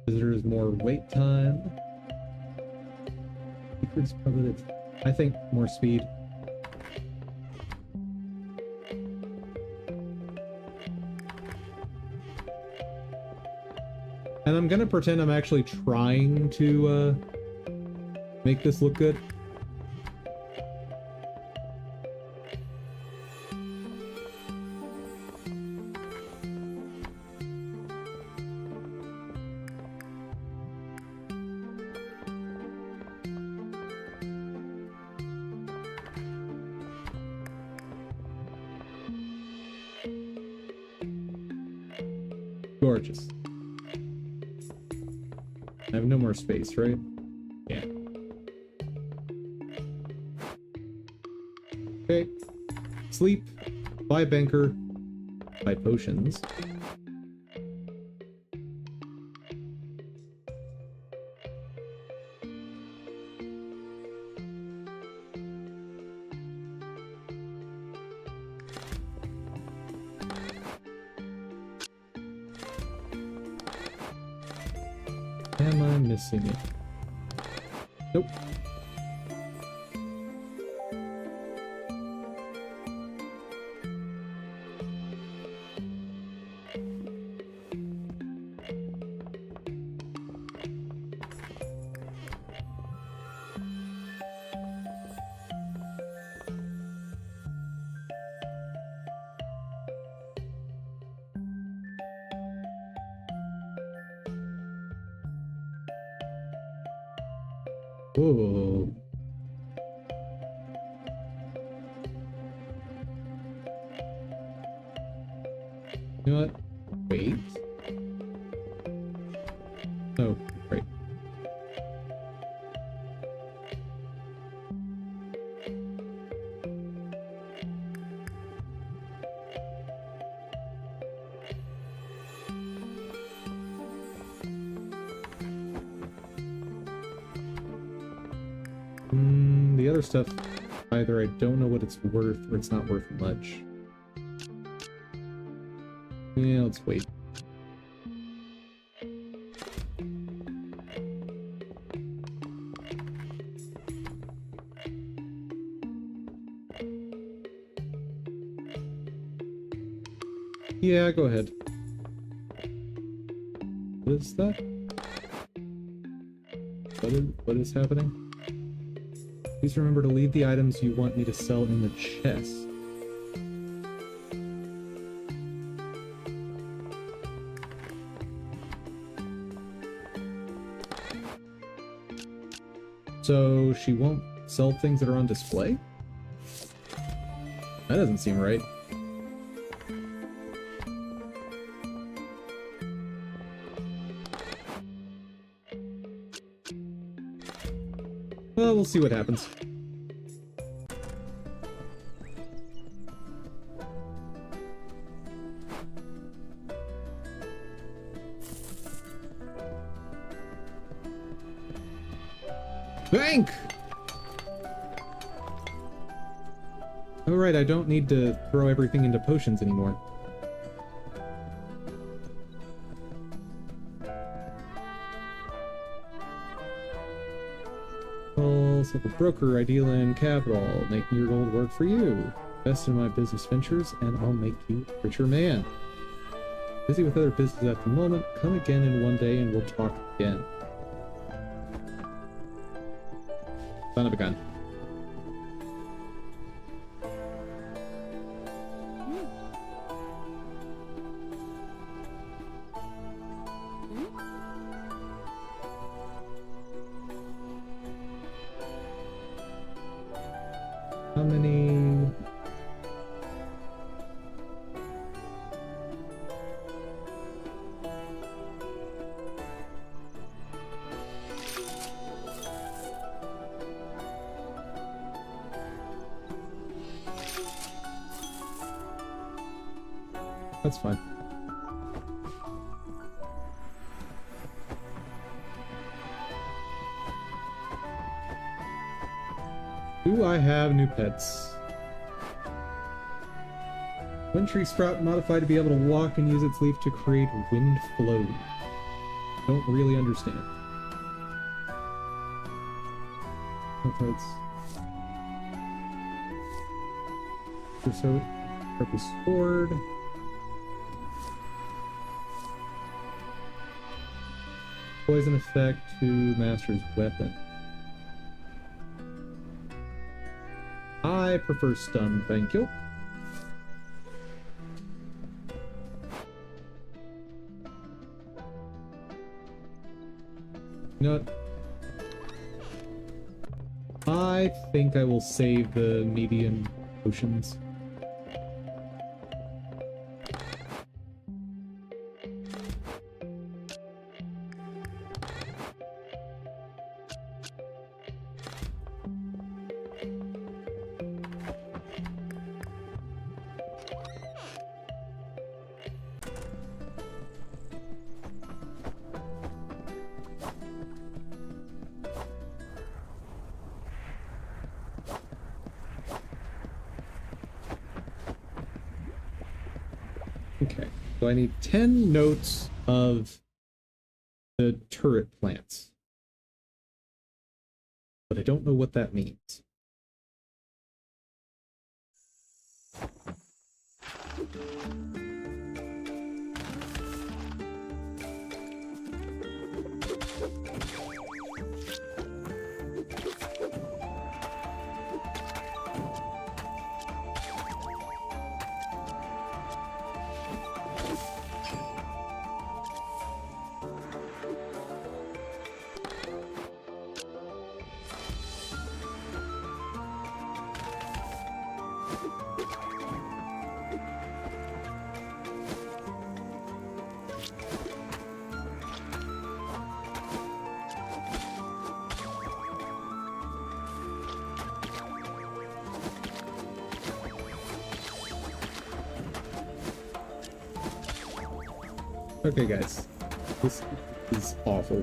visitors more wait time. I think more speed. And I'm gonna pretend I'm actually trying to make this look good. Gorgeous. I have no more space, right? Yeah. Okay. Sleep. Buy banker. Buy potions. Am I missing it? Nope. Whoa. You know what? Wait. Oh, right. The other stuff, either I don't know what it's worth or it's not worth much. Yeah, let's wait. Yeah, go ahead. What is that? What is happening? Please remember to leave the items you want me to sell in the chest. So she won't sell things that are on display? That doesn't seem right. Well, we'll see what happens. Bank! Alright, I don't need to throw everything into potions anymore. Silver broker, I deal in capital, making your gold work for you. Invest in my business ventures, and I'll make you a richer man. Busy with other business at the moment. Come again in one day, and we'll talk again. Son of a gun. How many? That's fine. Do I have new pets? Wind tree sprout modified to be able to walk and use its leaf to create wind flow. Don't really understand. Pets. So, purple sword. Poison effect to master's weapon. I prefer stun, thank you. You know what? I think I will save the medium potions. Okay, so I need 10 notes of the turret plants. But I don't know what that means. Okay, guys. This is awful.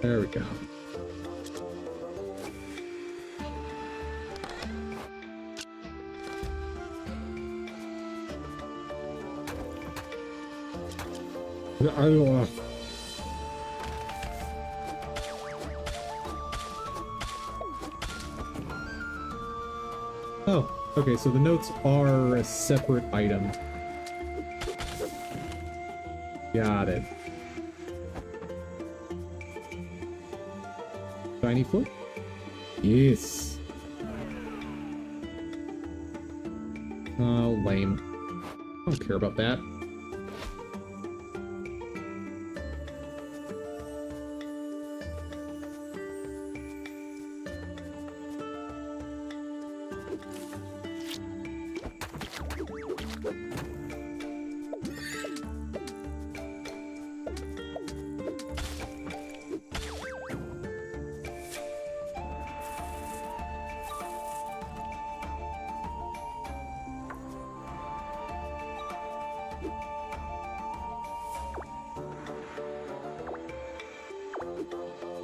There we go. Oh, okay, so the notes are a separate item. Got it. Shiny foot? Yes. Oh, lame. I don't care about that.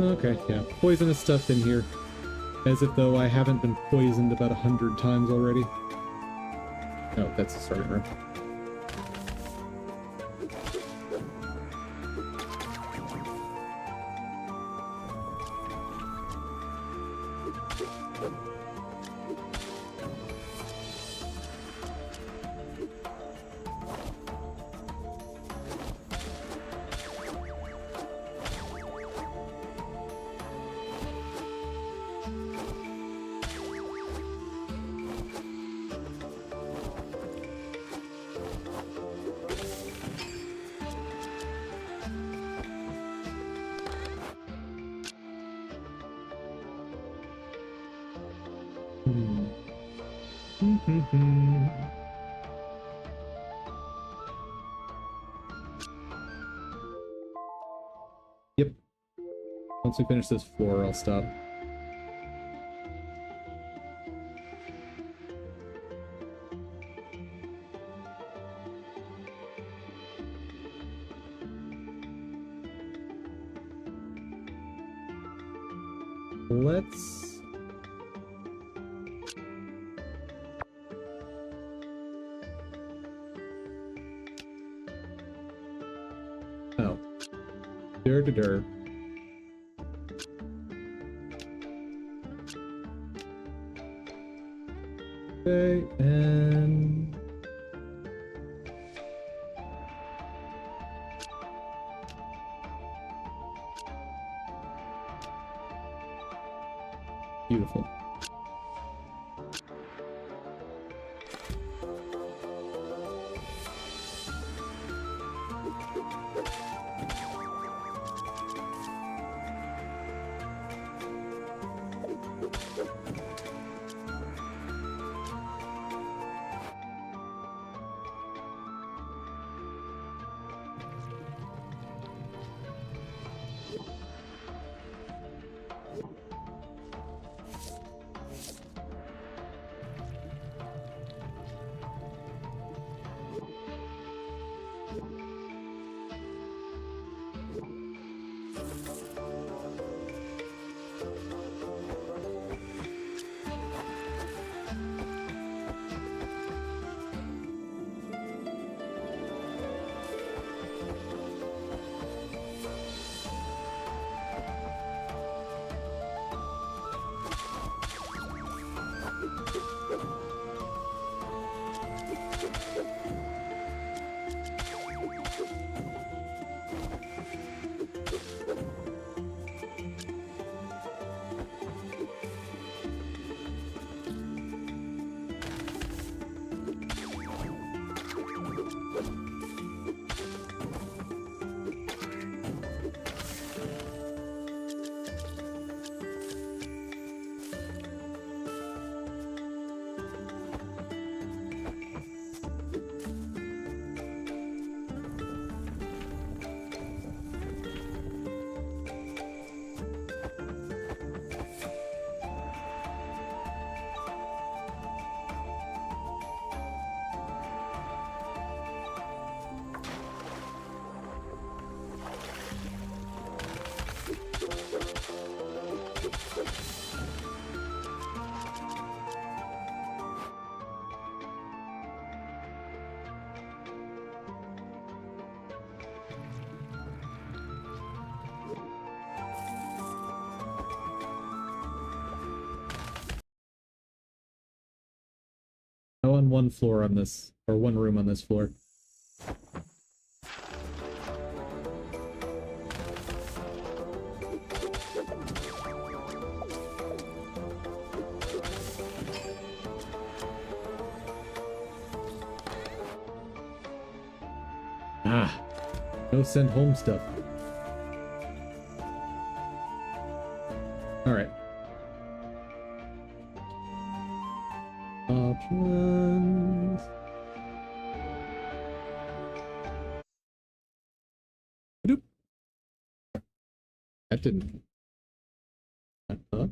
Okay, yeah. Poisonous stuff in here. As if though I haven't been poisoned about 100 times already. Oh, that's the starting room. Yep. Once we finish this floor, I'll stop. Let's... Oh. Dur. Okay, and... Beautiful. spawn one floor on this, or one room on this floor. Ah, no send home stuff. All right. Options. Doop. That didn't. Up.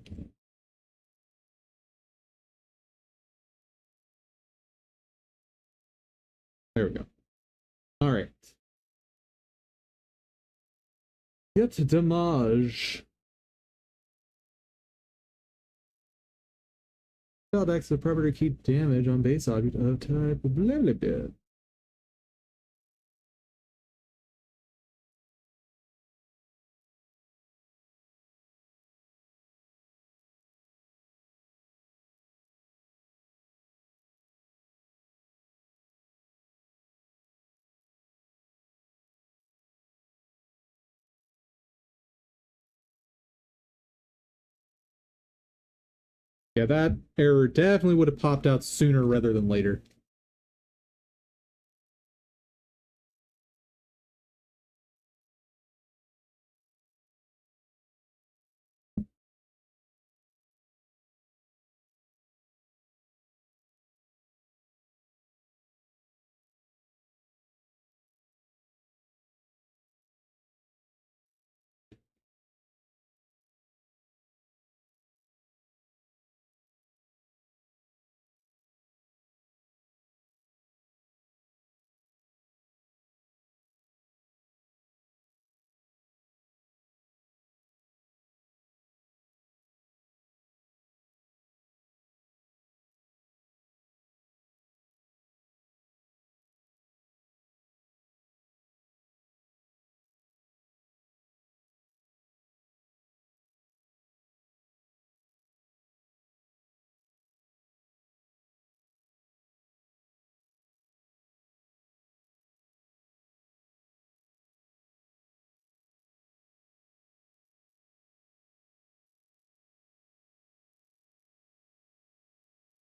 There we go. All right. Get damage. Spell X the property to keep damage on base object of type blah blah blah. Yeah, that error definitely would have popped out sooner rather than later.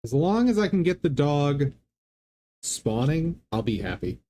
As long as I can get the dog spawning, I'll be happy.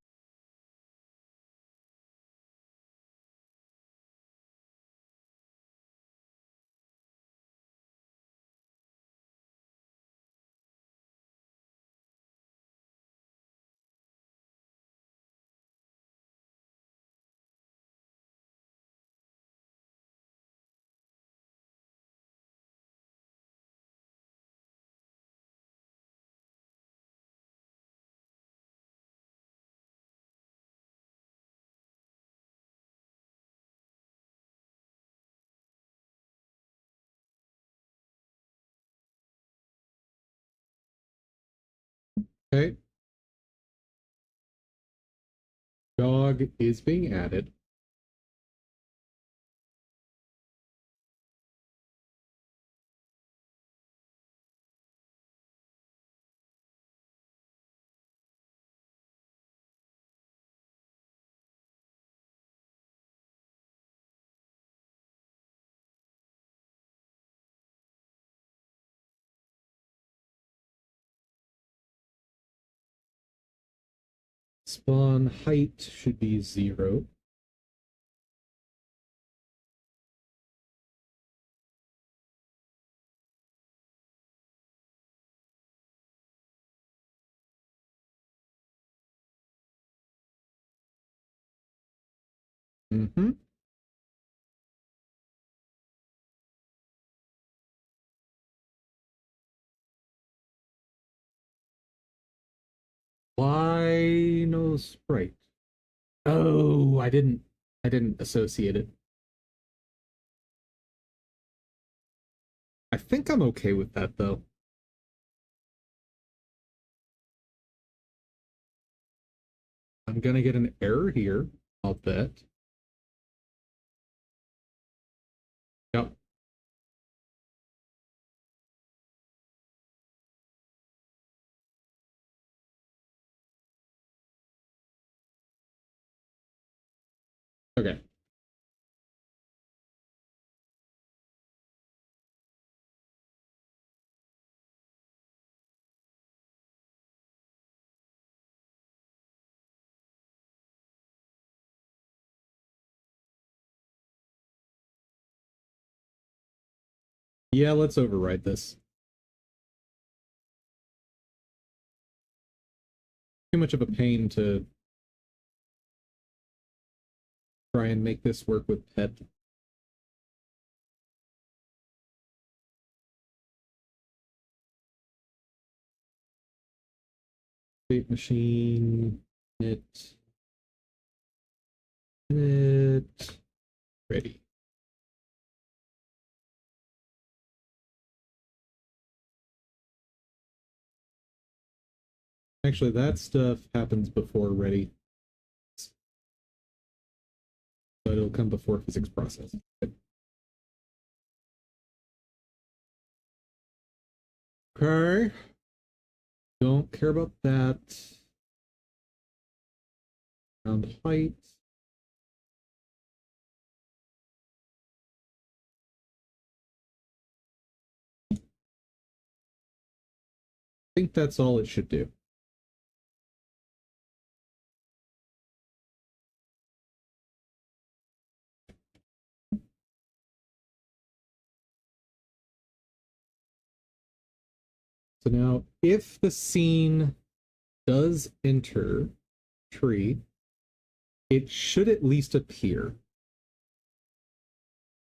Okay. Dog is being added. Spawn height should be 0. Mm-hmm. Why no sprite? Oh, I didn't associate it. I think I'm okay with that though. I'm gonna get an error here, I'll bet. Yep. Okay. Yeah, let's override this. Too much of a pain to try and make this work with pet. State machine, it, ready. Actually, that stuff happens before ready, but it'll come before physics process. Okay. Don't care about that. Ground height. I think that's all it should do. So now, if the scene does enter tree, it should at least appear.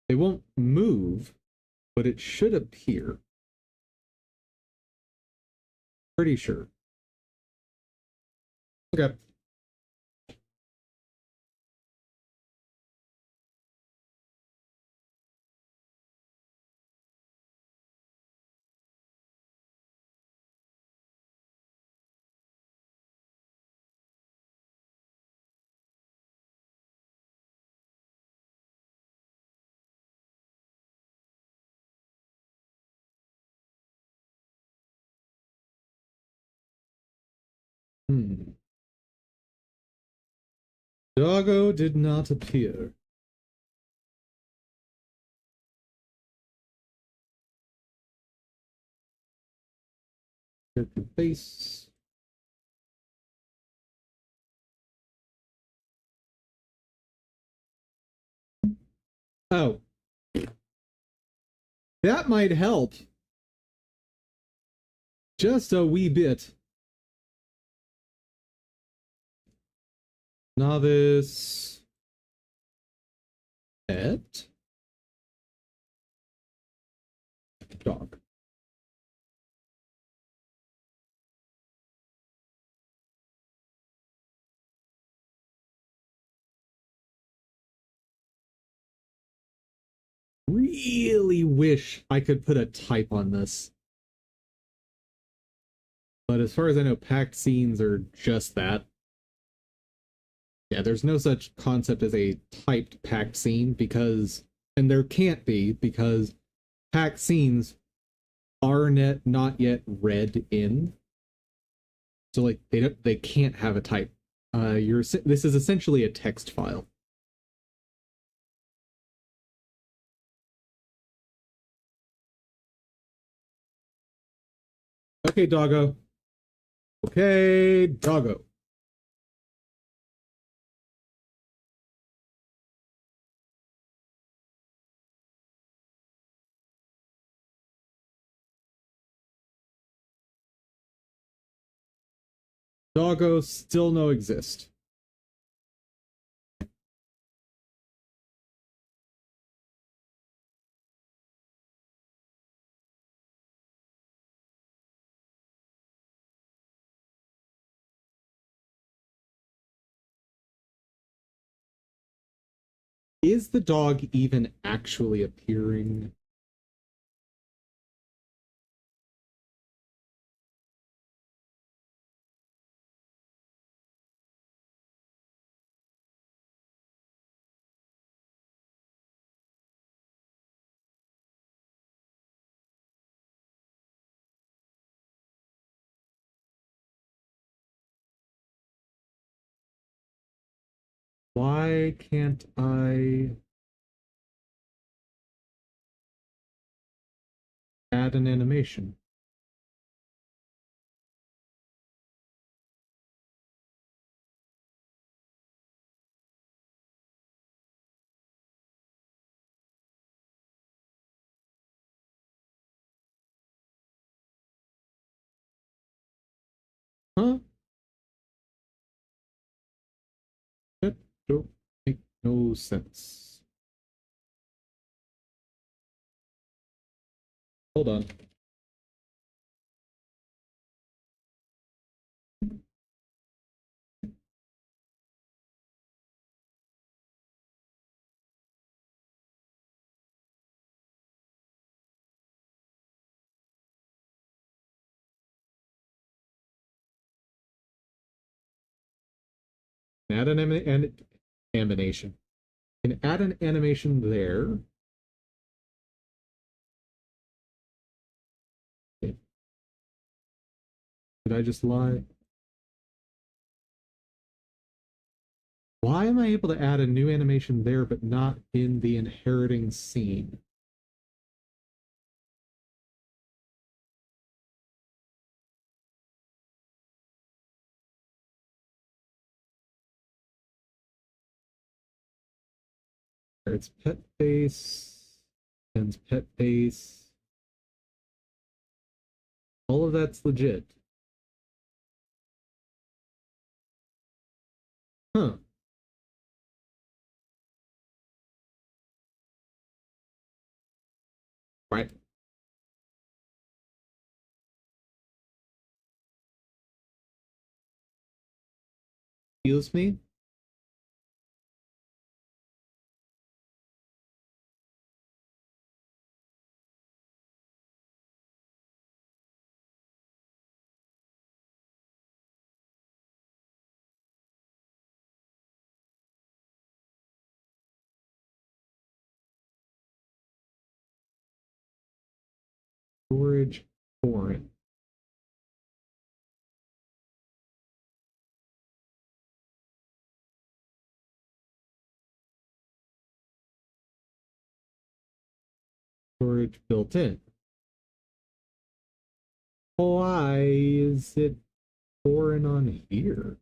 It won't move, but it should appear. Pretty sure. Okay. Doggo did not appear. Character base. Oh. That might help. Just a wee bit. Novice. Pet. Dog. Really wish I could put a type on this. But as far as I know, packed scenes are just that. Yeah, there's no such concept as a typed packed scene because, and there can't be because packed scenes are not yet read in. So like they can't have a type. This is essentially a text file. Okay, doggo. Okay, doggo. Doggo still no exist. Is the dog even actually appearing? Why can't I add an animation? Huh? That don't make no sense. Hold on. Add an animation. Can add an animation there. Okay. Did I just lie? Why am I able to add a new animation there, but not in the inheriting scene? It's pet face, and pet face. All of that's legit. Huh. Right. Excuse me? Storage foreign. Storage built in. Why is it foreign on here?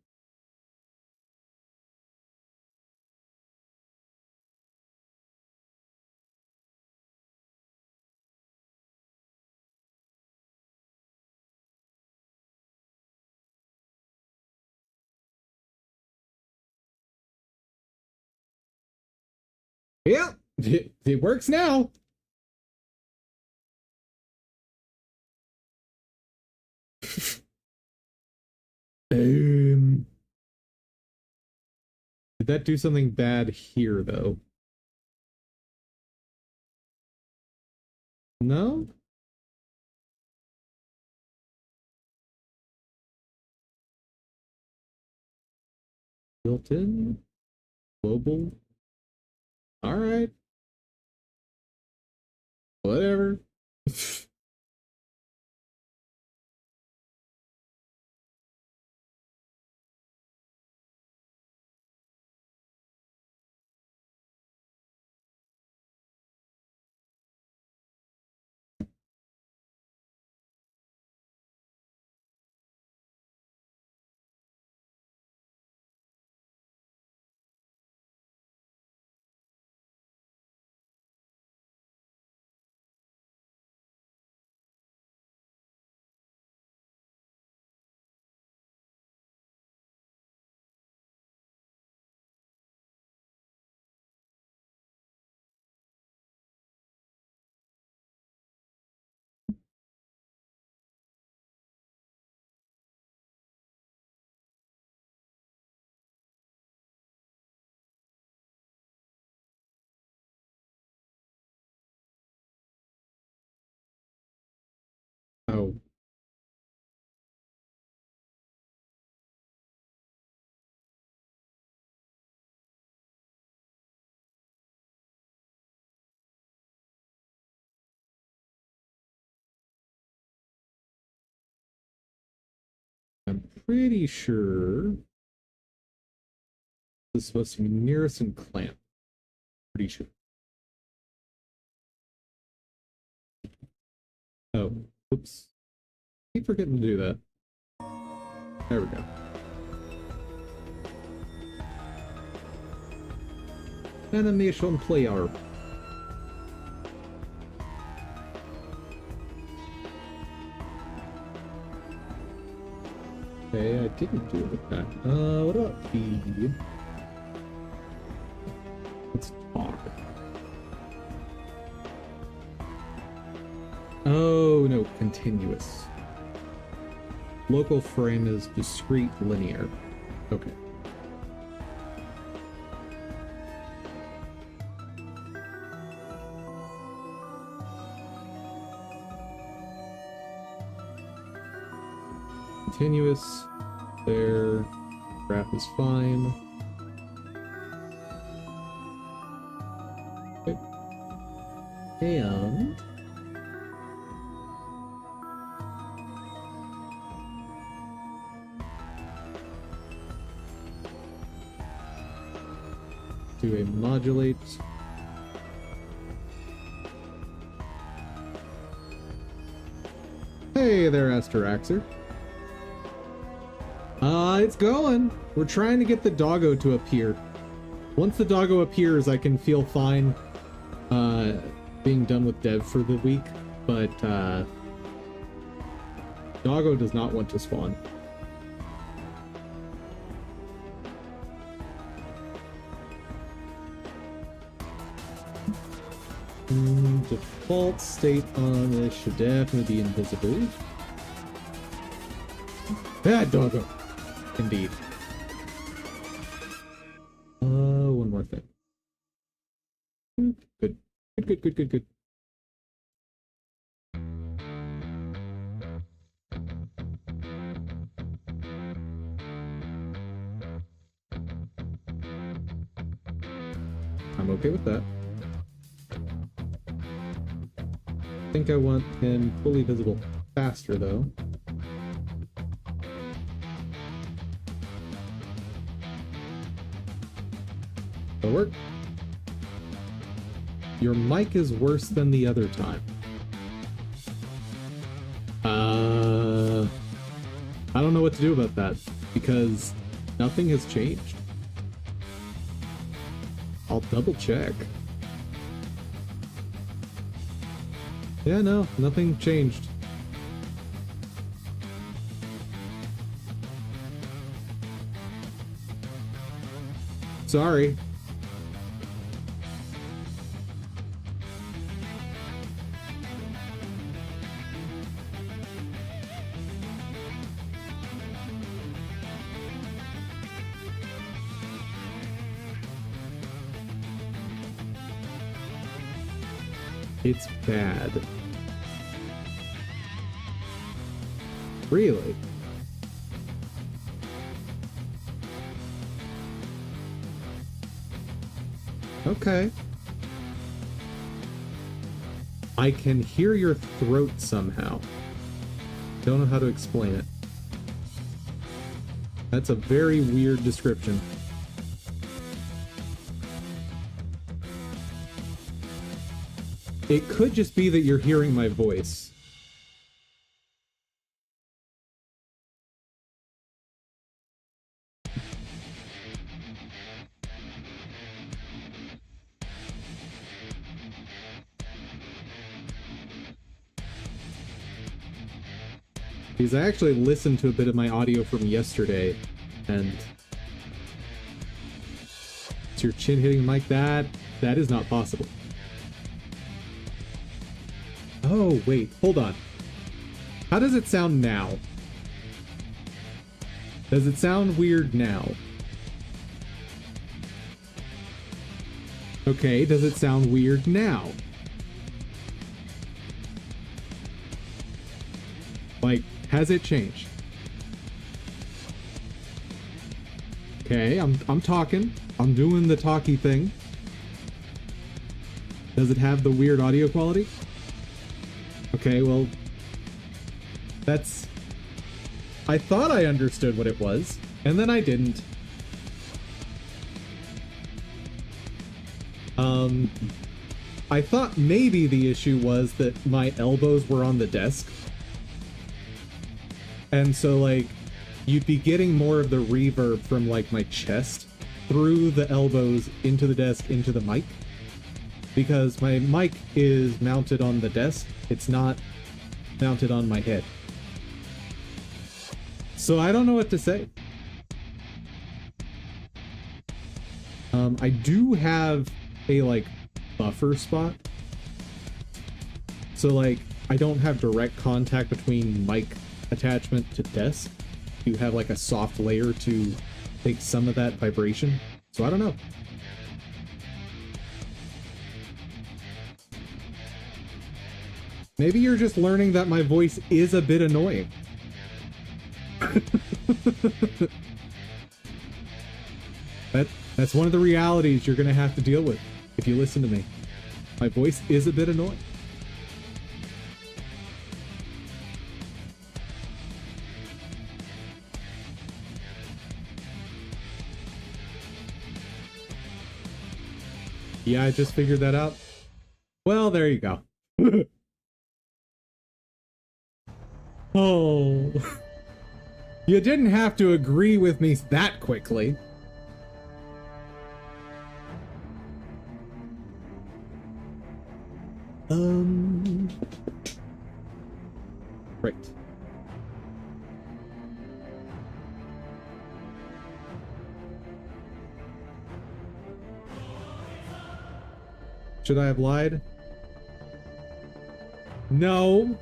Yeah, it works now. Um, did that do something bad here though? No? Built in? Global? Alright. Whatever. Oh, I'm pretty sure. This is supposed to be nearest and clamp. Pretty sure. Oh, oops. Keep forgetting to do that. There we go. Animation player. Okay, I didn't do it with that. What about feed? Let's talk. Oh, no, continuous. Local frame is discrete linear. Okay. Continuous. There. Graph is fine. Okay. And do a modulate. Hey there, Asteraxer. It's going. We're trying to get the doggo to appear. Once the doggo appears, I can feel fine being done with dev for the week, but doggo does not want to spawn. Default state on this should definitely be invisible. Ah, doggo. Indeed. One more thing. Good. Good. I'm okay with that. I think I want him fully visible faster, though. That'll work. Your mic is worse than the other time. I don't know what to do about that, because nothing has changed. I'll double check. Yeah, no, nothing changed. Sorry. It's bad. Really? Okay. I can hear your throat somehow. Don't know how to explain it. That's a very weird description. It could just be that you're hearing my voice. Because I actually listened to a bit of my audio from yesterday, and is your chin hitting the mic? That is not possible. Oh, wait, hold on. How does it sound now? Does it sound weird now? Okay, does it sound weird now? Like, has it changed? Okay, I'm talking. I'm doing the talky thing. Does it have the weird audio quality? Okay, well, that's... I thought I understood what it was, and then I didn't. Um, I thought maybe the issue was that my elbows were on the desk. And so, like, you'd be getting more of the reverb from, like, my chest through the elbows into the desk, into the mic. Because my mic is mounted on the desk. It's not mounted on my head. So I don't know what to say. I do have a, like, buffer spot. So, like, I don't have direct contact between mic attachment to desk. You have, like, a soft layer to take some of that vibration. So I don't know. Maybe you're just learning that my voice is a bit annoying. That's one of the realities you're gonna have to deal with if you listen to me. My voice is a bit annoying. Yeah, I just figured that out. Well, there you go. Oh. You didn't have to agree with me that quickly. Right. Should I have lied? No.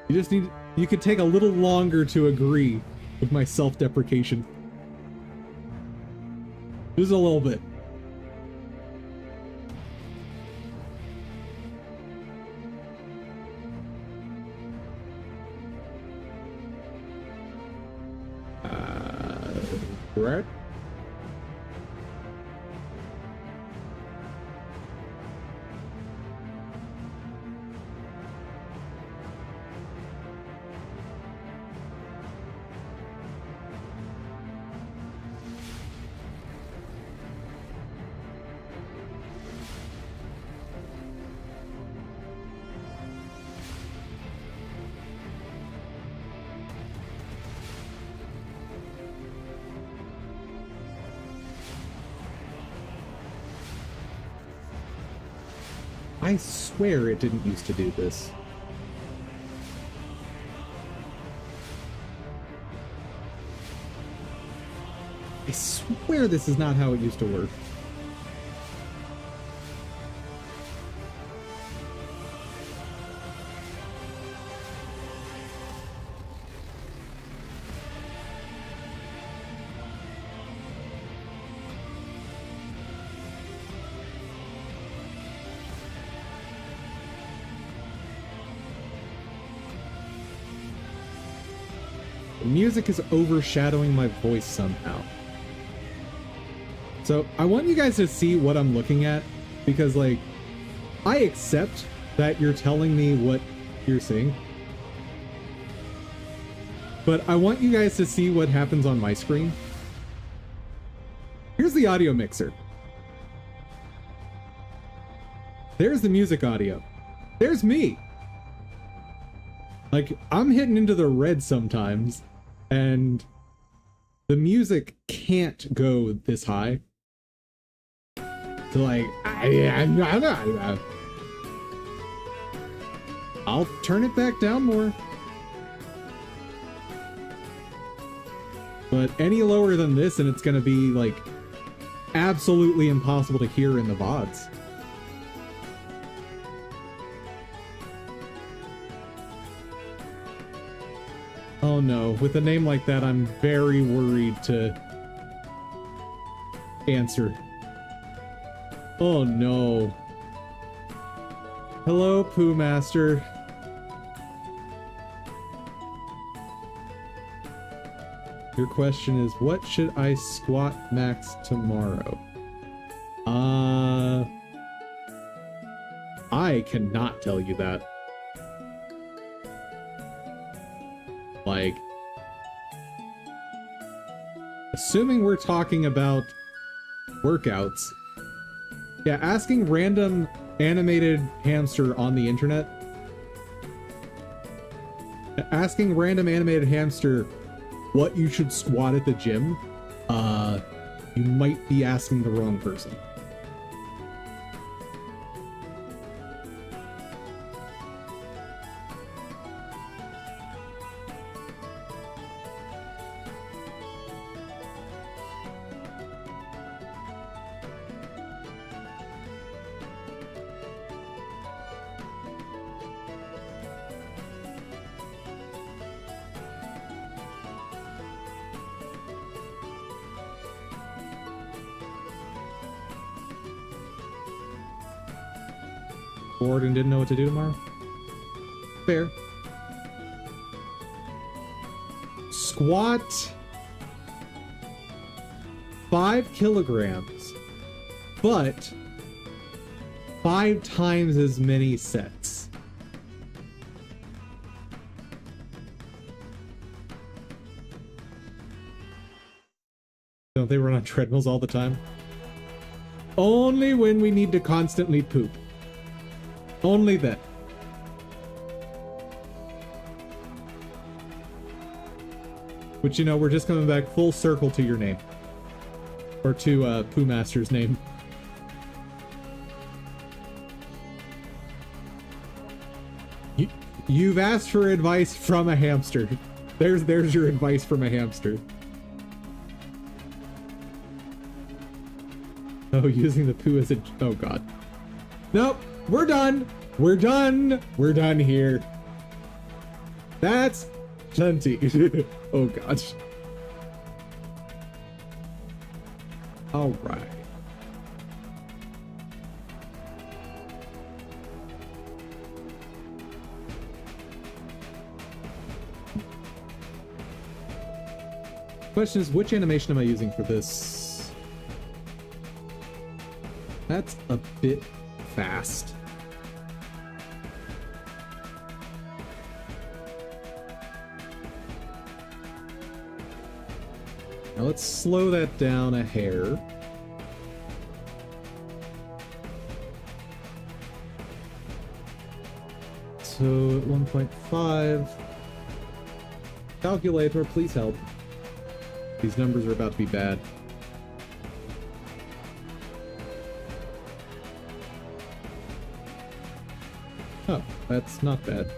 You could take a little longer to agree with my self-deprecation. Just a little bit. Right? I swear it didn't used to do this. I swear this is not how it used to work. Music is overshadowing my voice somehow. So I want you guys to see what I'm looking at, because, like, I accept that you're telling me what you're seeing, but I want you guys to see what happens on my screen. Here's the audio mixer. There's the music audio. There's me. Like, I'm hitting into the red sometimes, and the music can't go this high. So, like, I'll turn it back down more. But any lower than this, and it's gonna be, like, absolutely impossible to hear in the VODs. Oh no, with a name like that, I'm very worried to answer. Oh no. Hello, Pooh Master. Your question is, what should I squat max tomorrow? I cannot tell you that. Like, assuming we're talking about workouts, Yeah, asking random animated hamster on the internet. Asking random animated hamster what you should squat at the gym, you might be asking the wrong person. Bored and didn't know what to do tomorrow? Fair. Squat 5 kilograms, but 5 times as many sets. Don't they run on treadmills all the time? Only when we need to constantly poop. Only then. But you know, we're just coming back full circle to your name. Or to Poo Master's name. You've asked for advice from a hamster. There's your advice from a hamster. Oh, using the poo as a... Oh, God. Nope. We're done. We're done. We're done here. That's plenty. Oh, gosh. All right. Question is, which animation am I using for this? That's a bit fast. Now let's slow that down a hair. So at 1.5. Calculator, please help. These numbers are about to be bad. Oh, that's not bad.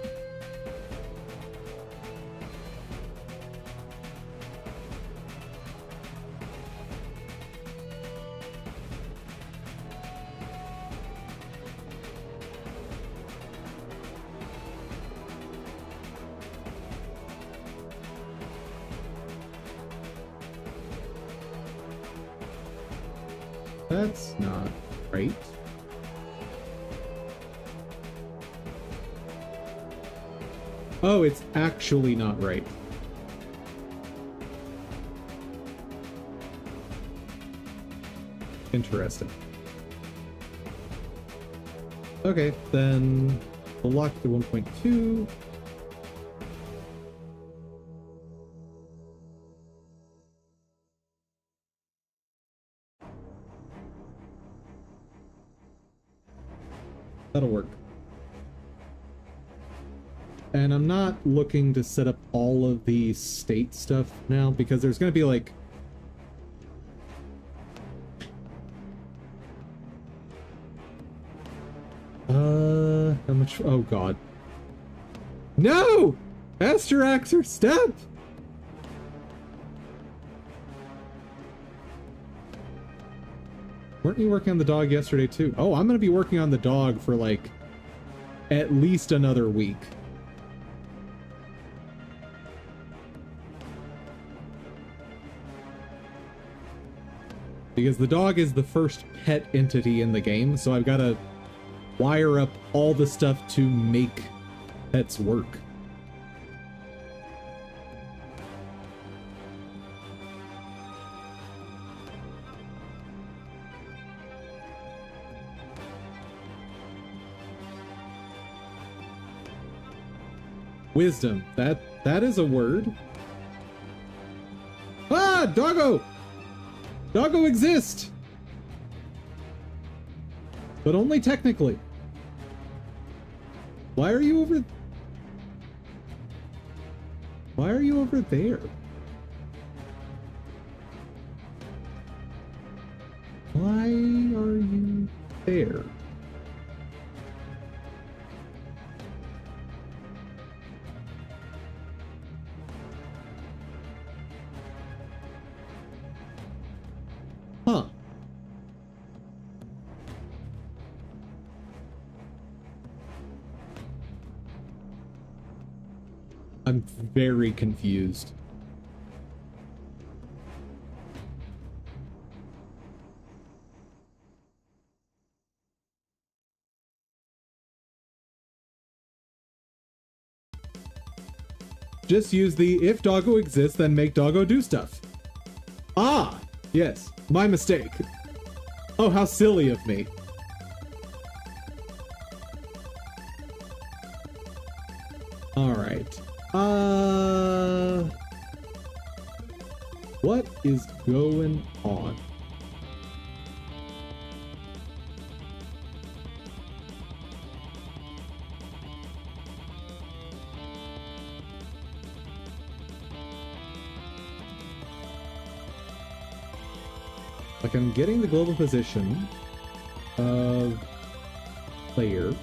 That's not right. Oh, it's actually not right. Interesting. Okay, then we'll lock to 1.2. That'll work. And I'm not looking to set up all of the state stuff now because there's going to be like... how much... Oh, God. No! Asteraxer, step! Weren't you working on the dog yesterday, too? Oh, I'm going to be working on the dog for, like, at least another week. Because the dog is the first pet entity in the game, so I've got to wire up all the stuff to make pets work. Wisdom. That is a word. Ah, doggo! Doggo exist! but only technically. Why are you over... Why are you over there? Why are you there? Huh. I'm very confused. Just use the if doggo exists, then make doggo do stuff. Ah, yes, my mistake. Oh, how silly of me. All right. What is going on? Like, I'm getting the global position of player,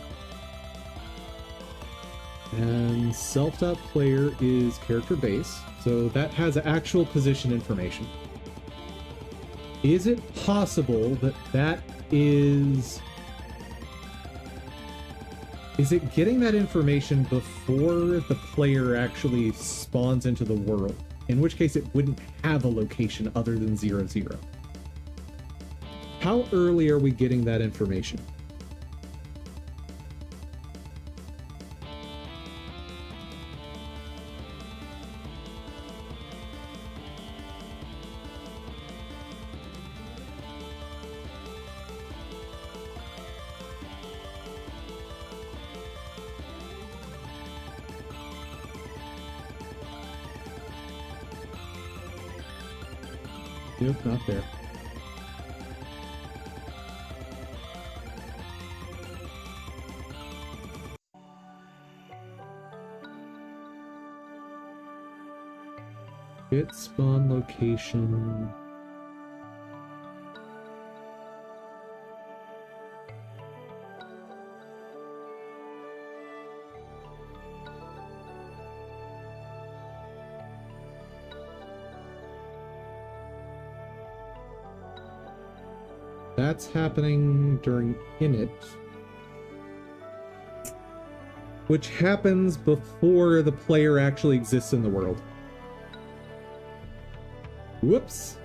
and self.player is character base, so that has actual position information. Is it possible that that is... Is it getting that information before the player actually spawns into the world? In which case it wouldn't have a location other than 00. How early are we getting that information? Nope, not there. Get spawn location. That's happening during init, which happens before the player actually exists in the world. Whoops.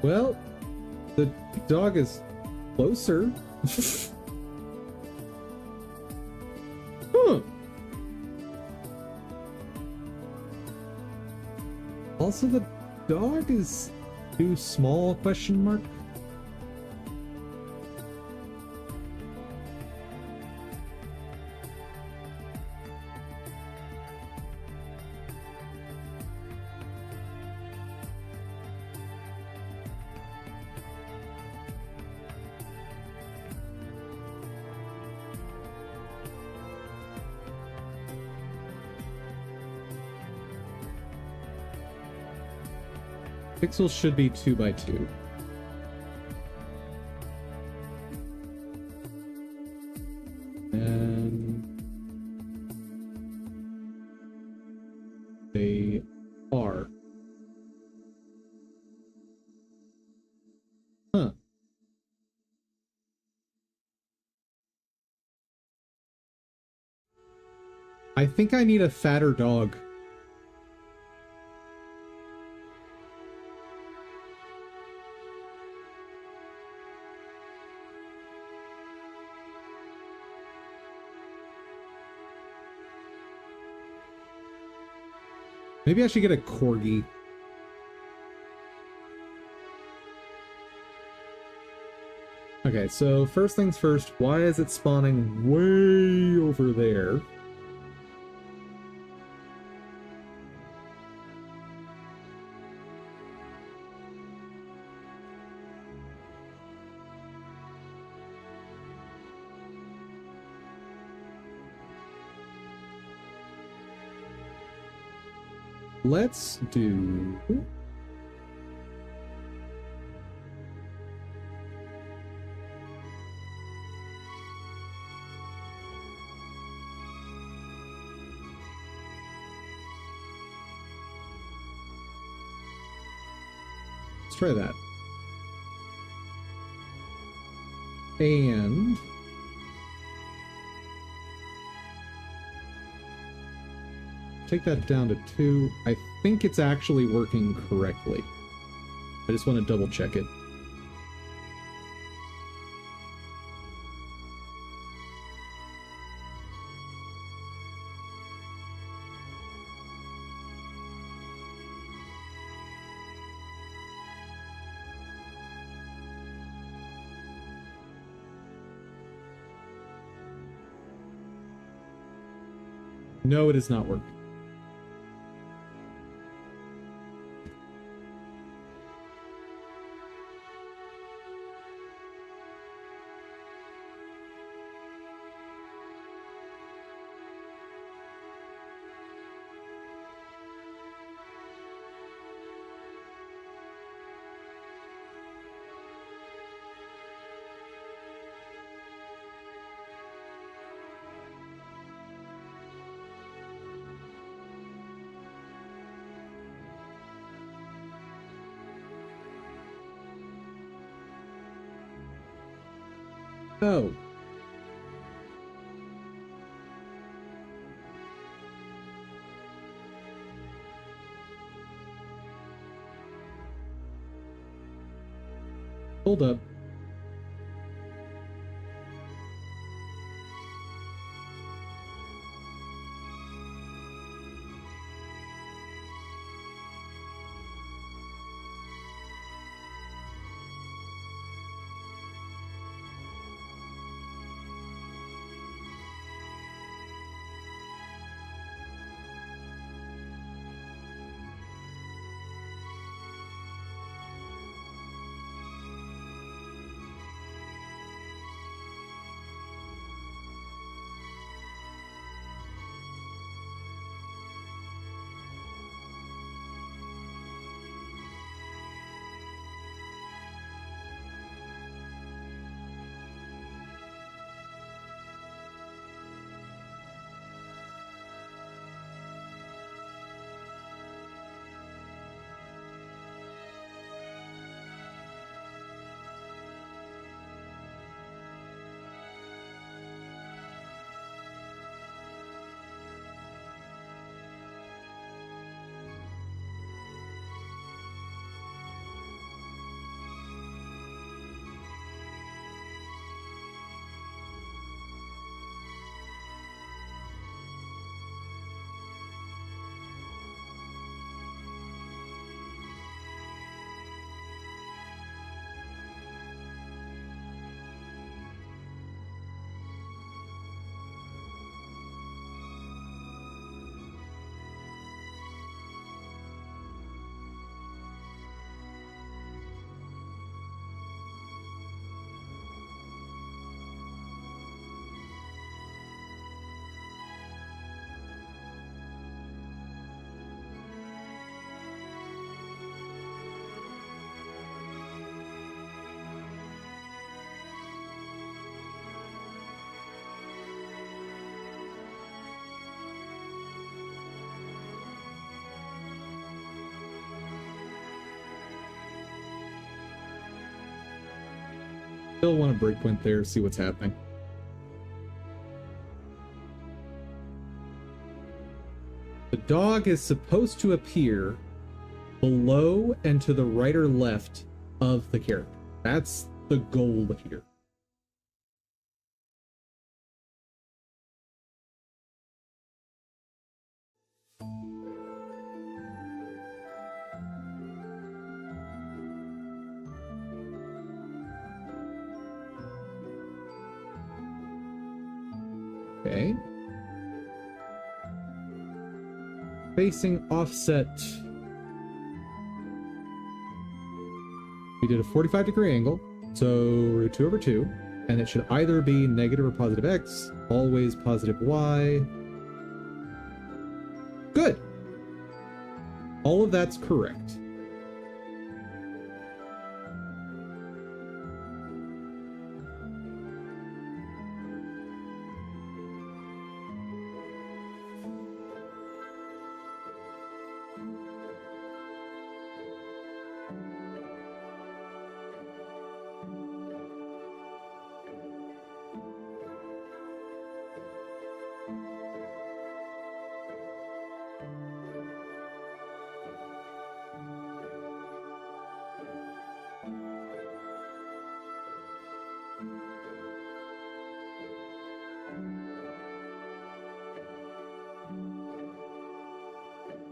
Well, the dog is closer. Huh. Also, the dog is too small, question mark? Pixels should be 2 by 2. And they are. I think I need a fatter dog. Maybe I should get a corgi. Okay, so first things first, why is it spawning way over there? Let's do... Let's try that. And... take that down to 2. I think it's actually working correctly. I just want to double check it. No, it is not working. Oh. Hold up. Still want a breakpoint there, see what's happening. The dog is supposed to appear below and to the right or left of the character. That's the goal here. Okay. Facing offset. We did a 45-degree angle, so root 2 over 2, and it should either be negative or positive x, always positive y. Good! All of that's correct.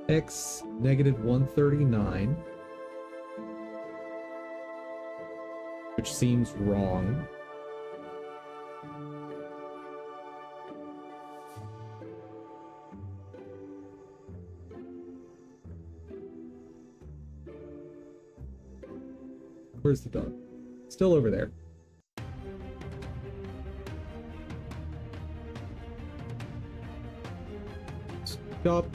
X negative 139, which seems wrong. Where's the dog? Still over there. Stop.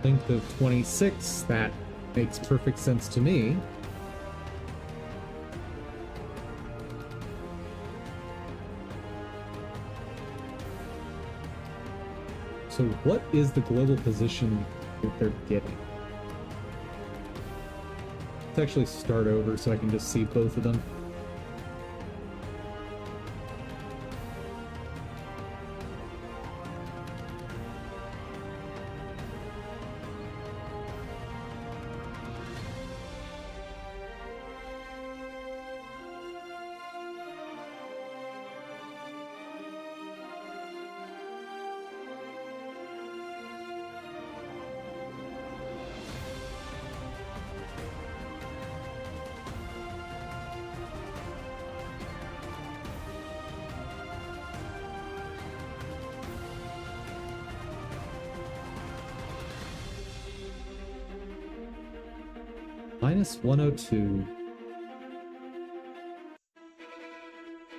Length of 26, that makes perfect sense to me. So what is the global position that they're getting? Let's actually start over so I can just see both of them. Minus 102.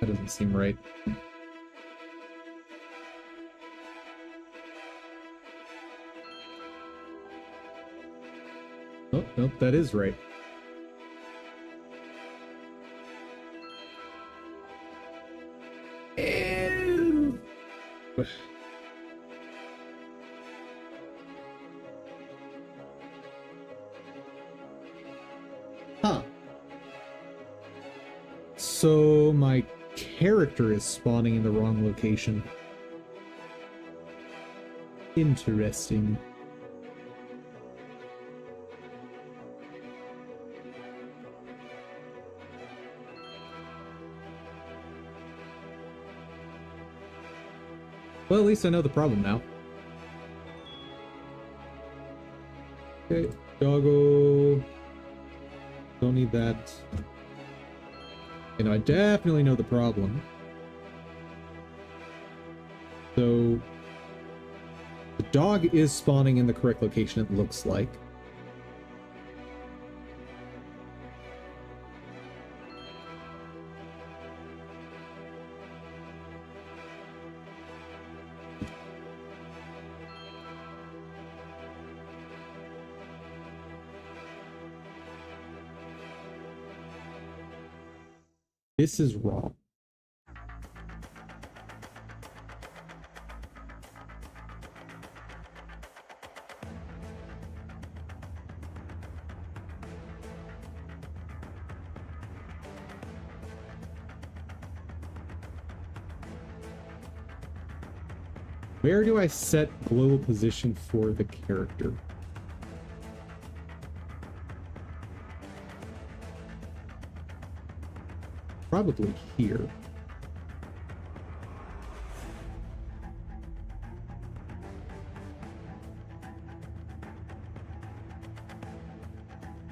That doesn't seem right. Oh, nope, that is right. Ew. so my character is spawning in the wrong location. Interesting. Well, at least I know the problem now. Okay, doggo. Don't need that. You know, I definitely know the problem. So, the dog is spawning in the correct location, it looks like. This is wrong. Where do I set global position for the character? Probably here.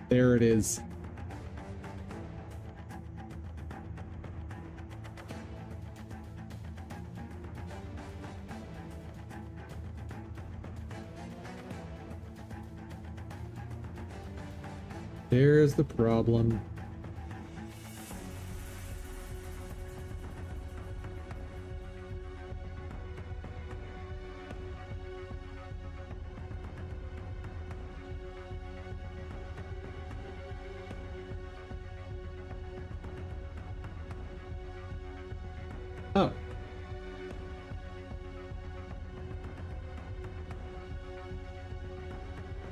There it is. There's the problem. Oh.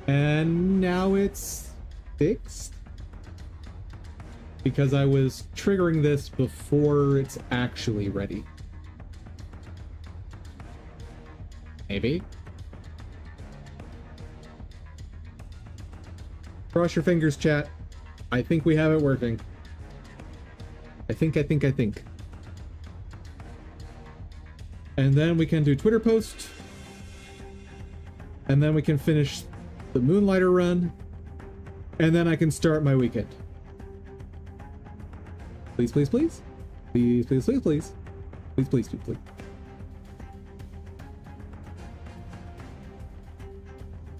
And now it's fixed? Because I was triggering this before it's actually ready. Maybe? Cross your fingers, chat. I think we have it working. I think. And then we can do Twitter post. And then we can finish the Moonlighter run. And then I can start my weekend. Please, please, please. Please, please, please, please. Please, please, please, please.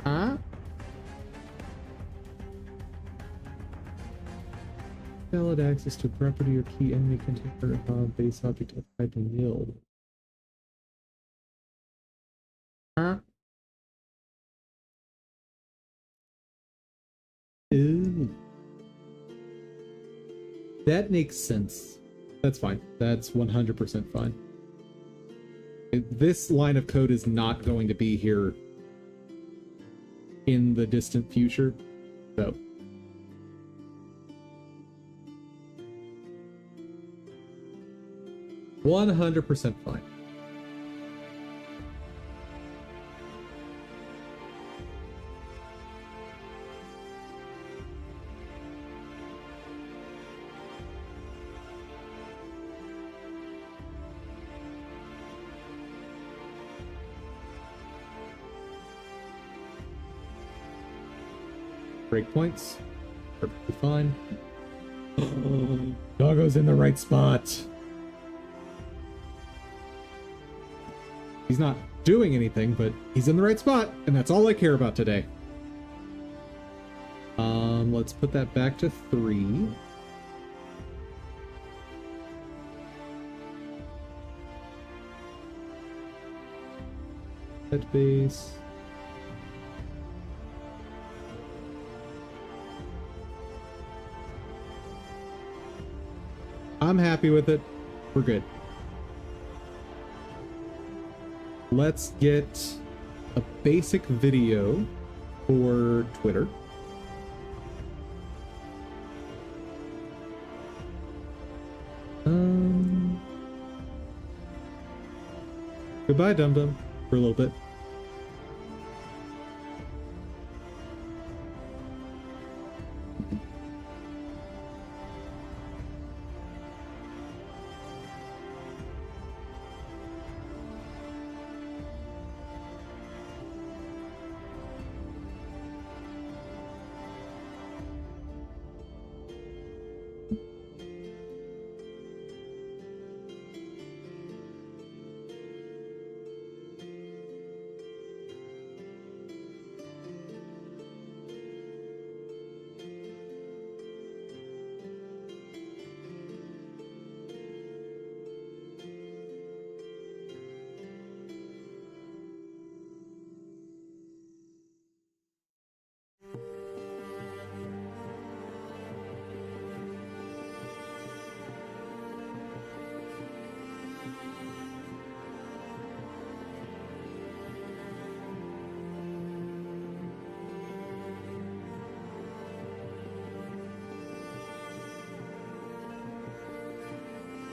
Huh? Valid access to property or key enemy container base object of type nil. Huh? Ooh. That makes sense. That's fine. That's 100% fine. This line of code is not going to be here in the distant future, so. $100% fine. Breakpoints. Perfectly fine. Doggo's in the right spot. He's not doing anything, but he's in the right spot, and that's all I care about today. Let's put that back to 3. Set base. I'm happy with it. We're good. Let's get a basic video for Twitter. Goodbye, Dum Dum, for a little bit.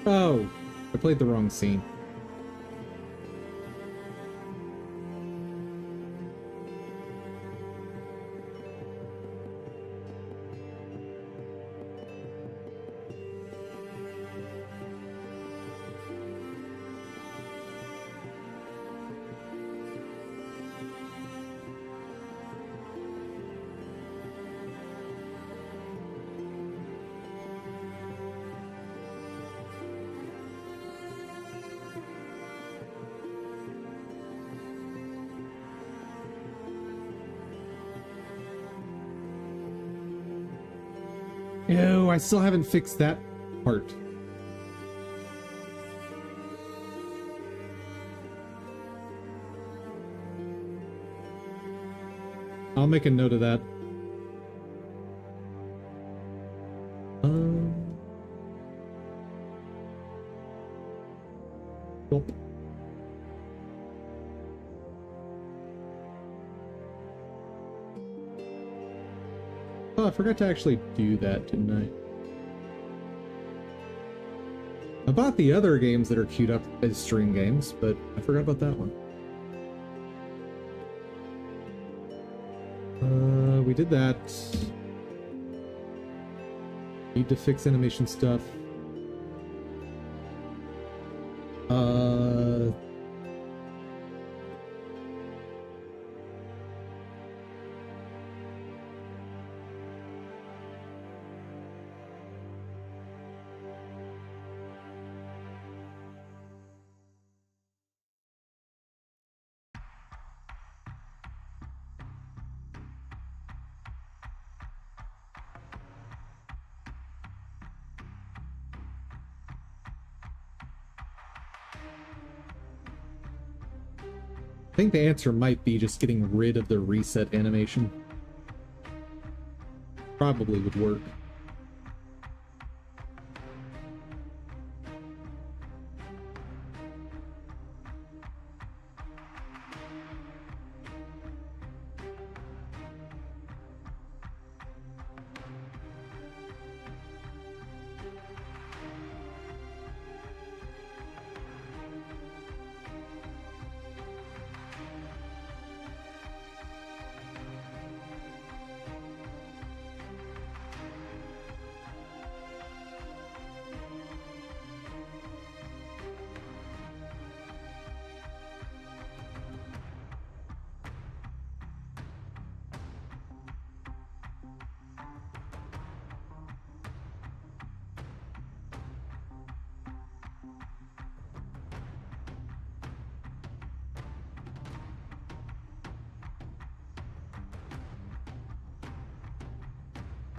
Oh, I played the wrong scene. No, I still haven't fixed that part. I'll make a note of that. Well. Oh, I forgot to actually do that, didn't I? I bought the other games that are queued up as stream games, but I forgot about that one. We did that. Need to fix animation stuff. I think the answer might be just getting rid of the reset animation. Probably would work.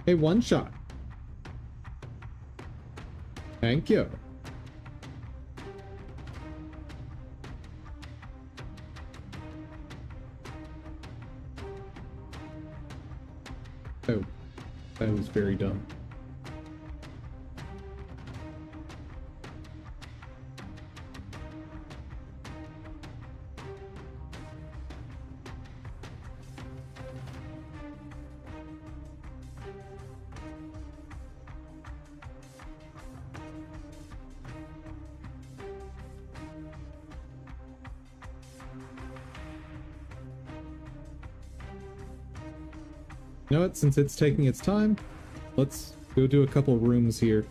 A one shot. Thank you. Oh, that was very dumb. You know what? Since it's taking its time, let's go do a couple rooms here.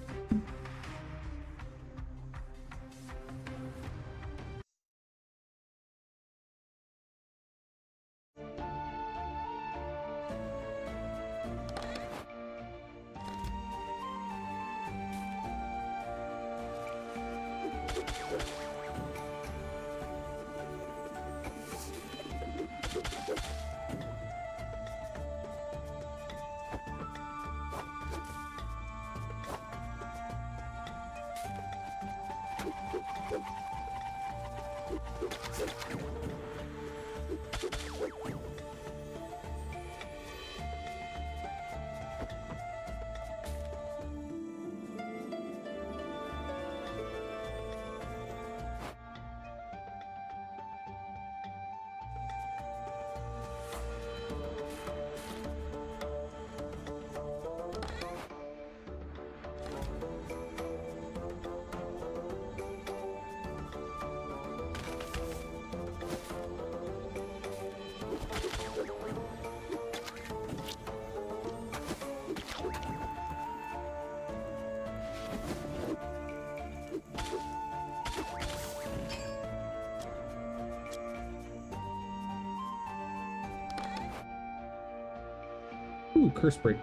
Ooh, curse break.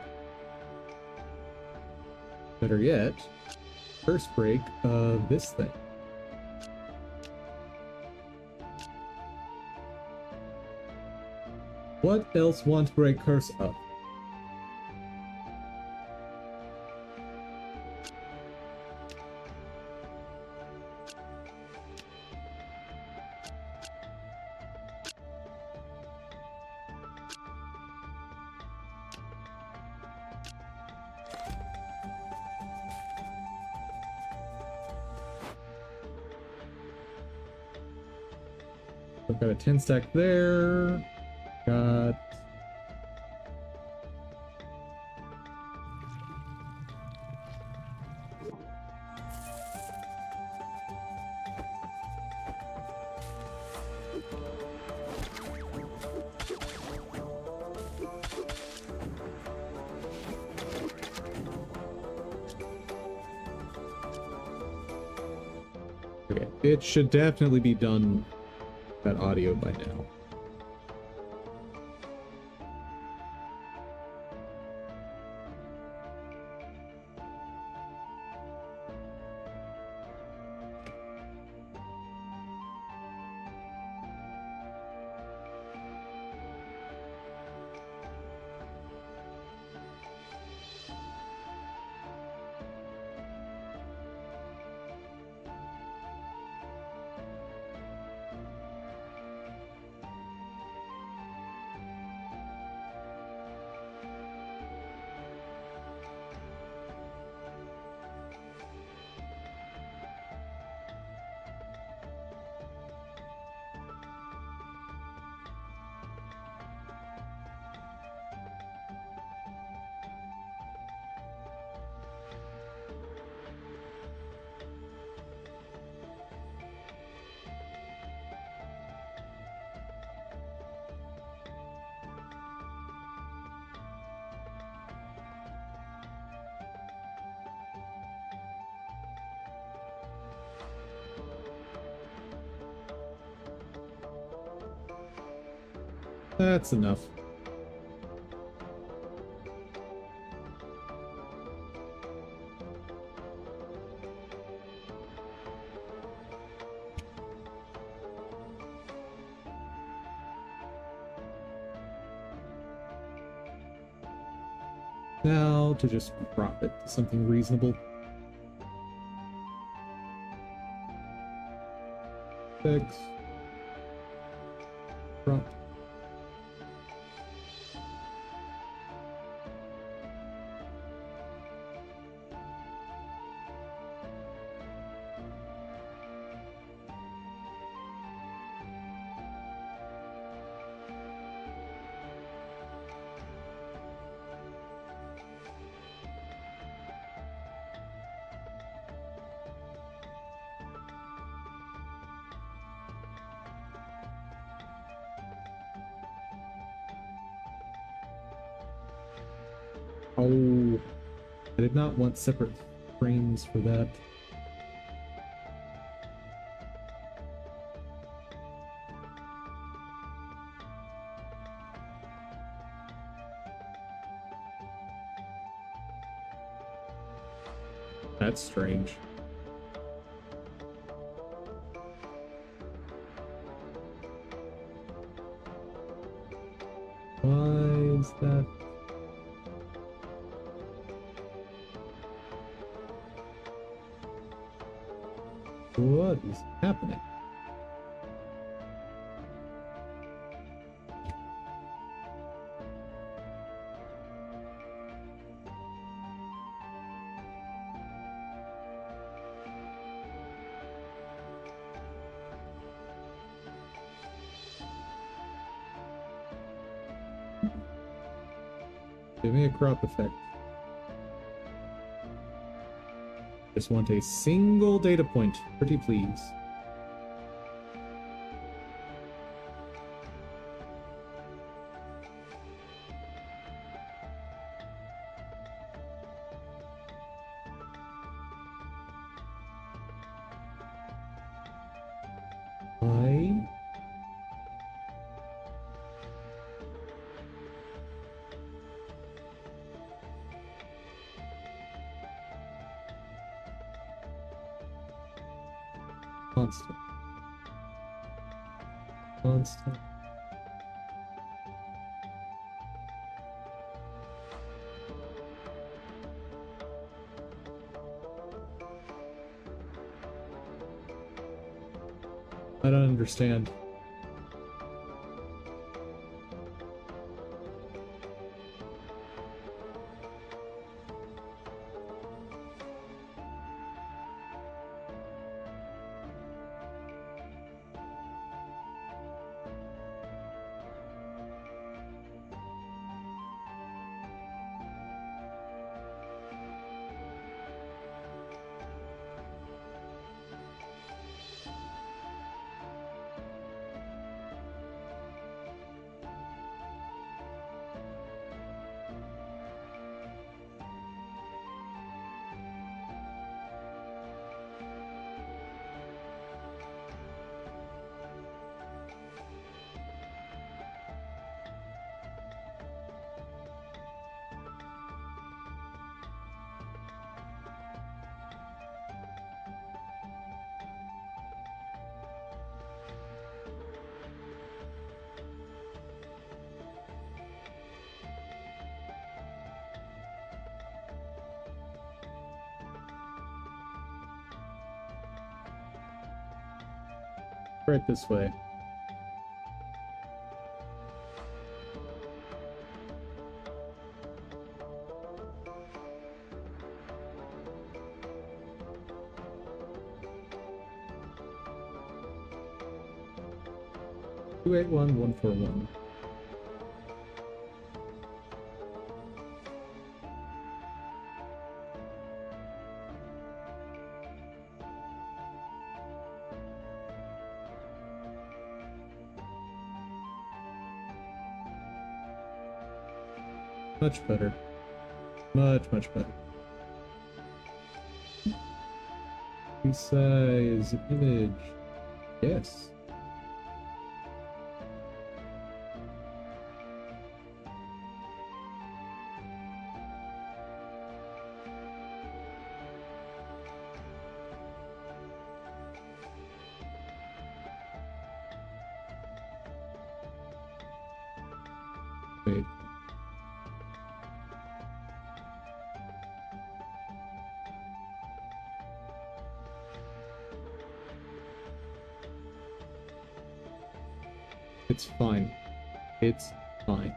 Better yet, curse break of this thing. What else won't break curse of? I've got a 10 stack there. Got okay. It should definitely be done that audio by now. That's enough. Now to just drop it to something reasonable. Fix. Drop. Oh, I did not want separate frames for that. That's strange. Why is that? What is happening? Give me a crop effect. Just want a single data point, pretty please. I constant. Constant. I don't understand. Right this way. Two 81141. Much better. Much better. Resize image. Yes. Wait. It's fine. It's fine.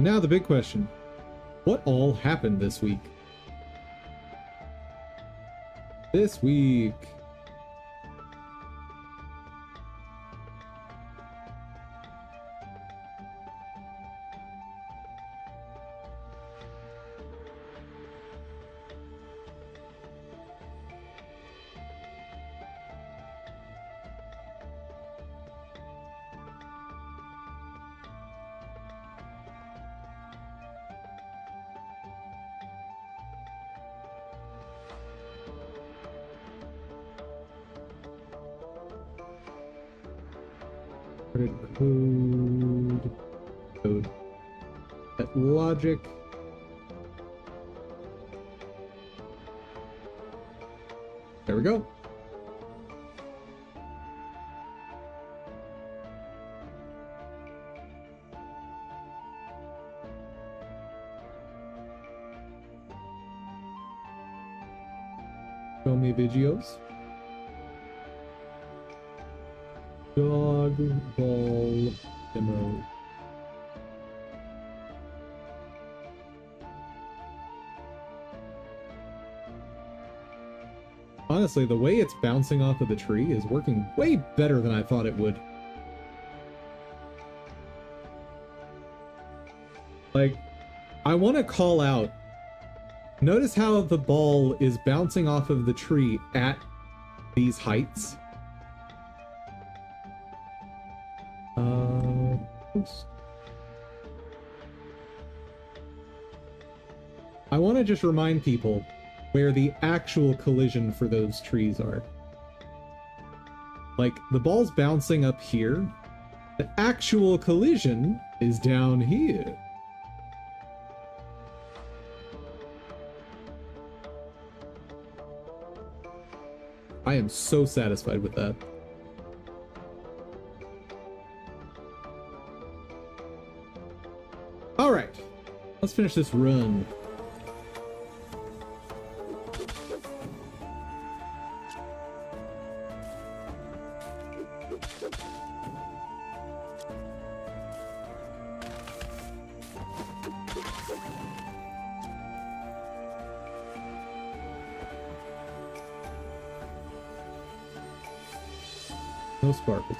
Now the big question. What all happened this week? This week. Code. That logic. There we go. Show me videos. Dog ball demo. Honestly, the way it's bouncing off of the tree is working way better than I thought it would. Like, I want to call out. Notice how the ball is bouncing off of the tree at these heights. I want to just remind people where the actual collision for those trees are. Like, the ball's bouncing up here. The actual collision is down here. I am so satisfied with that. All right, let's finish this run. No sparkles.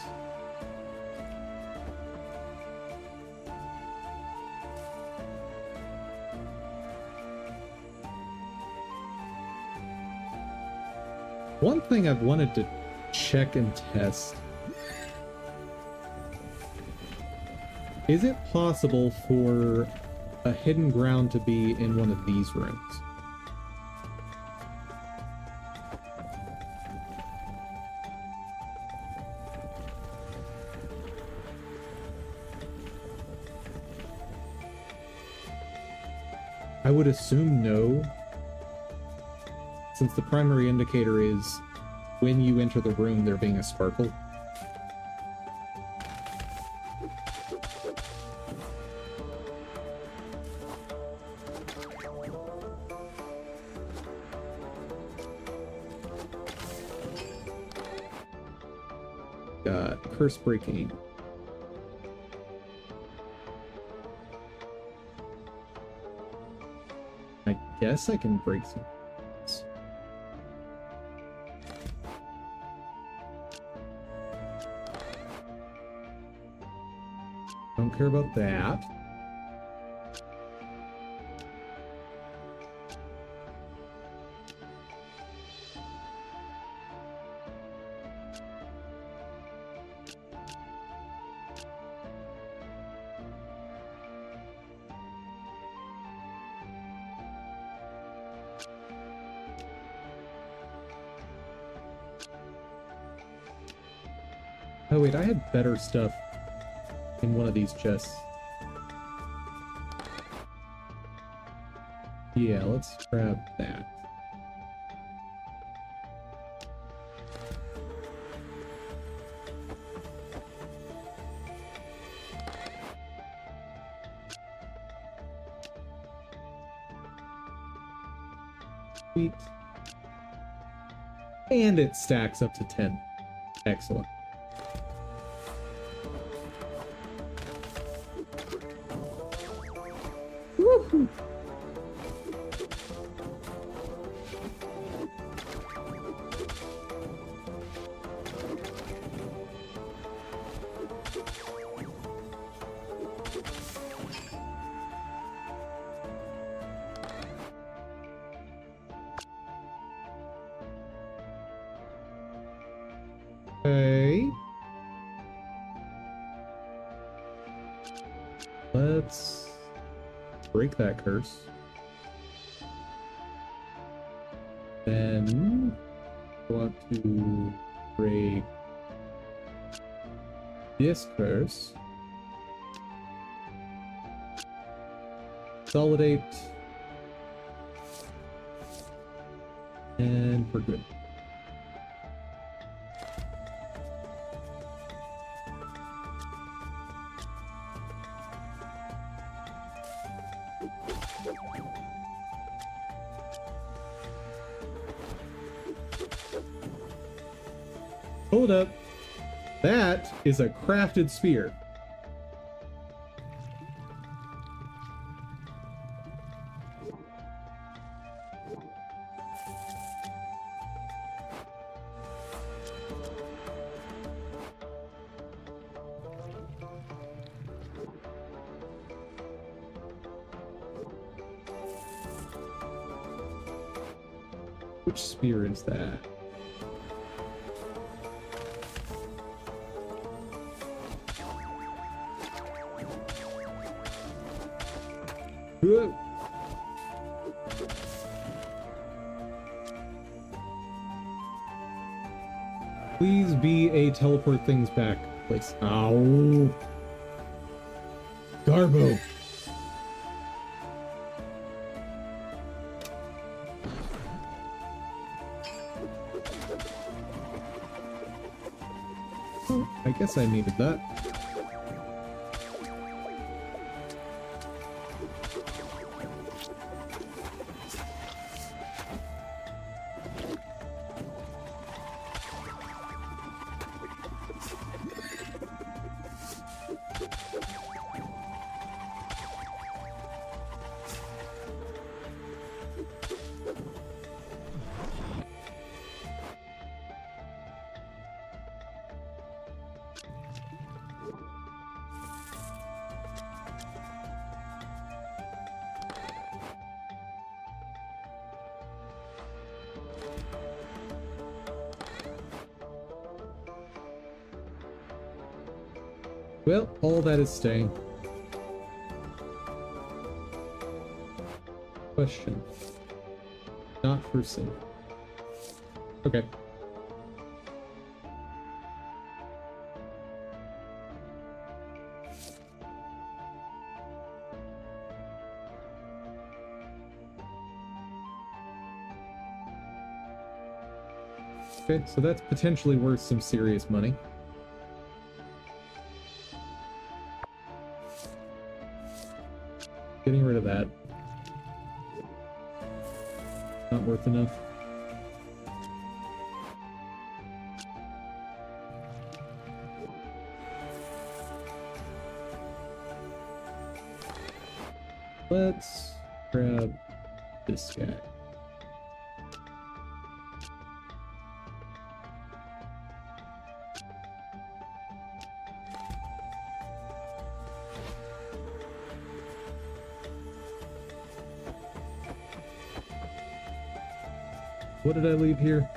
One thing I've wanted to check and test. Is it possible for a hidden ground to be in one of these rooms? I would assume no, since the primary indicator is when you enter the room there being a sparkle. Got curse breaking. I guess I can break some. Don't care about that. Oh wait, I had better stuff in one of these chests. Yeah, let's grab that. Sweet. And it stacks up to 10. Excellent. Woo! Okay. Let's break that curse. Then I want to break this curse. Consolidate. And we're good. Hold up. That is a crafted spear. Which spear is that? Whoa. Please be a teleport things back place. Ow. Garbo. I guess I needed that. Well, all that is staying. Question. Not for sin. Okay. Okay, so that's potentially worth some serious money. Getting rid of that. Not worth enough. Let's grab this guy. What did I leave here?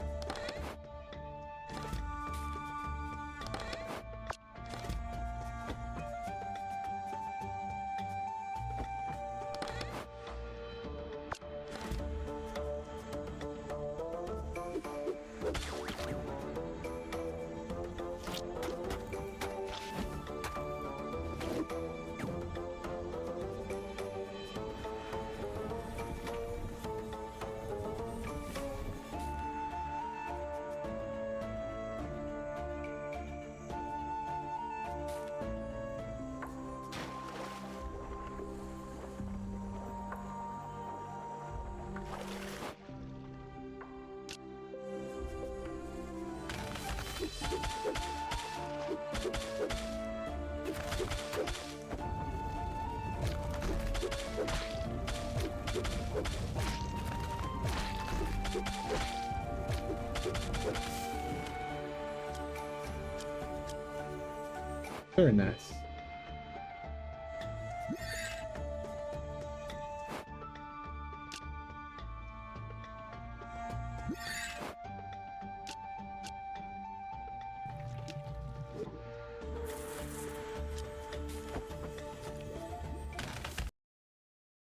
Very nice.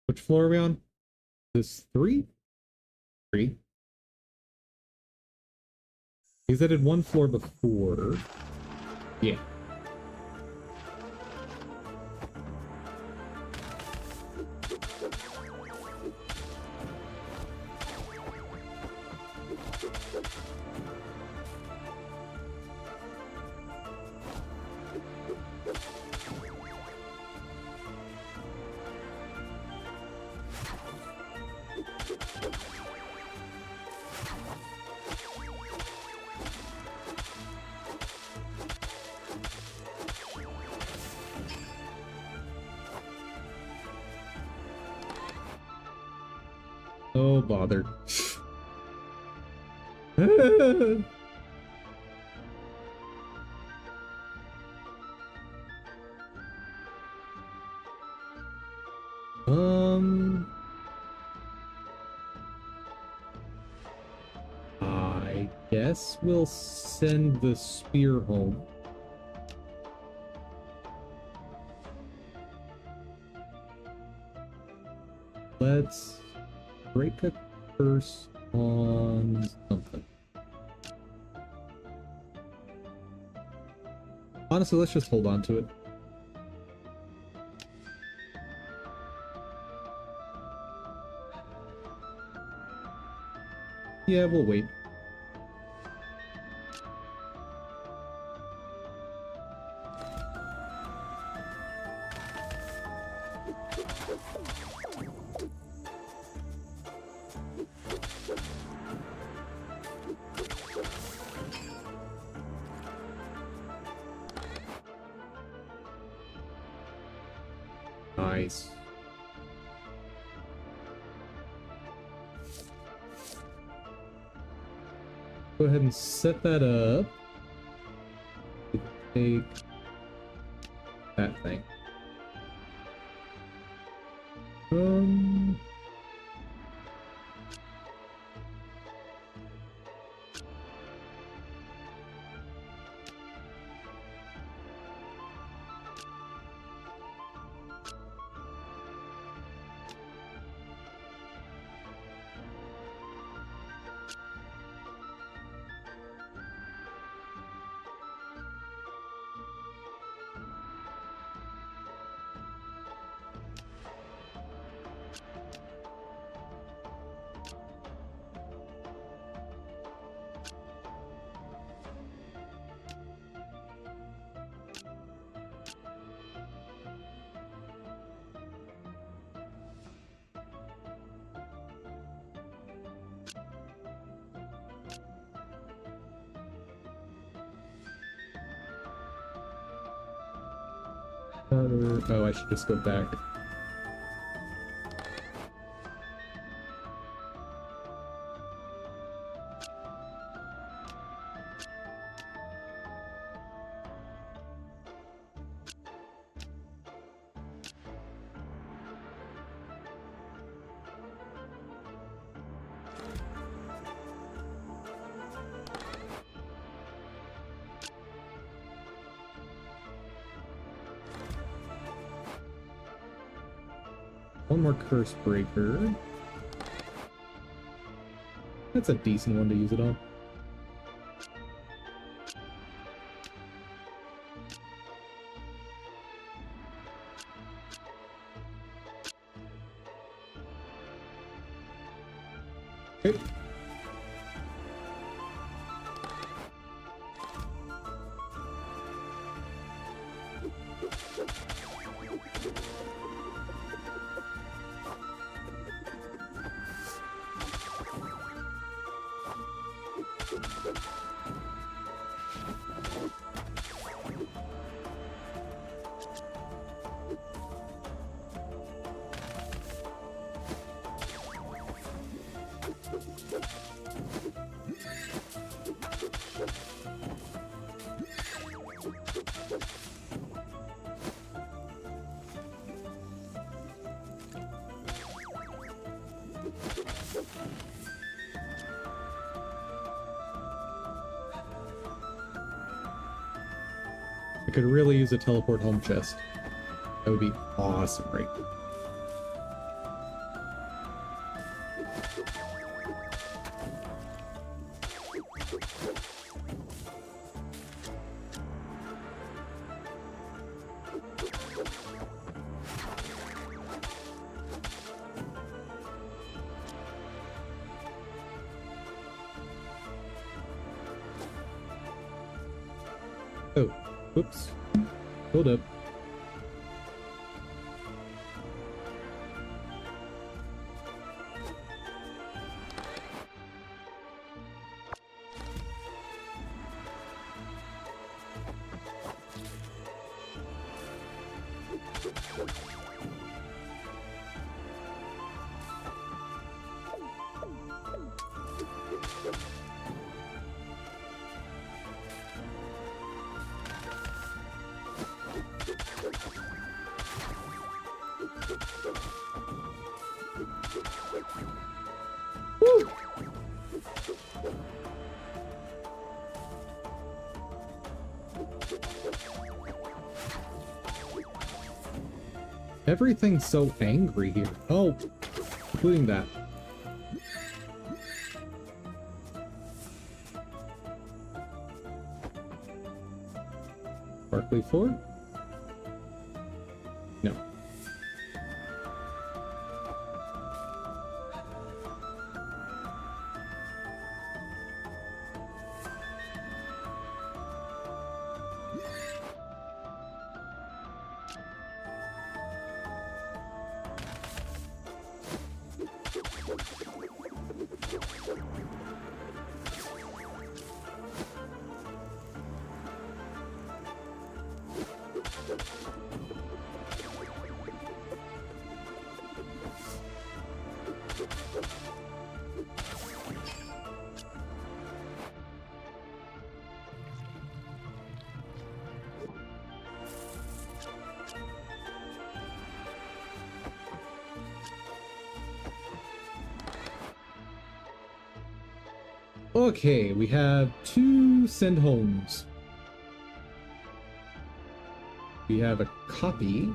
Which floor are we on? This 3? 3. Because I did one floor before. Yeah. Oh, bother. I guess we'll send the spear home. Let's break a curse on something. Honestly, let's just hold on to it. Yeah, we'll wait. Nice. Go ahead and set that up. Take that thing. Oh, I should just go back. One more curse breaker. That's a decent one to use it on. Okay. I could really use a teleport home chest. That would be awesome, right? Oh, whoops. Hold up. Everything's so angry here. Oh, including that. Sparkly floor? No. Okay, we have 2 send homes. We have a copy.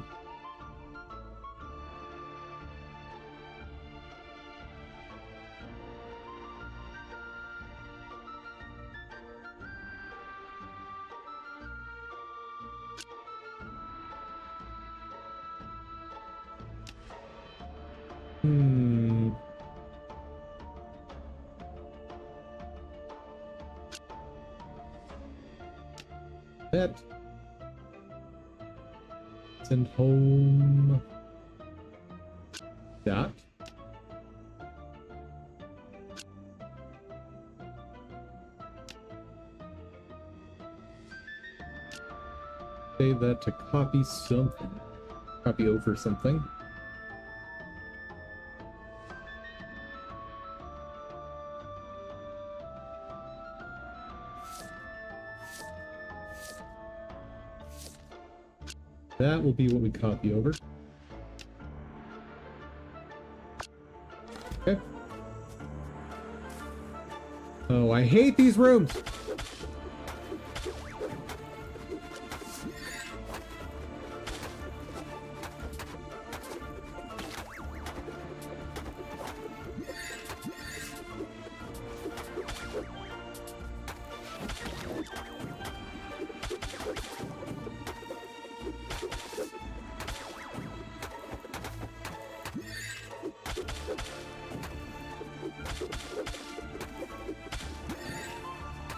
That. Send home. That. Say that to copy something. Copy over something. That will be what we copy over. Okay. Oh, I hate these rooms!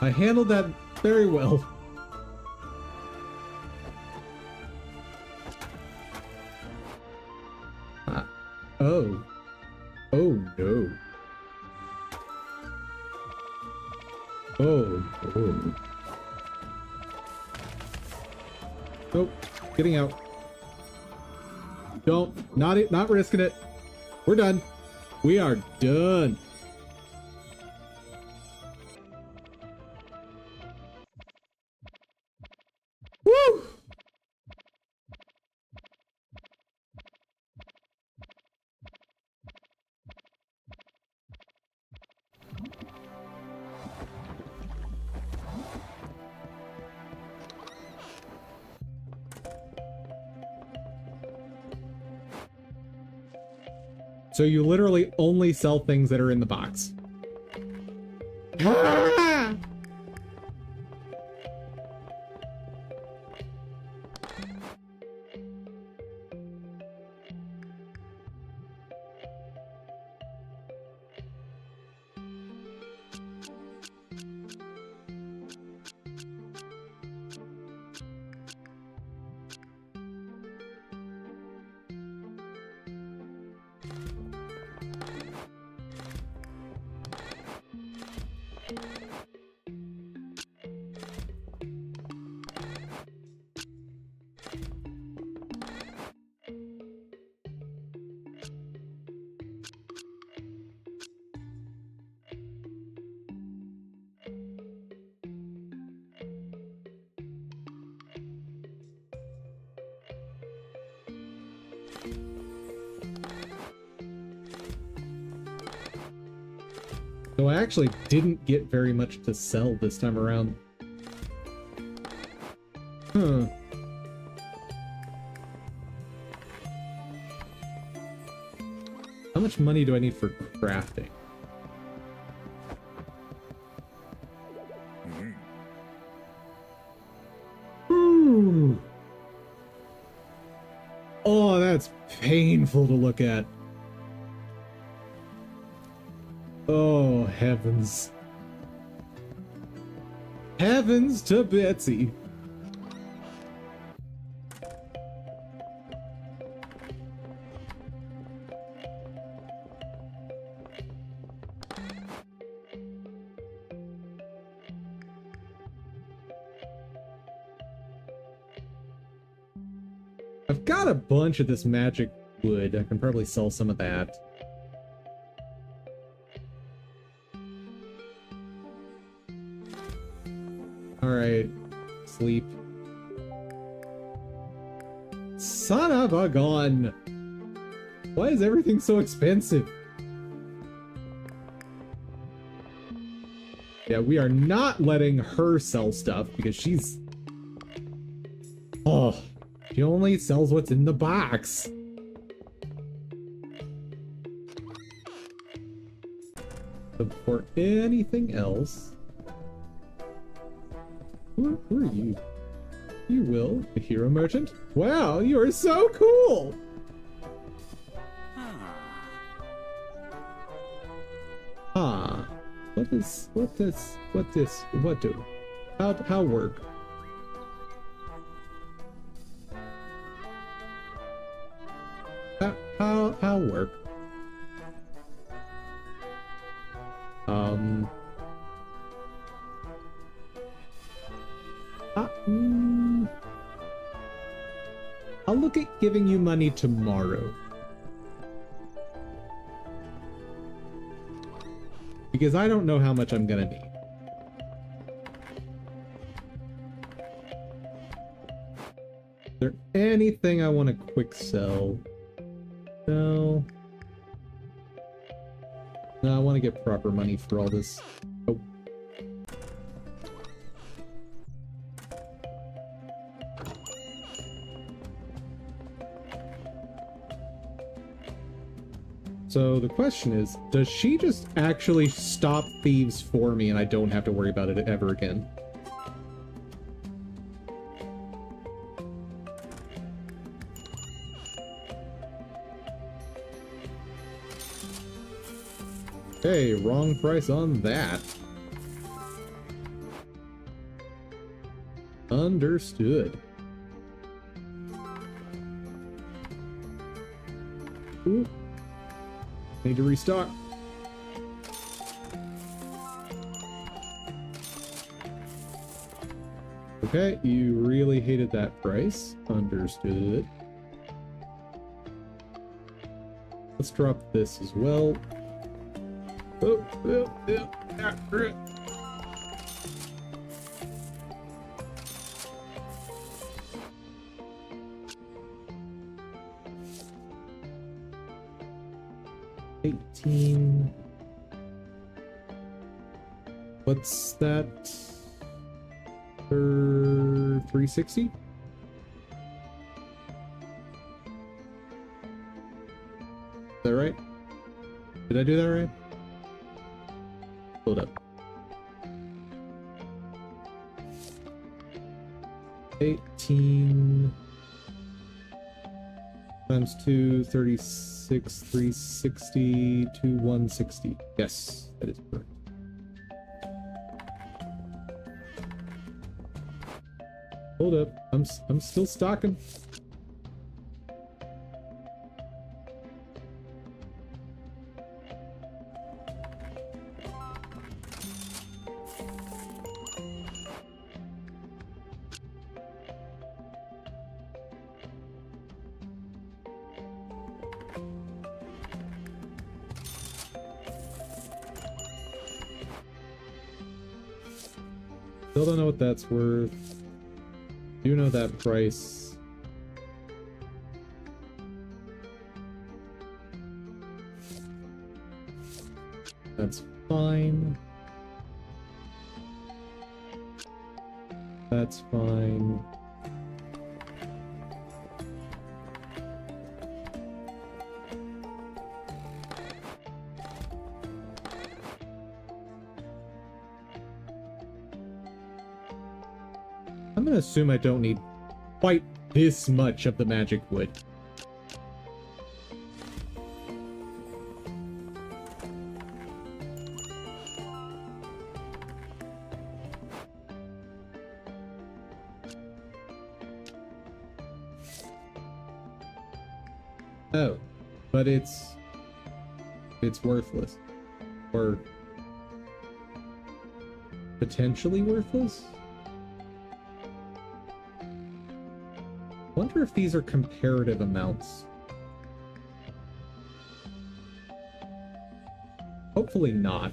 I handled that very well. Oh. Oh no. Oh. Oh. Nope. Getting out. Don't. Not risking it. We're done. We are done. Woo! So you literally only sell things that are in the box. So I actually didn't get very much to sell this time around. Huh. How much money do I need for crafting? Ooh. Oh, that's painful to look at. Oh, heavens. Heavens to Betsy. I've got a bunch of this magic wood. I can probably sell some of that. Alright, sleep. Son of a gun! Why is everything so expensive? Yeah, we are not letting her sell stuff because she's... Oh, she only sells what's in the box. So for anything else... Who are you? You will, a hero merchant? Wow, you are so cool! Ah, what do? How work? How work? I'll look at giving you money tomorrow. Because I don't know how much I'm gonna need. Is there anything I want to quick sell? No. No, I want to get proper money for all this. Oh. So the question is, does she just actually stop thieves for me and I don't have to worry about it ever again? Hey, wrong price on that. Understood. Ooh. Need to restock. Okay, you really hated that price. Understood. Let's drop this as well. Oh, oh, oh, ah, ah. What's that? 360? Is that right? Did I do that right? Hold up. 18 times 2, 36, 360 to 160. Yes, that is correct. Hold up, I'm still stocking. Still don't know what that's worth. Do know that price. That's fine. That's fine. I'm gonna assume I don't need quite this much of the magic wood. Oh, but it's worthless. Or potentially worthless? Wonder if these are comparative amounts. Hopefully not.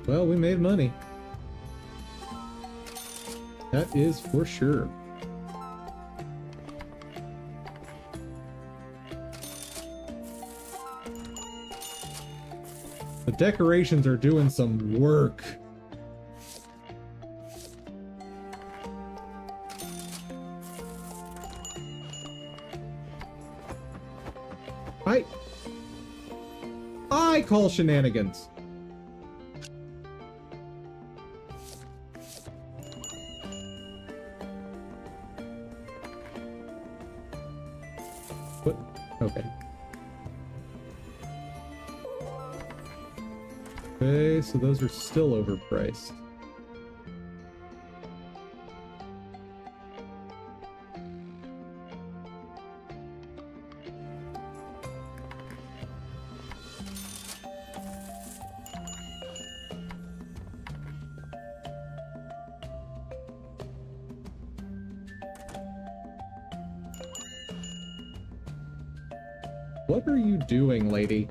Well, we made money. That is for sure. The decorations are doing some work. I call shenanigans. What? Okay. Okay, so those are still overpriced. What are you doing, lady?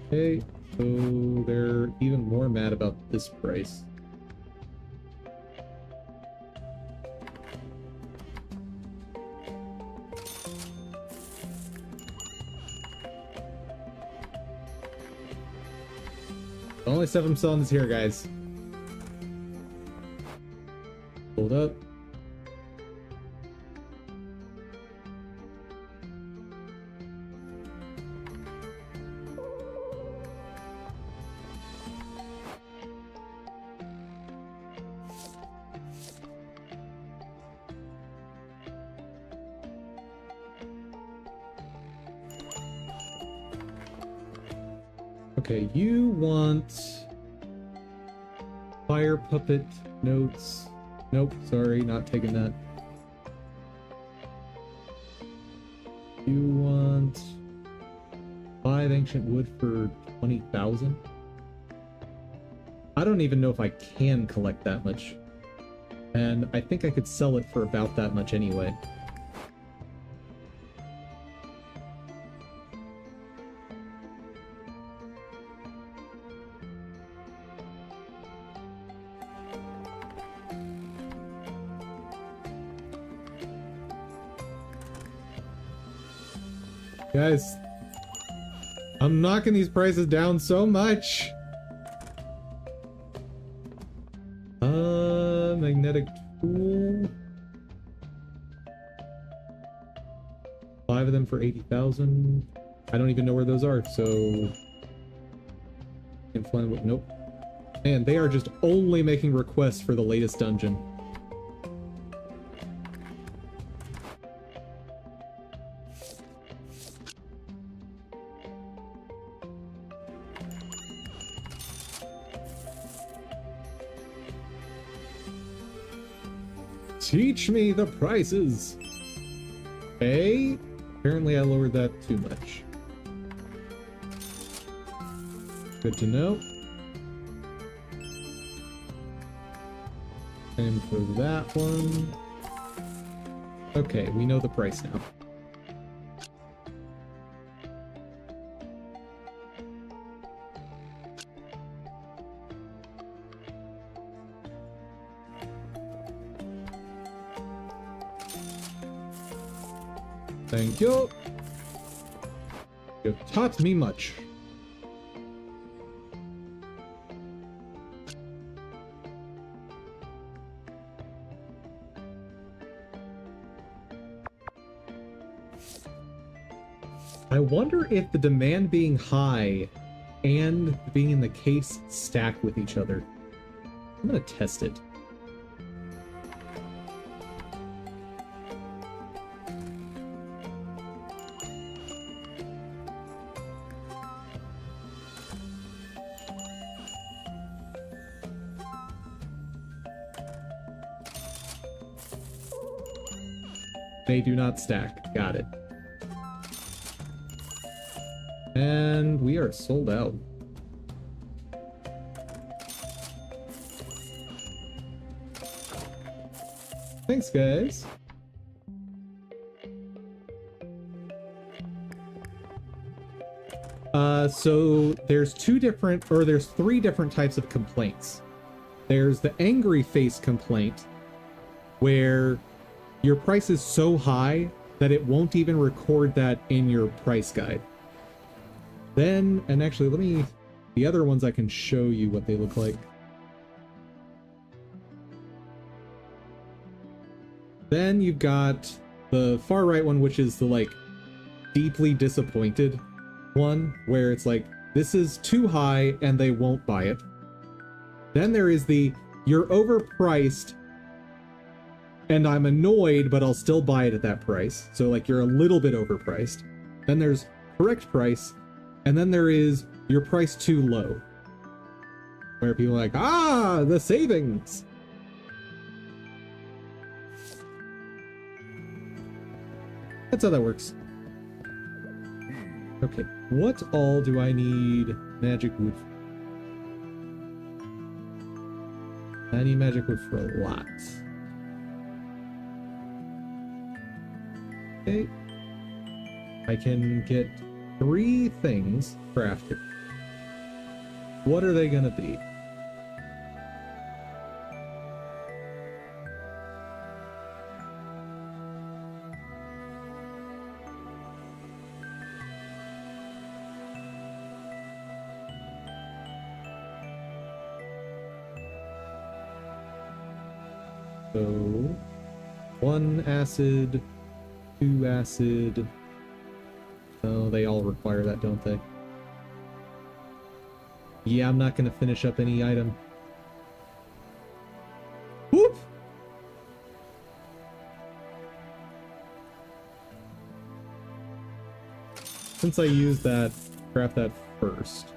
Okay, so they're even more mad about this price. The only stuff I'm selling is here, guys. Hold up. Okay, you want fire puppet notes. Nope, sorry, not taking that. You want 5 ancient wood for 20,000? I don't even know if I can collect that much. And I think I could sell it for about that much anyway. Guys, I'm knocking these prices down so much. Magnetic tool. 5 of them for 80,000. I don't even know where those are, so... Nope. Man, they are just only making requests for the latest dungeon. Teach me the prices! Okay. Apparently I lowered that too much. Good to know. Same for that one. Okay, we know the price now. Thank you. You've taught me much. I wonder if the demand being high and being in the case stack with each other. I'm gonna test it. They do not stack. Got it. And we are sold out. Thanks, guys. So there's three different types of complaints. There's the angry face complaint, where your price is so high that it won't even record that in your price guide. Then, and actually the other ones I can show you what they look like. Then you've got the far right one, which is the like deeply disappointed one, where it's like, this is too high and they won't buy it. Then there is the, you're overpriced and I'm annoyed, but I'll still buy it at that price. So like you're a little bit overpriced. Then there's correct price. And then there is your price too low. Where people are like, ah, the savings. That's how that works. Okay, what all do I need magic wood for? I need magic wood for a lot. Okay. I can get 3 things crafted. What are they gonna be? So, 1 acid, 2 acid. Oh, they all require that, don't they? Yeah, I'm not gonna finish up any item. Whoop! Since I used that, craft that first.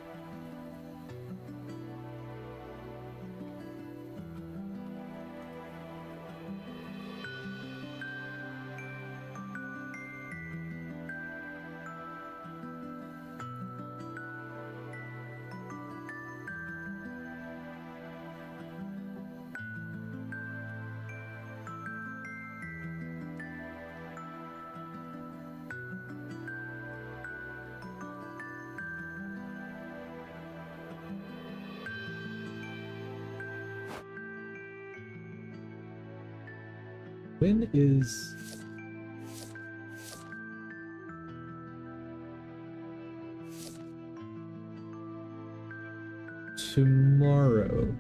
When is... tomorrow?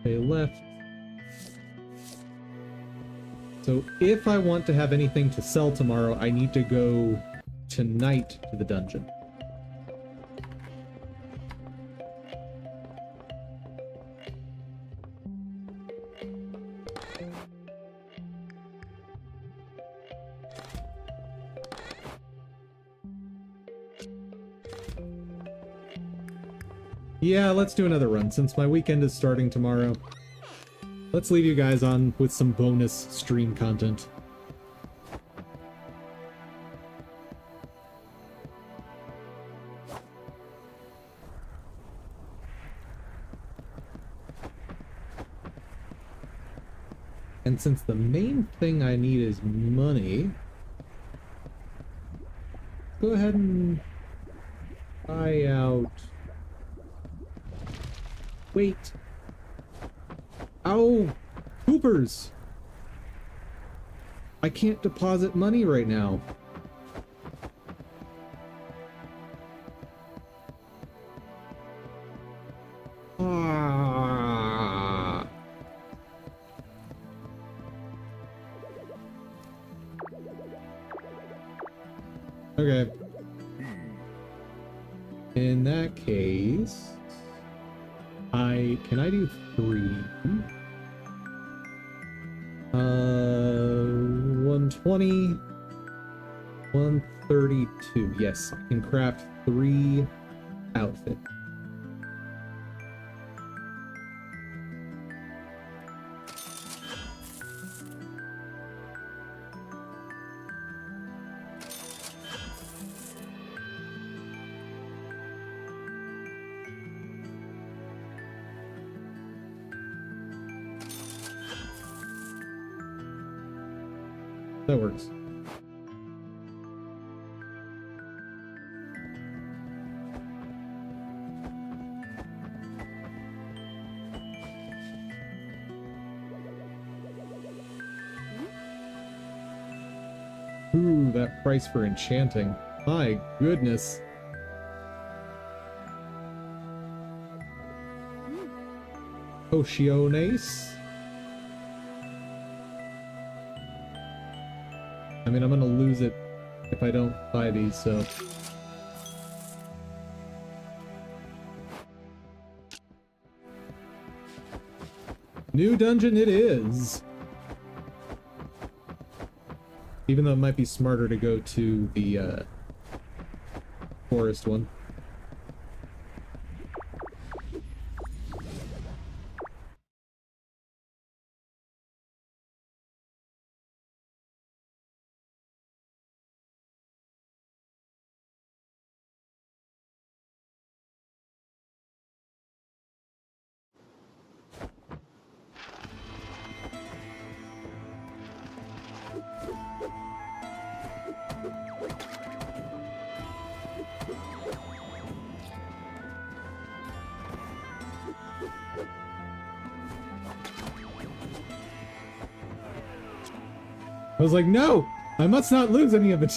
They left. So if I want to have anything to sell tomorrow, I need to go tonight to the dungeon. Yeah, let's do another run. Since my weekend is starting tomorrow, let's leave you guys on with some bonus stream content. And since the main thing I need is money, go ahead and buy out... Wait. Ow! Poopers! I can't deposit money right now. Ah. Okay. In that case... Can I do 3? 120, 132. Yes, I can craft 3 outfits. That works. Ooh, that price for enchanting. My goodness. Potiones? I mean, I'm gonna lose it if I don't buy these, so... New dungeon it is! Even though it might be smarter to go to the, forest one. I was like, no! I must not lose any of it!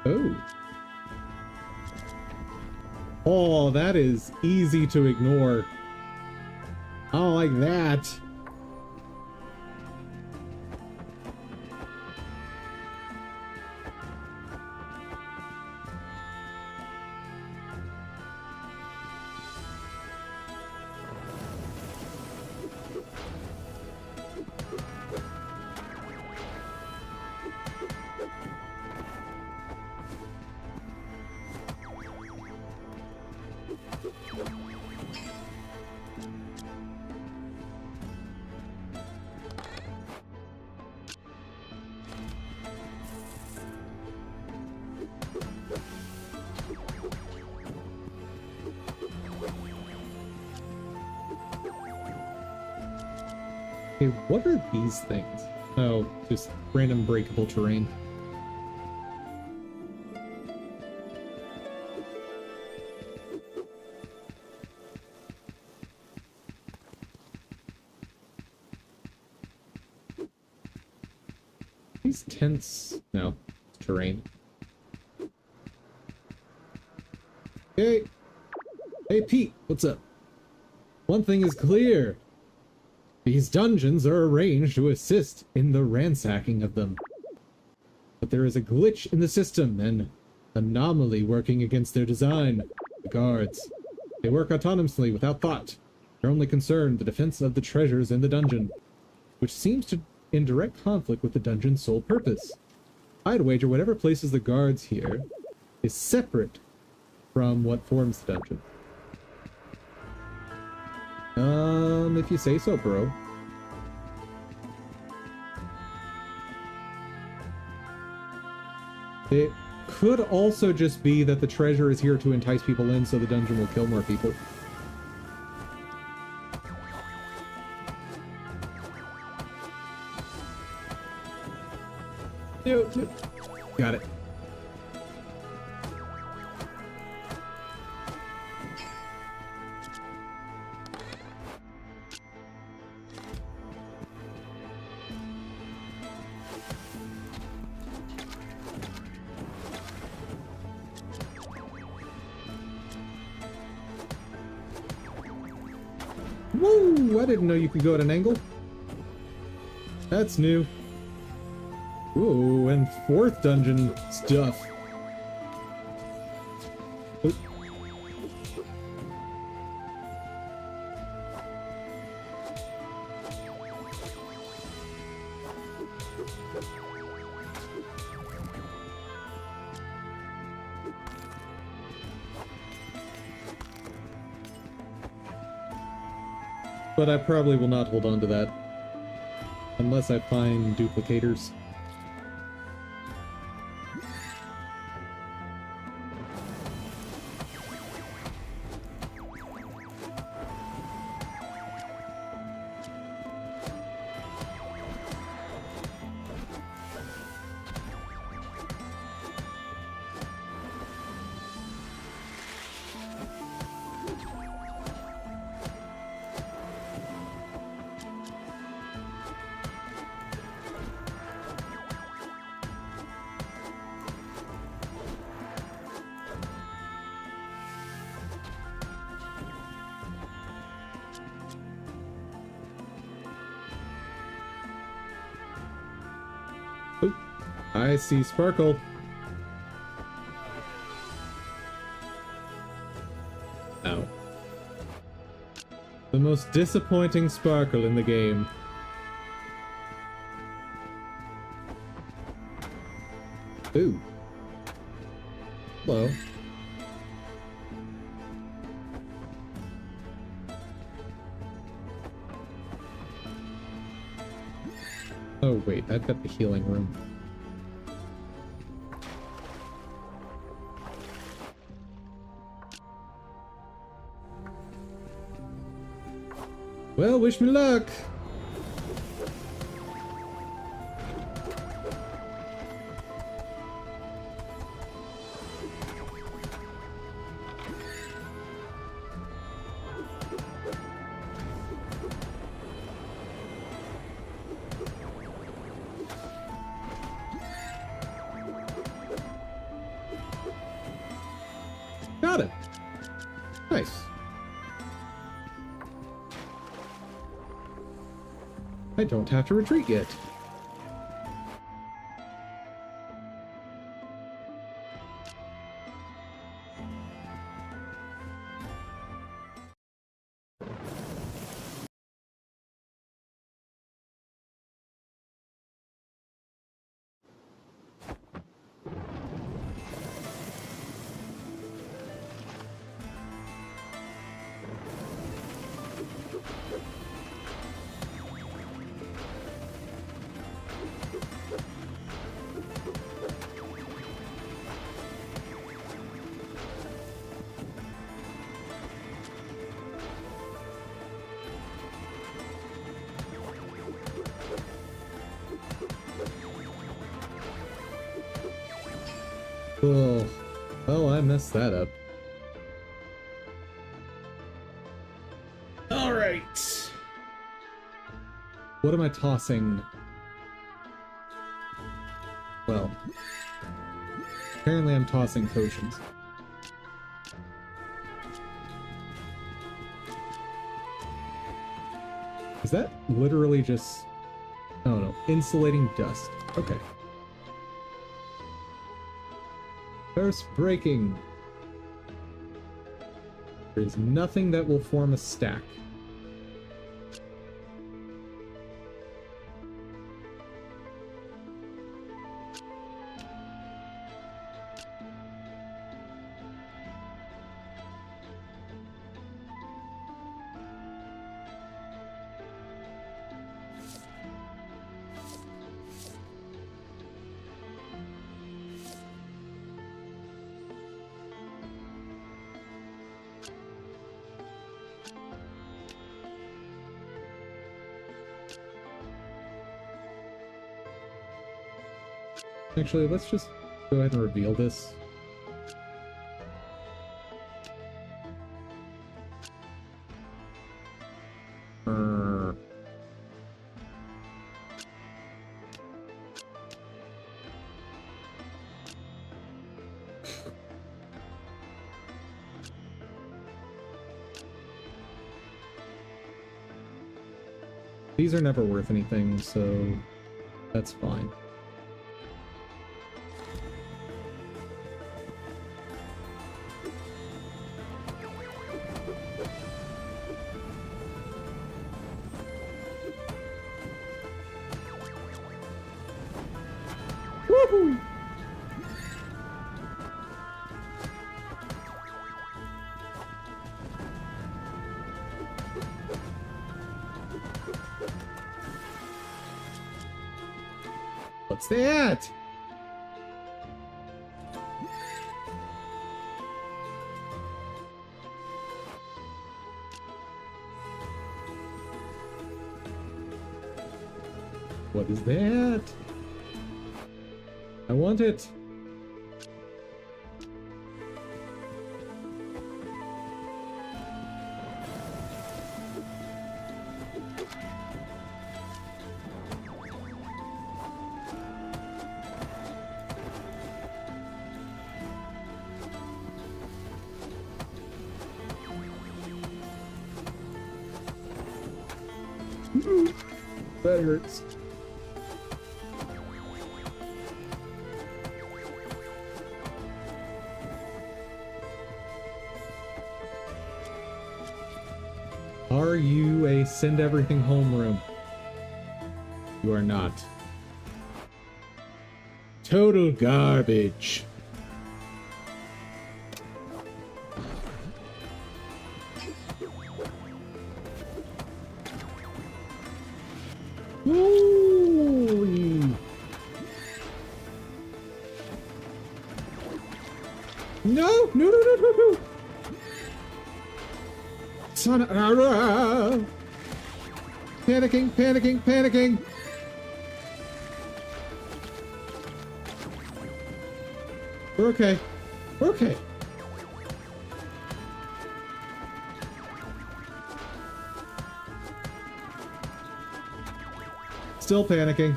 Oh. Oh, that is easy to ignore. I don't like that. Okay, what are these things? Oh, just random breakable terrain. These tents... No, it's terrain. Okay. Hey, Pete, what's up? One thing is clear. These dungeons are arranged to assist in the ransacking of them. But there is a glitch in the system, an anomaly working against their design. The guards. They work autonomously without thought. Their only concern, the defense of the treasures in the dungeon, which seems to in direct conflict with the dungeon's sole purpose. I'd wager whatever places the guards here is separate from what forms the dungeon. If you say so, bro. It could also just be that the treasure is here to entice people in so the dungeon will kill more people. Got it. Woo! I didn't know you could go at an angle. That's new. Ooh, and 4th dungeon stuff. Oop. But I probably will not hold on to that. Unless I find duplicators. Oh, I see Sparkle. Ow. The most disappointing Sparkle in the game. Ooh. Hello. Oh wait, I've got the healing room. Well, wish me luck! Got it! Nice. I don't have to retreat yet. Oh, well, I messed that up. All right. What am I tossing? Well, apparently I'm tossing potions. Is that literally just... Oh no, insulating dust. Okay. First breaking. There's nothing that will form a stack. Actually, let's just go ahead and reveal this. These are never worth anything, so that's fine. Woohoo! What's that? What is that? I want it. That hurts. Are you a send everything home room? You are not. Total garbage. Ooh. No, no, no, no, no, no. Son of... Panicking, panicking, panicking. We're okay. We're okay. Still panicking.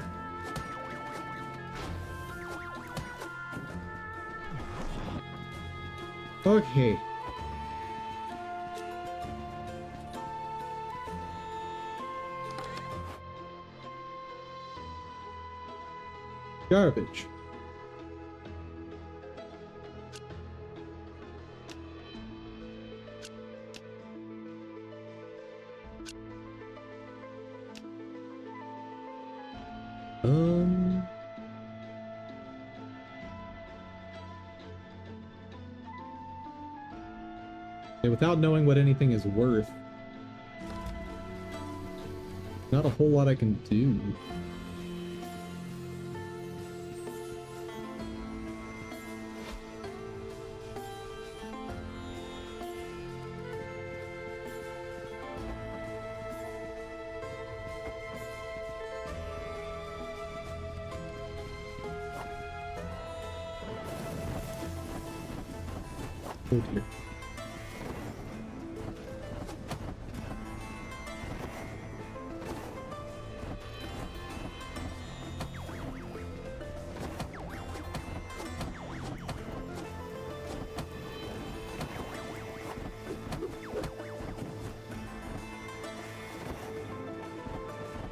Okay. Garbage. Yeah, without knowing what anything is worth, not a whole lot I can do. Oh dear.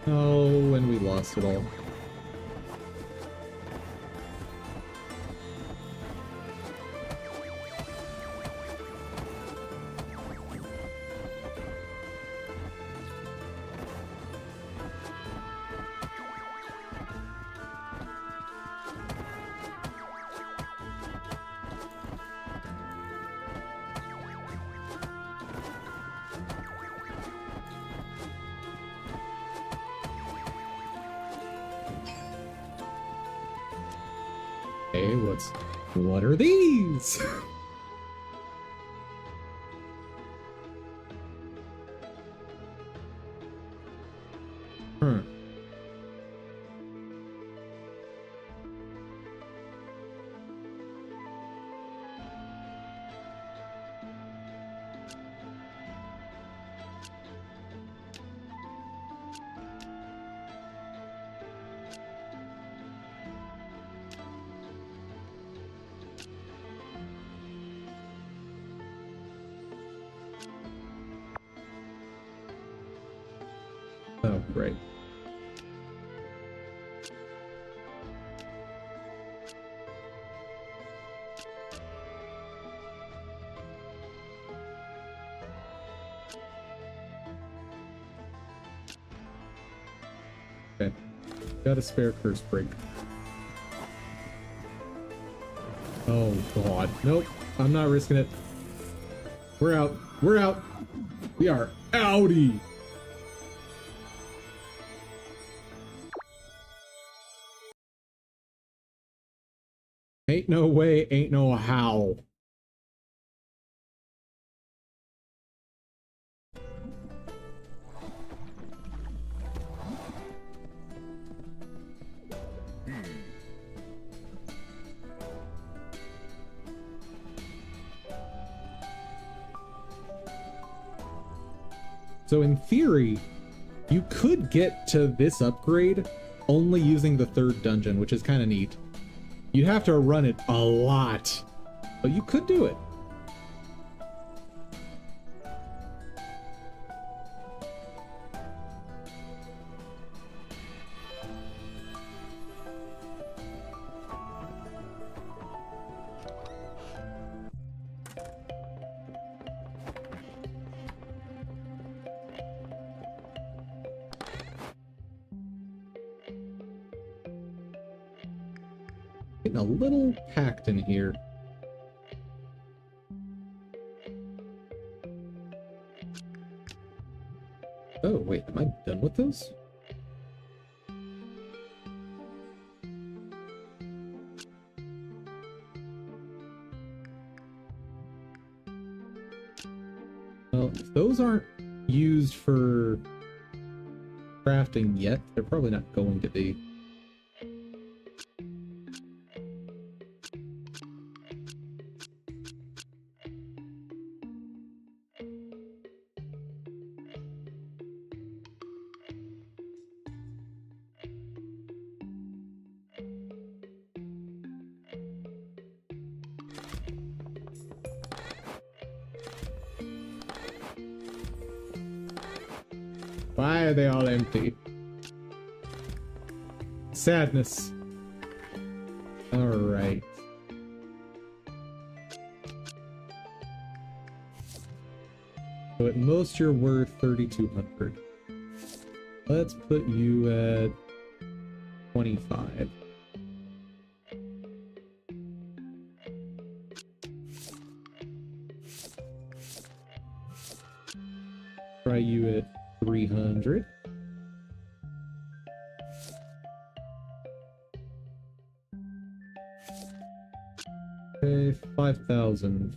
Oh, and we lost it all. Hey, what are these? Hmm. Oh, great. Okay. Got a spare curse break. Oh god. Nope. I'm not risking it. We're out. We're out. We are outie. Ain't no way, ain't no how. So in theory, you could get to this upgrade only using the third dungeon, which is kind of neat. You'd have to run it a lot, but you could do it. Getting a little packed in here. Oh, wait, am I done with those? Well, if those aren't used for crafting yet, they're probably not going to be. Why are they all empty? Sadness. All right. So at most you're worth 3,200. Let's put you at 25. Try you at 300. Okay, 5,000.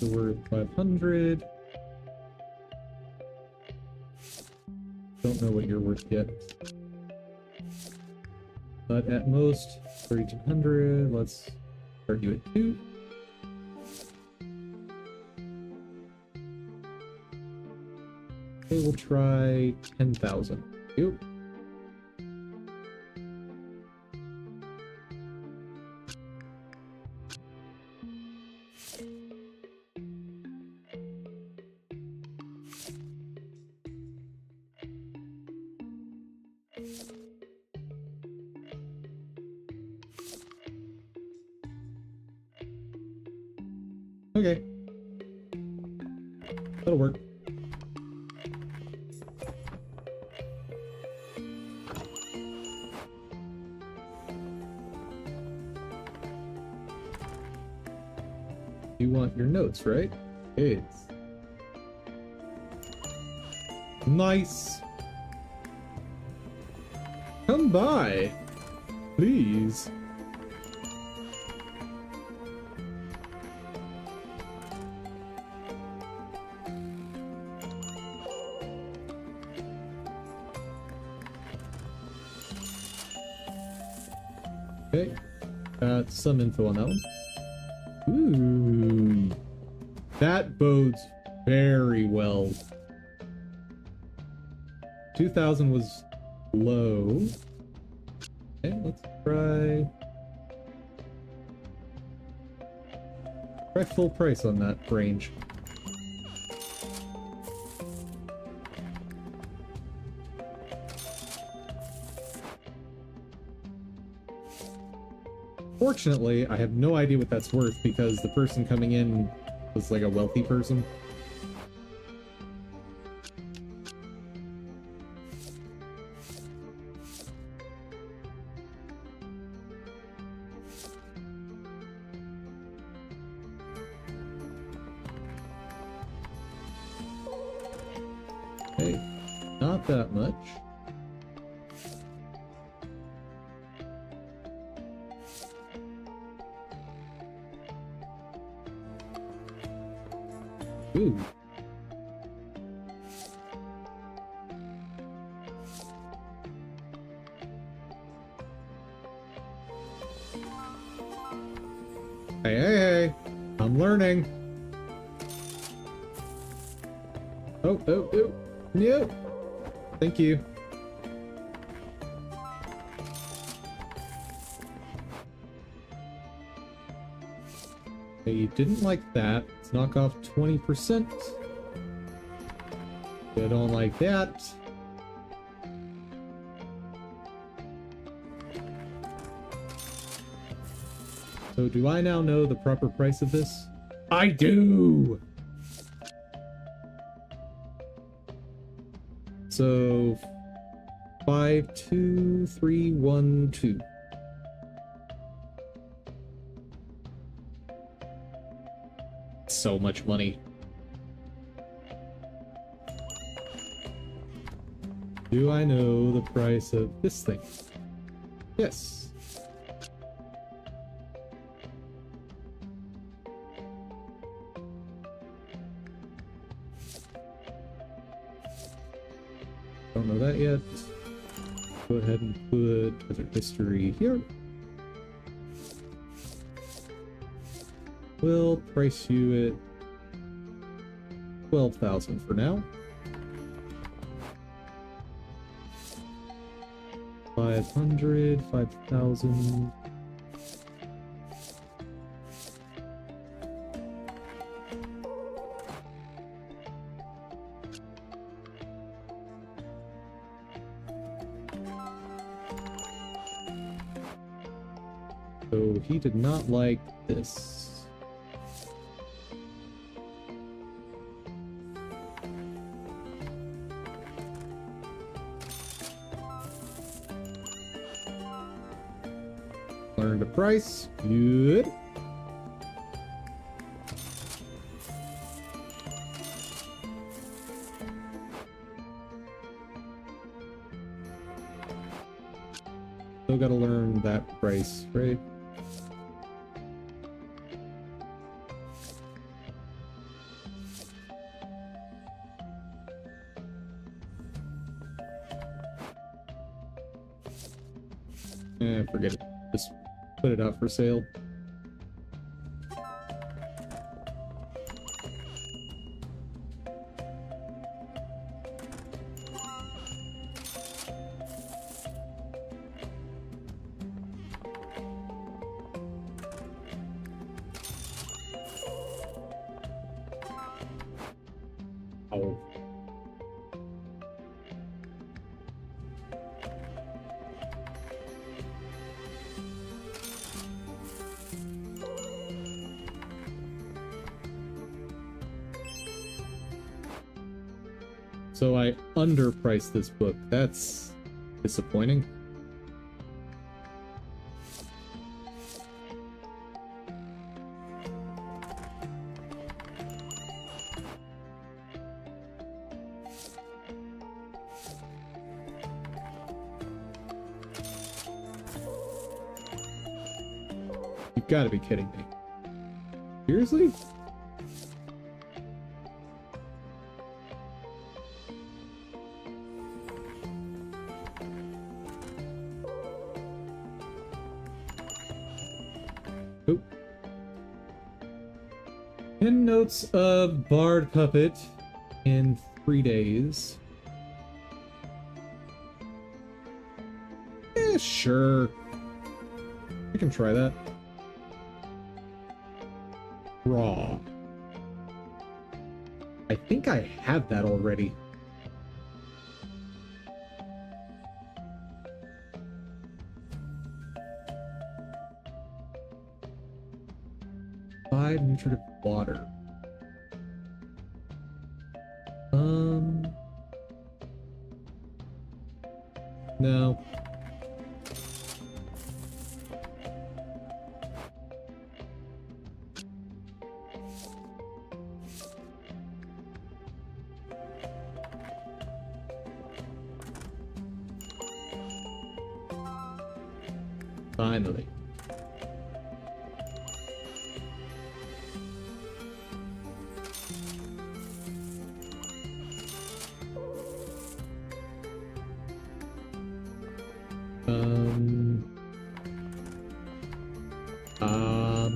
You're worth 500. Don't know what you're worth yet. But at most, 3,200. Let's start you at 2. Okay, we'll try 10,000. Yep. Okay. That'll work. You want your notes, right? It's nice. Come by, please. Okay, got some info on that one. Ooh, that bodes very well. 2,000 was low. Okay, let's try full price on that range. Fortunately, I have no idea what that's worth because the person coming in was like a wealthy person. Okay, not that much. Ooh. Hey, hey, hey. I'm learning. Oh, oh, oh. No. Thank you. Okay, you didn't like that. Let's knock off 20%. I don't like that. So do I now know the proper price of this? I do! So 52312. So much money. Do I know the price of this thing? Yes. Don't know that yet. Go ahead and put other history here. We'll price you at 12,000 for now. 500, 5,000. So he did not like this. Learned a price. Good. Still gotta learn that price, right? Forget it. Just put it out for sale. Oh. So I underpriced this book. That's disappointing. You've got to be kidding me. Seriously? Oop. 10 notes of Bard Puppet in 3 days. Sure. I can try that. Raw. I think I have that already. Five nutritive water. No. Finally.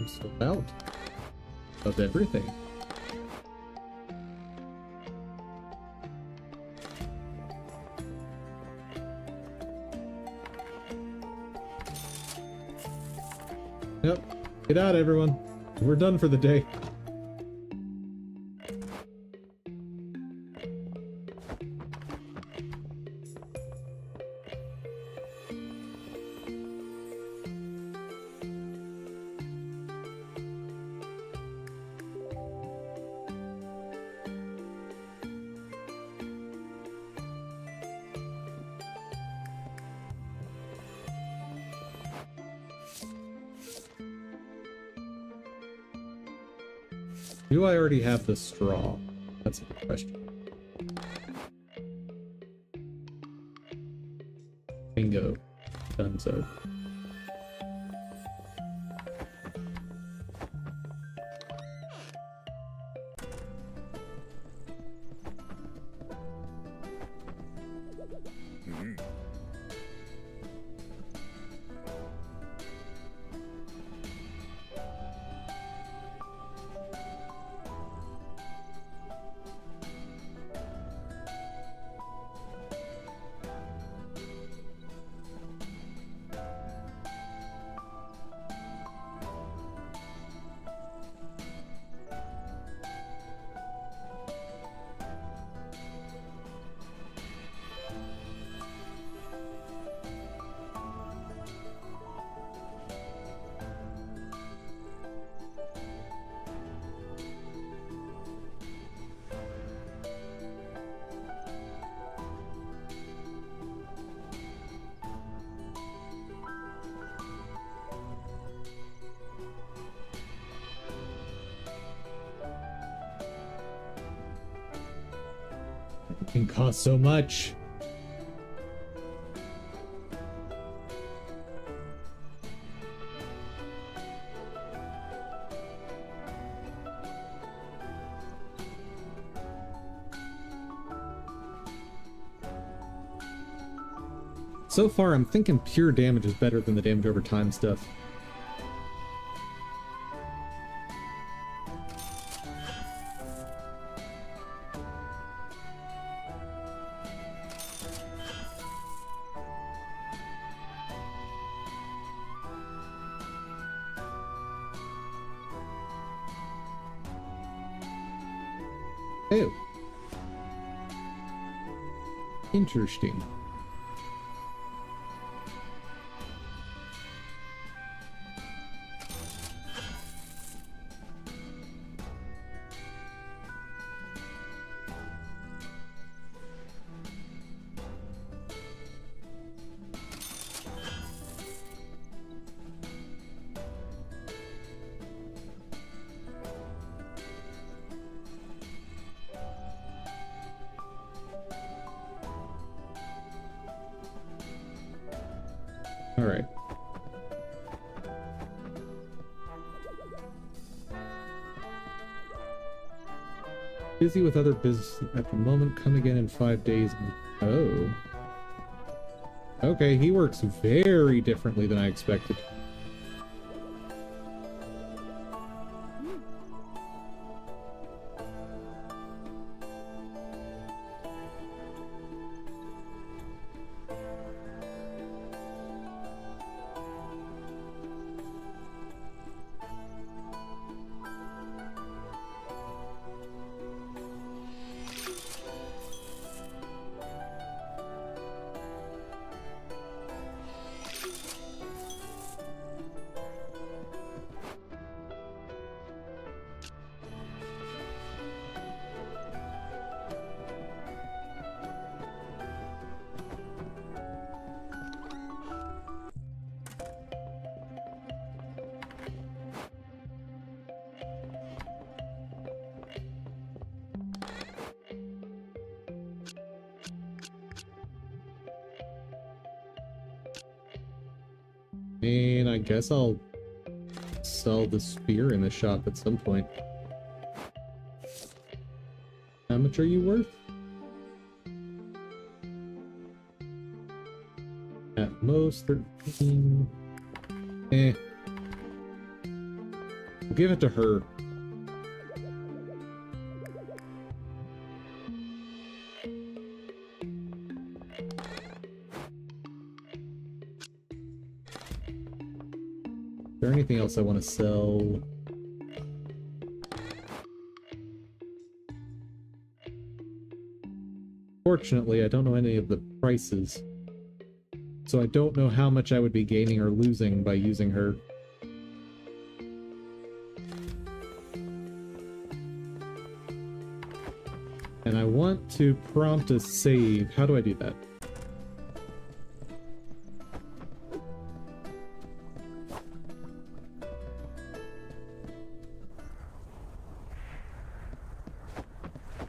Sold out of everything. Yep. Get out, everyone. We're done for the day. Do I already have the straw? That's a good question. Bingo. Dunzo. It can cost so much. So far, I'm thinking pure damage is better than the damage over time stuff. Oh. Interesting. All right. Busy with other business at the moment. Come again in 5 days. Oh. Okay, he works very differently than I expected. And I guess I'll sell the spear in the shop at some point. How much are you worth? At most 13. Eh. We'll give it to her. Is there anything else I want to sell? Fortunately, I don't know any of the prices, so I don't know how much I would be gaining or losing by using her. And I want to prompt a save. How do I do that?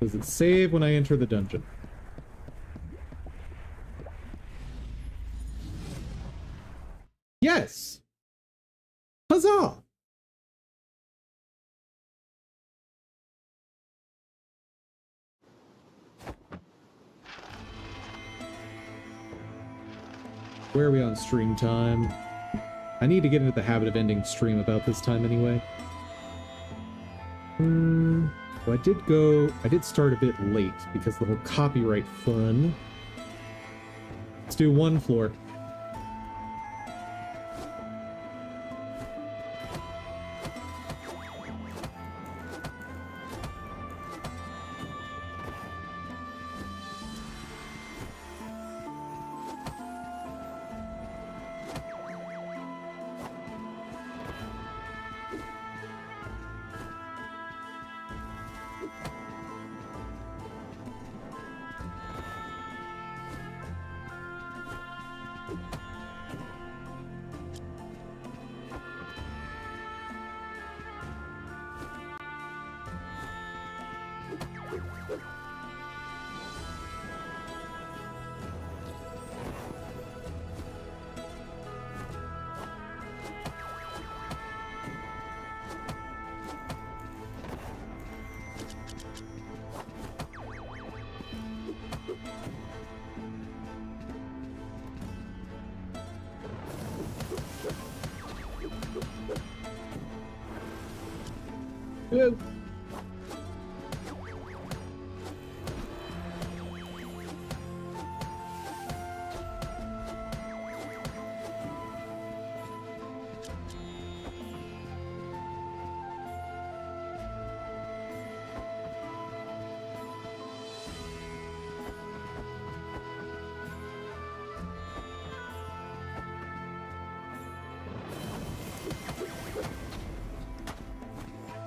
Does it save when I enter the dungeon? Yes! Huzzah! Where are we on stream time? I need to get into the habit of ending stream about this time anyway. Well, I did start a bit late because the whole copyright fun. Let's do one floor. Whoa.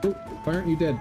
Oh, why aren't you dead?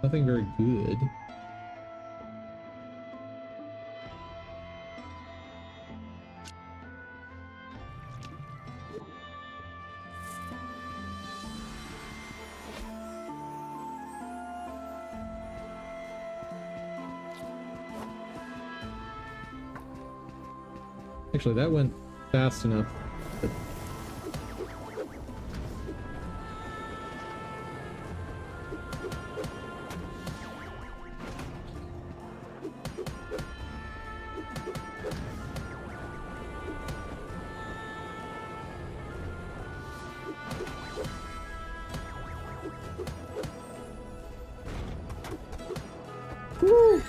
Nothing very good. Actually, that went fast enough. Woo!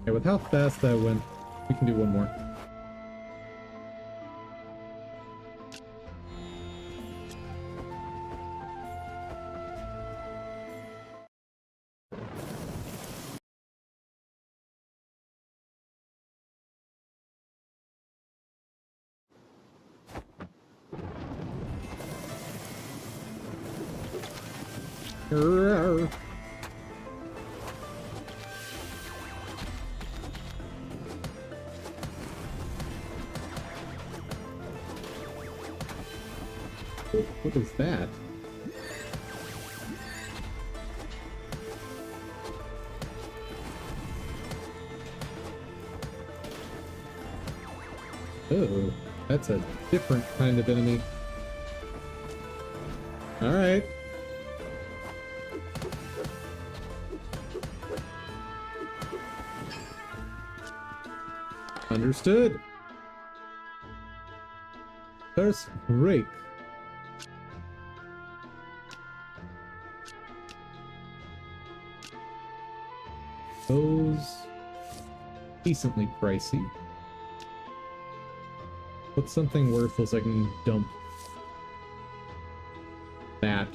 Okay, with how fast that went, we can do one more. Arrgh. What is that? Oh, that's a different kind of enemy. All right. Understood. First break. Those decently pricey. What's something worthless I can dump? That.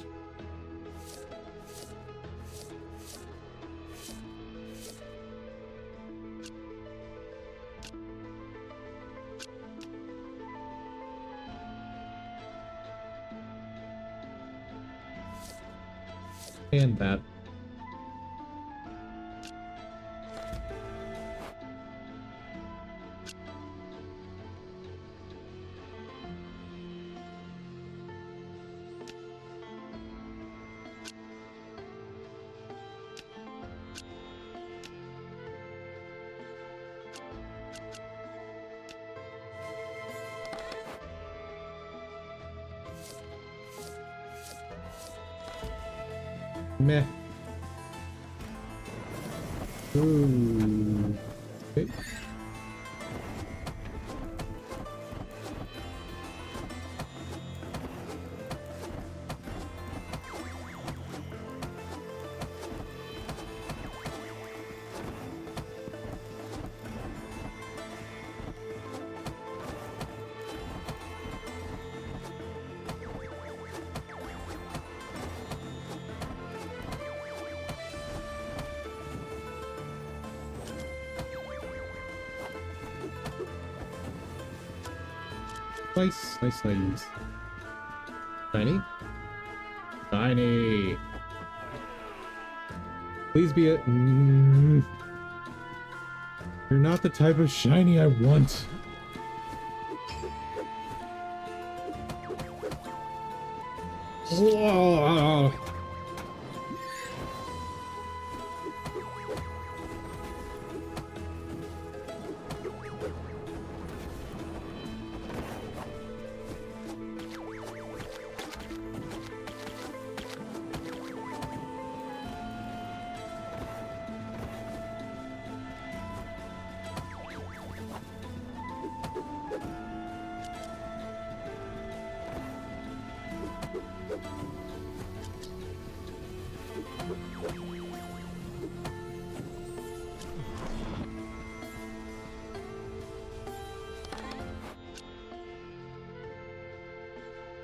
And that. Meh. Ooh. Okay. Nice, nice, nice. Shiny? Shiny! Please be a... You're not the type of shiny I want. Whoa.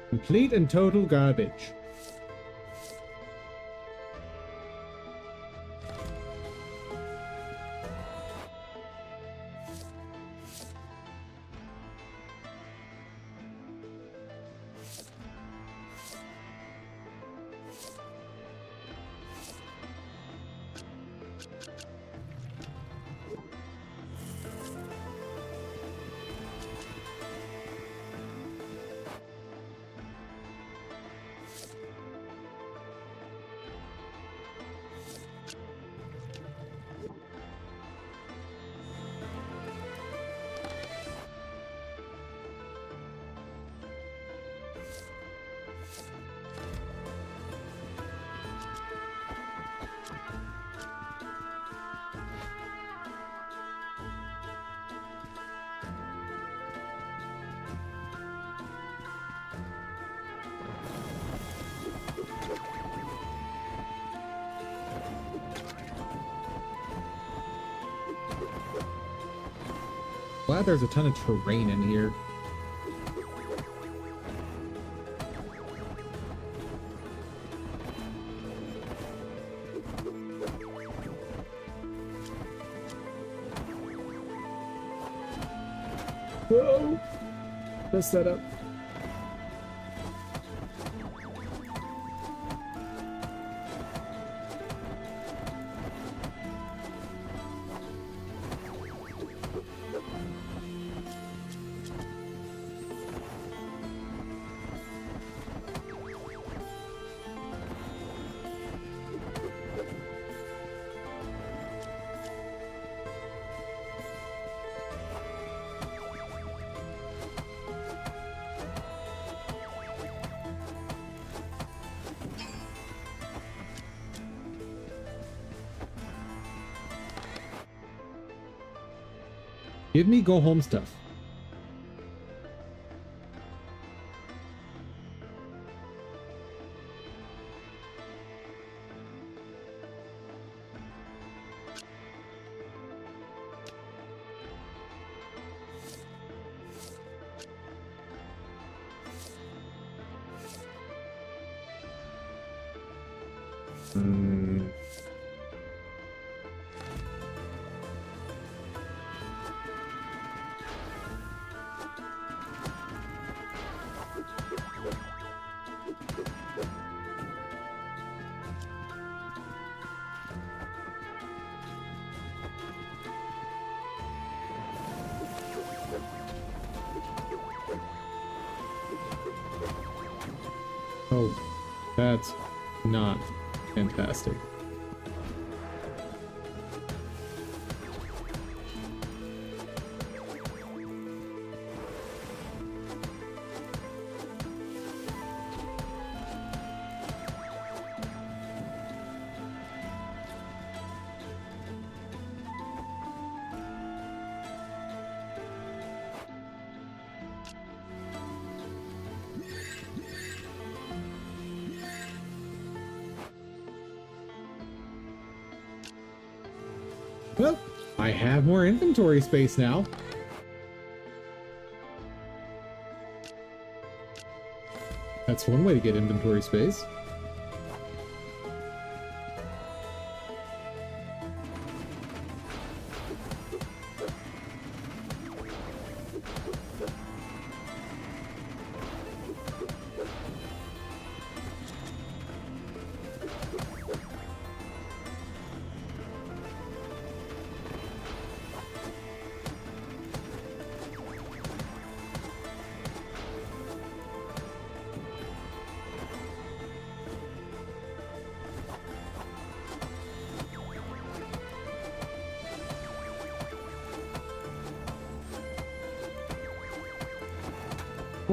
Complete and total garbage. Glad there's a ton of terrain in here. Whoa! Messed that up. Give me go home stuff. Hmm. Oh, that's not fantastic. Well, I have more inventory space now. That's one way to get inventory space.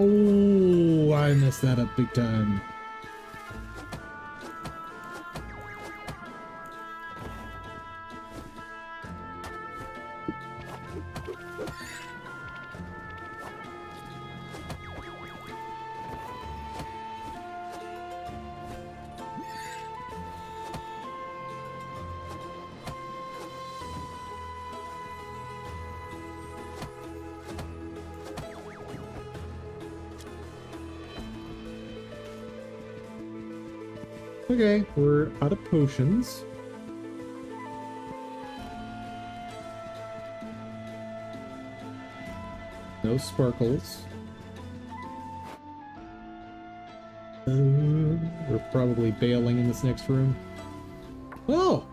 Oh, I messed that up big time. Okay, we're out of potions. No sparkles. We're probably bailing in this next room. Oh!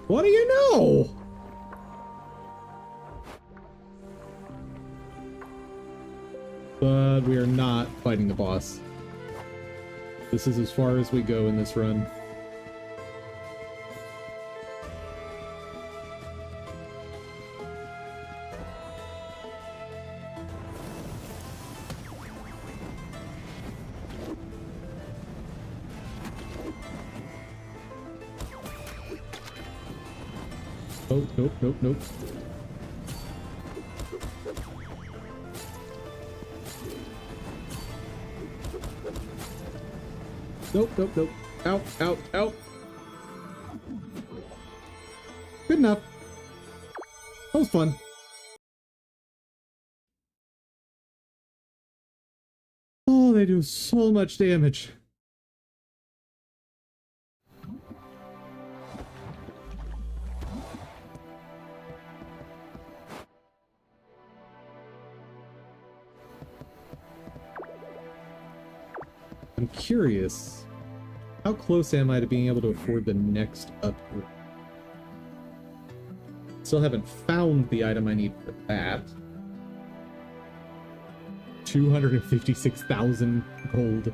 What do you know? But we are not fighting the boss. This is as far as we go in this run. Oh, nope, nope, nope. Nope, nope, nope. Out, out, out. Good enough. That was fun. Oh, they do so much damage. I'm curious. How close am I to being able to afford the next upgrade? Still haven't found the item I need for that. 256,000 gold.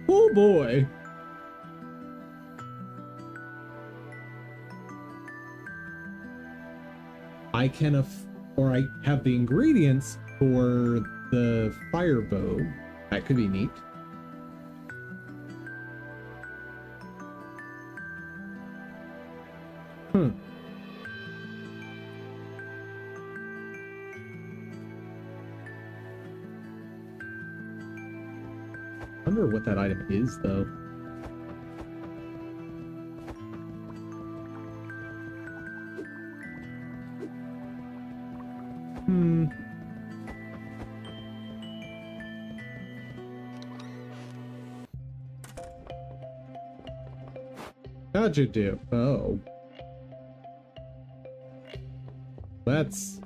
Oh boy! I can or I have the ingredients for the fire bow. That could be neat. Hmm. I wonder what that item is, though. Hmm. How'd you do? Oh. That's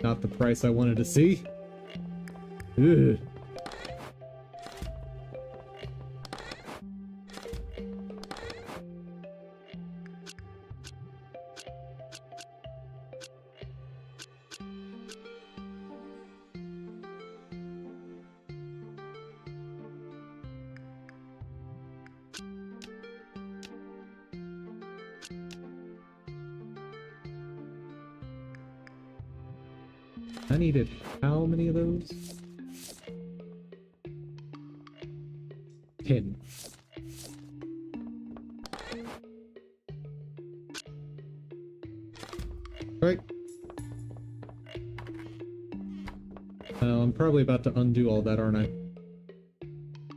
not the price I wanted to see. Ugh. I needed how many of those? 10. Right. Oh, I'm probably about to undo all that, aren't I?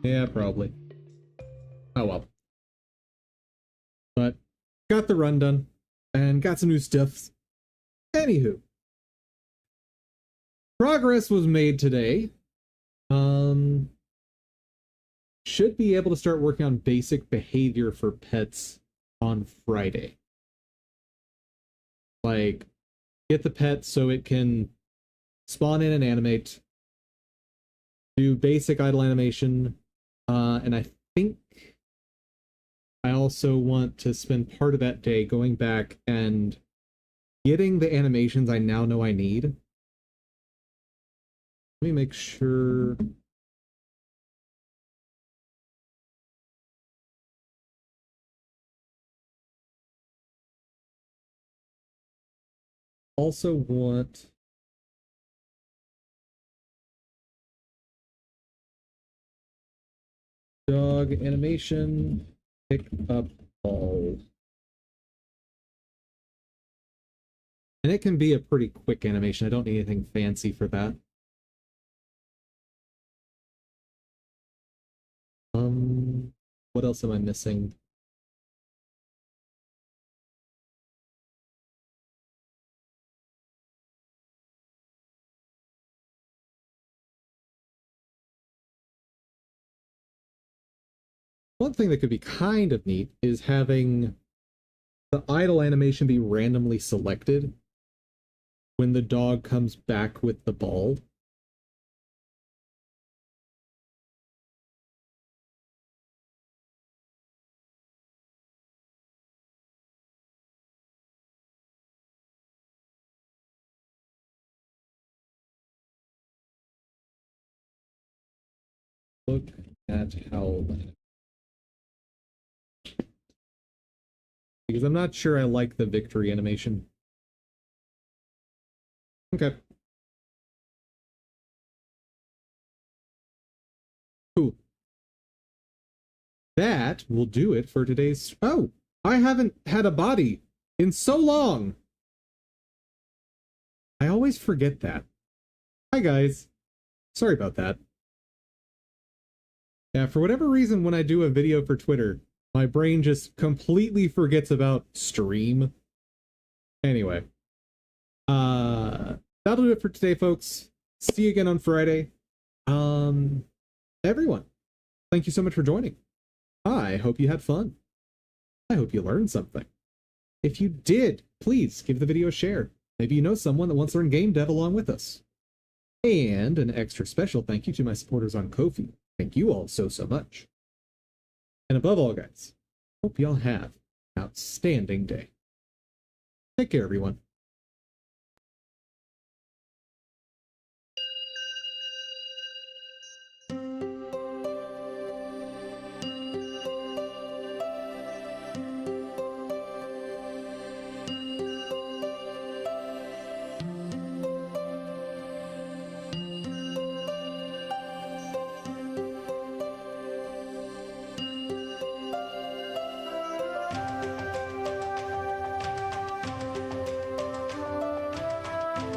Yeah, probably. Oh well. But got the run done and got some new stuff. Anywho. Progress was made today. Should be able to start working on basic behavior for pets on Friday. Like, get the pet so it can spawn in and animate, do basic idle animation, and I think I also want to spend part of that day going back and getting the animations I now know I need. Let me make sure. Also want dog animation, pick up ball. And it can be a pretty quick animation. I don't need anything fancy for that. What else am I missing? One thing that could be kind of neat is having the idle animation be randomly selected when the dog comes back with the ball. Look at how... Because I'm not sure I like the victory animation. Okay. Cool. That will do it for today's... Oh! I haven't had a body in so long! I always forget that. Hi, guys. Sorry about that. Yeah, for whatever reason, when I do a video for Twitter, my brain just completely forgets about stream. Anyway. That'll do it for today, folks. See you again on Friday. Everyone, thank you so much for joining. I hope you had fun. I hope you learned something. If you did, please give the video a share. Maybe you know someone that wants to learn game dev along with us. And an extra special thank you to my supporters on Ko-fi. Thank you all so much. And above all, guys, hope y'all have an outstanding day. Take care, everyone.